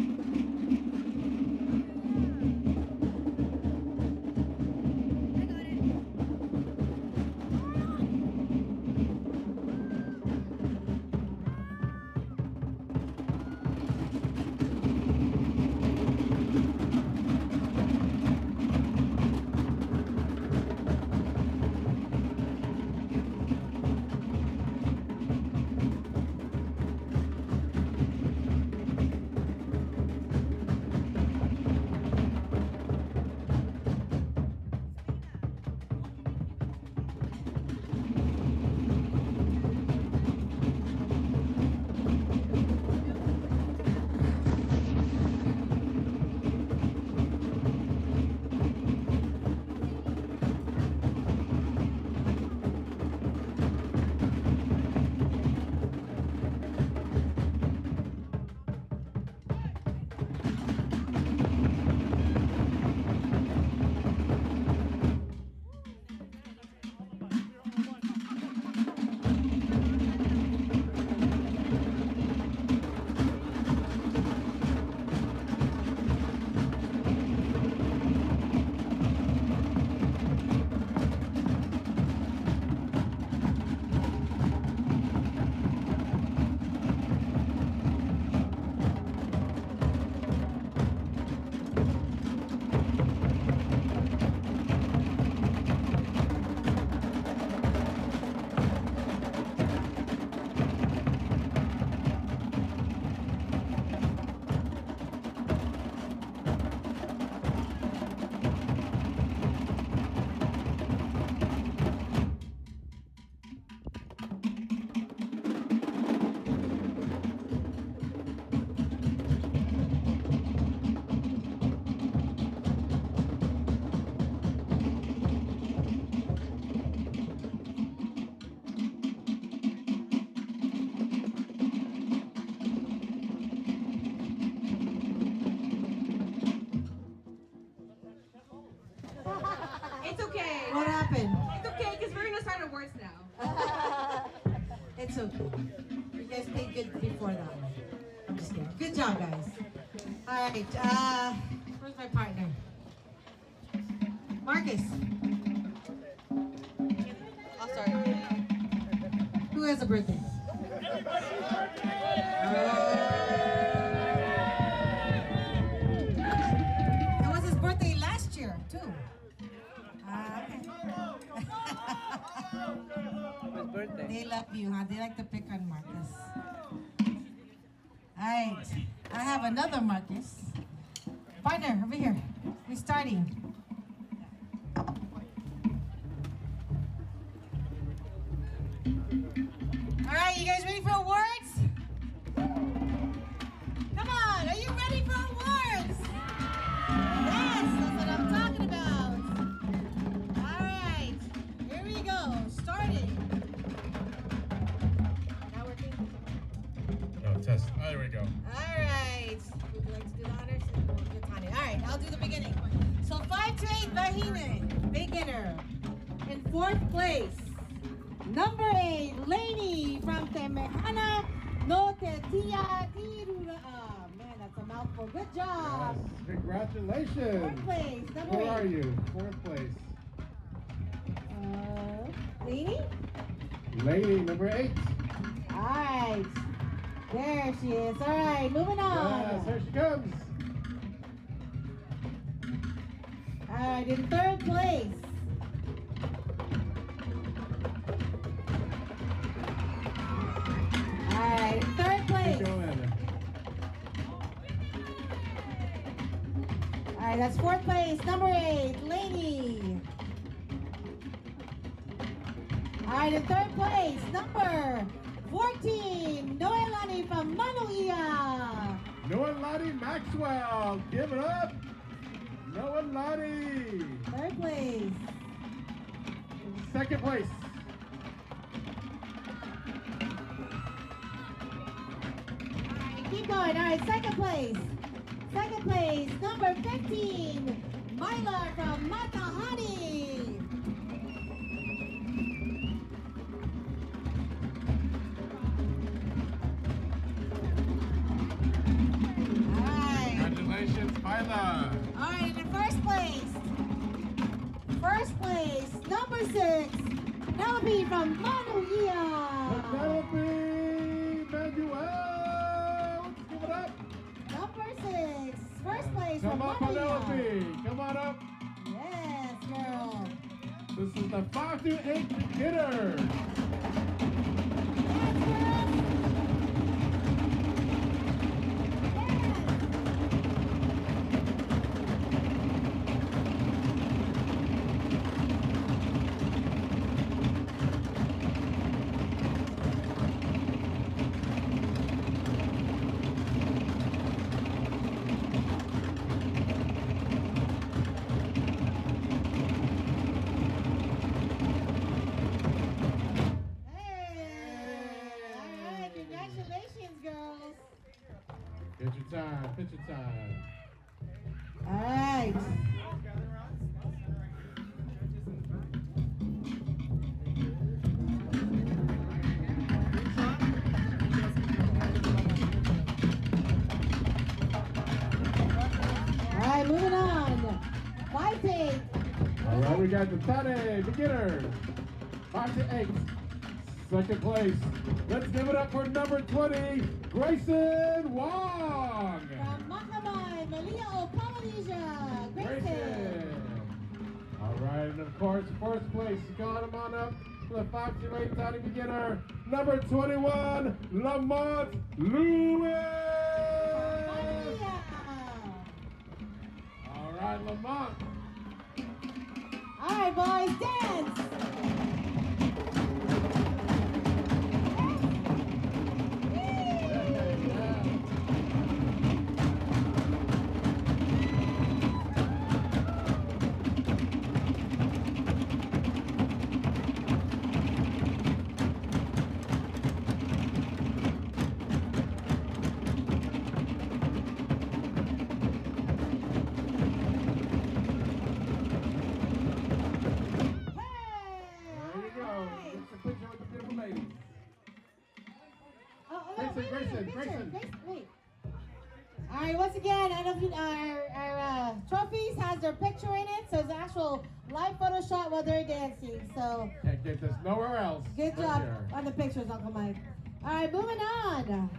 It's okay. What happened? It's okay, because we're gonna start awards now. It's okay. You guys played good before that. I'm just kidding. Good job, guys. All right. Where's my partner? Marcus. I'll start. Who has a birthday? It was his birthday last year, too. His birthday. They love you, huh? They like to pick on Marcus. All right. I have another Marcus. Partner, over here. We're starting. All right, you guys ready for awards? Come on, are you ready for awards? Yes, that's what I'm talking about. All right, here we go, starting. Now we're thinking. No, test. Oh, there we go. All right, would you like to do the honors? All right, I'll do the beginning. So 5 to 8, beginner. In 4th place, number 8, Lainey from Temehana no Tetia Tirura. Oh, man, that's a mouthful. Good job. Yes, congratulations. 4th place, number 8. Where are you? 4th place. Lainey? Lady, number 8. All right. There she is. All right, moving on. Yes, here she comes. All right, in 3rd place. All right, in 3rd place. Keep going. All right, that's 4th place. Number 8, Lainey. All right, in 3rd place, number 14, Noelani from Manahere. Noelani Maxwell, give it up. Noelani. 3rd place. 2nd place. keep going. All right, second place. Second place, number 15, Mylar from Matahani. All right. Congratulations, Mylar. All right, in first place. First place, number 6, Penelope from Manahere. Penelope Manuel. Let's give it up. Number 6, first place Come from on, Manahere. Penelope. Come on up. Yes, girl. This is the 5 to 8 beginner. Picture time, picture time. All right. All right, moving on. 5 to 8. All right, we got the Tane beginner. 5 to 8. Second place. Let's give it up for number 20, Grayson Wong. From Makamai, Malia, Polynesia. Grayson. All right, and of course, first place. Got him on up for the 5 to 8 Tiny beginner. Number 21, Lamont Lewis. All right, Lamont. All right, boys, dance. Grayson. Wait. All right, once again, I don't know if our trophies has their picture in it, so it's an actual live photo shot while they're dancing. So Can't get this nowhere else. good job on the pictures, Uncle Mike. All right, moving on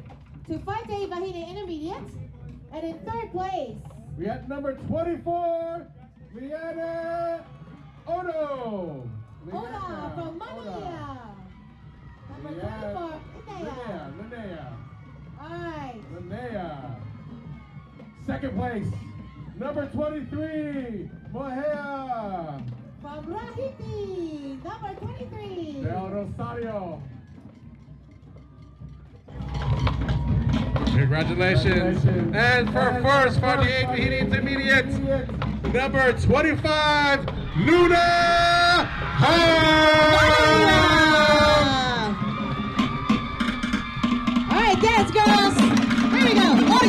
to 5 to 8 Bahina Intermediate, and in third place we got number 24, Liana Ono. Oda from Manahere. Number 24, Linnea. All right. Linnea. Second place, number 23, Manahere. From Rahiti, number 23. Del Rosario. Congratulations. And for first 48 Bahini Intermediate, number 25, Luna Hall. All right, dance, girls. Here we go. Oi.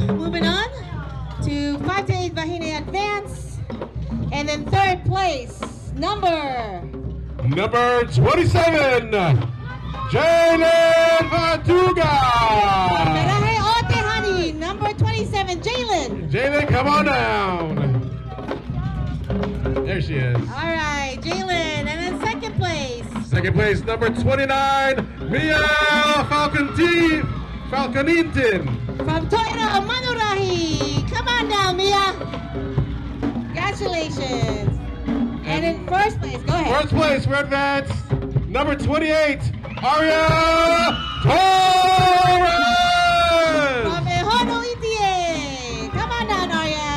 Moving on to 5 to 8 Bahina Advance, and in third place, number 27, Jalen Vatuga. Manahere Otehani, number 27, Jalen. Jalen, come on down. There she is. All right, Jalen, and then second place. Second place, number 29, Mia Falconinton. From Toyota Manurahi. Come on down, Mia. Congratulations. And in first place, go ahead. First place for advance, number 28, Aria Torres. From Ehono Itie. Come on down, Aria.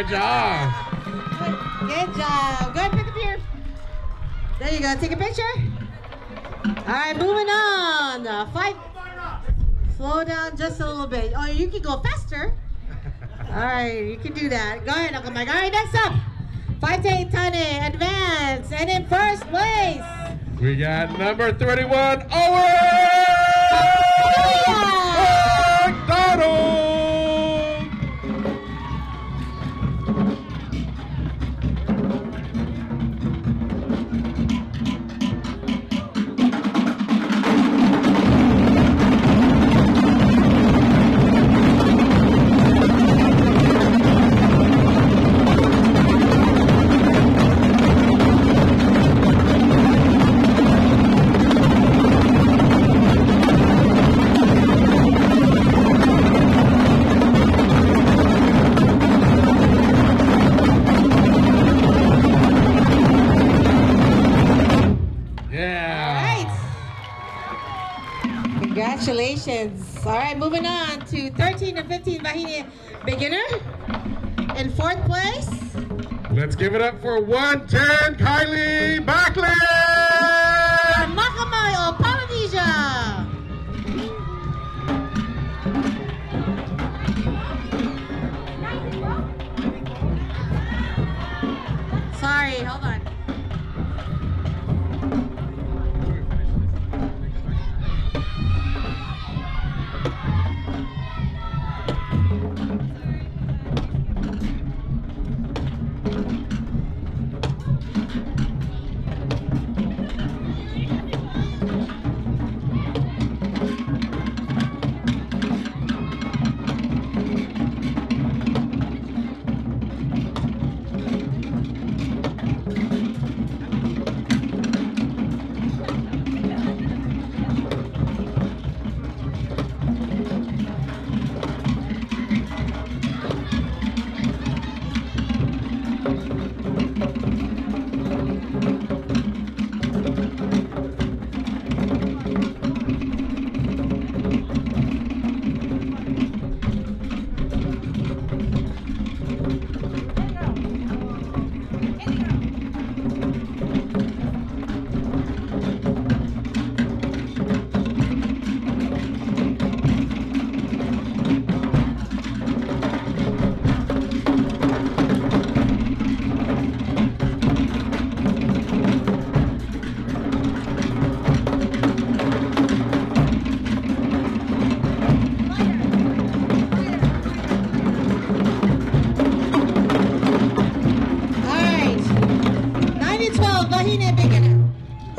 Good job. Good job. Go ahead, pick up your. There you go. Take a picture. All right, moving on. 5. Slow down just a little bit. Oh, you can go faster. All right, you can do that. Go ahead, Uncle Mike. All right, next up. 5 to 8 Tane, advance. And in first place. We got number 31, Owen McDonald. Congratulations. All right, moving on to 13 and 15 Bahini beginner. In 4th place. Let's give it up for 110 Kylie Backlund. Makamai of Polynesia. Sorry, hold on.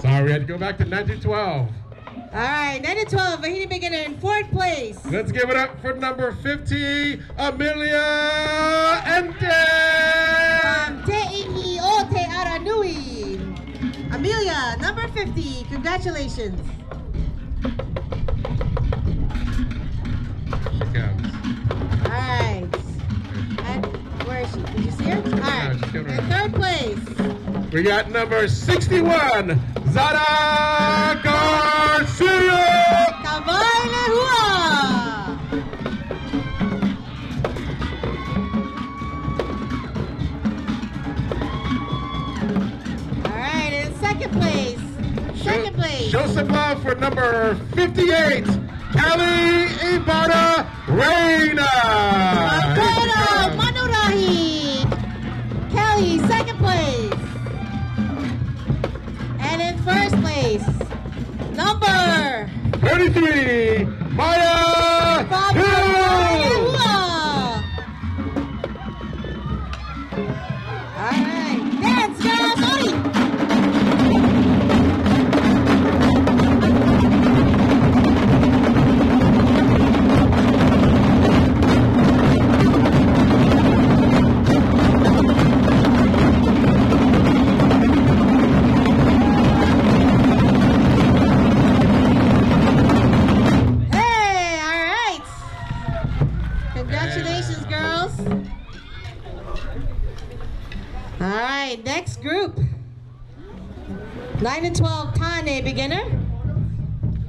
Sorry, we had to go back to 1912. All right, 9-12, Bahini beginner in 4th place. Let's give it up for number 50, Amelia Ente. Te'ihi o Te Aranui. Amelia, number 50, congratulations. She comes. All right. And where is she? Did you see her? All right, in 3rd place. We got number 61, Zara Garcia. Kawaii Hua. All right, in 2nd place. Show some love for number 58, Kelly Ibarra Reina. Manurahi. Kelly, 2nd place. And in 1st place, number 33, Maya Hill. All right, dance, girls, Oi. Congratulations, girls. All right, next group. 9-12 Tane beginner.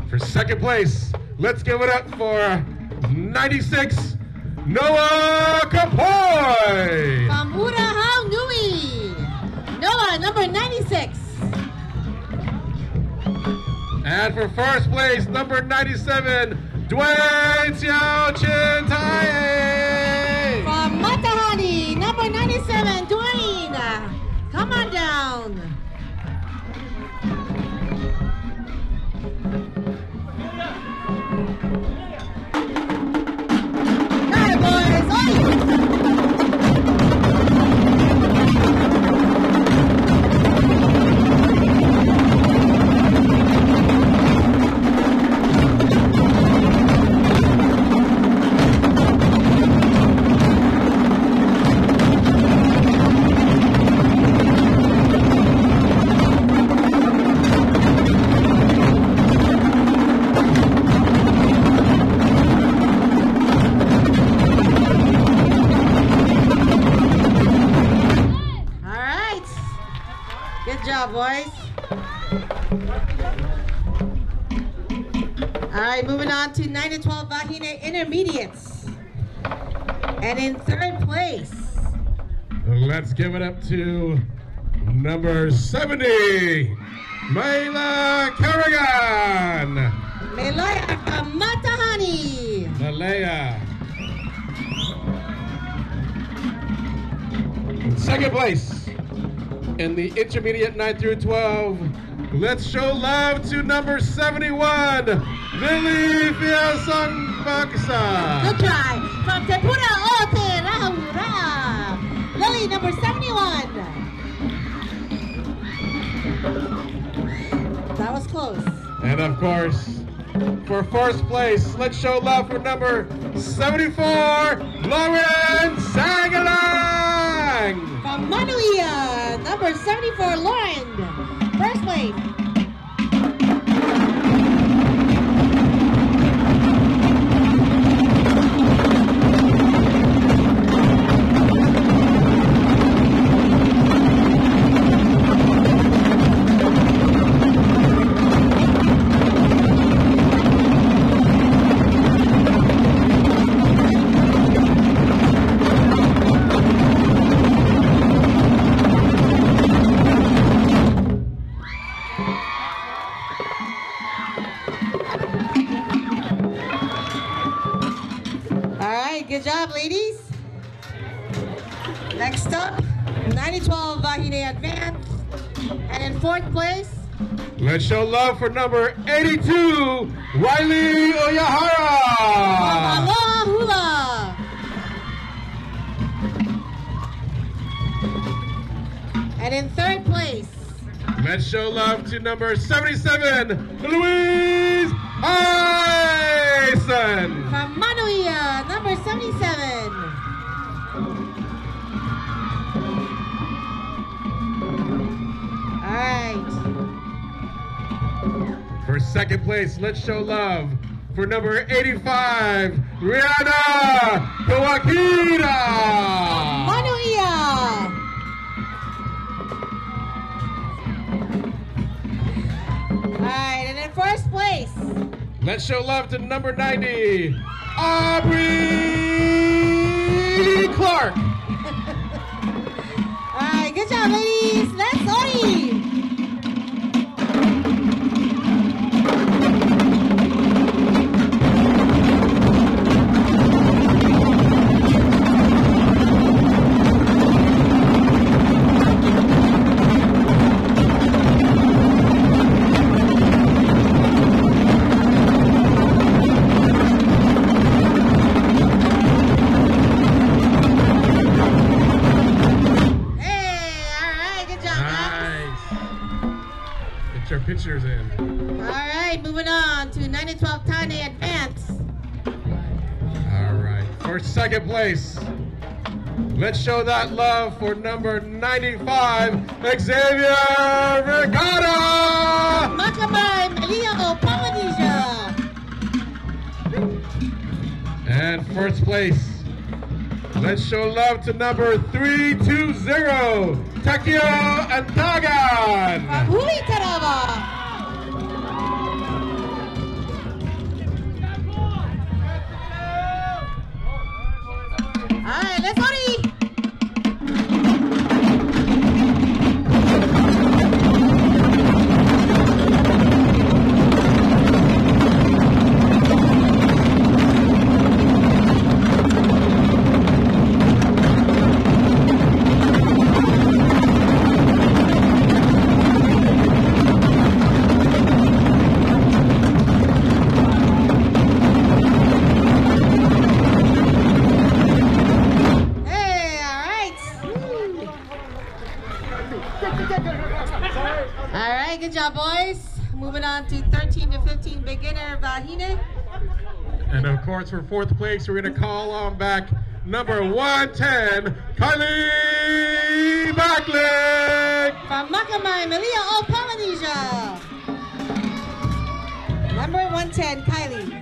For 2nd place, let's give it up for 96, Noah Kapoy. 26. And for first place, number 97, Dwayne Xiao Chin Tai. From Matahani, number 97, Dwayne. Come on down. Hey, boys. Boys. All right, moving on to 9 to 12 Vahine Intermediates. And in third place, let's give it up to number 70, Mayla Carrigan. Malaya Matahani. Malaya. In second place, in the intermediate 9 through 12, let's show love to number 71, Lily Fiasang Baksa. Good try. From Tepura Ote Rahura. Lily, number 71. That was close. And of course, for first place, let's show love for number 74, Lauren Sagalang. From Manuia, number 74, Lauren. First place. Good job, ladies. Next up, 9-12 Vahine Advanced. And in fourth place, let's show love for number 82, Wiley Oyahara. Aloha Hula. And in third place, let's show love to number 77, Louise Hyson. From Manuia, number 77. All right. For second place, let's show love for number 85, Rihanna Kawakita. Manuia. Alright, and in first place, let's show love to number 90, Aubrey Clark. Alright, good job, ladies. Let's Ori. Pictures in. All right, moving on to 9-12 Tane Advance. All right, for second place, let's show that love for number 95, Xavier Vergara. Makamai Malia Polynesia. And first place, let's show love to number 320, Takio Antagan. From Hui Tarawa. All right, let's hurry. job, boys. Moving on to 13 to 15 beginner Vahine. And of course, for fourth place, we're going to call on back number 110, Kylie Backlick. From Makamai, Malia, all Polynesia. Number 110, Kylie.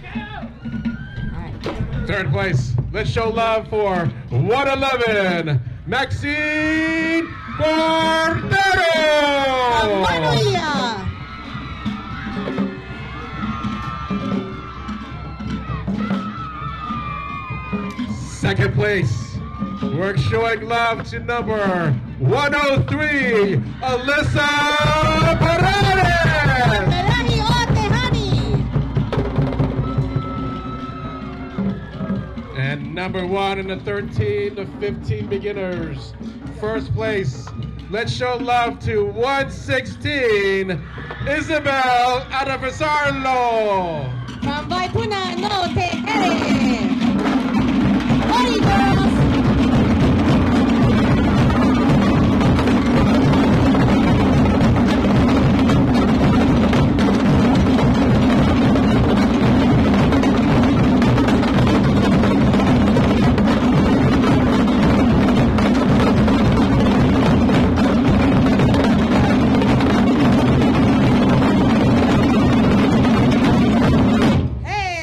Third place, let's show love for 111, Maxine Cordero. From Manuia. Second place, we're showing love to number 103, Alyssa Paredes. And number 1 in the 13 to 15 beginners. First place, let's show love to 116, Isabel Adavasarlo. From Vaipuna, no te eres.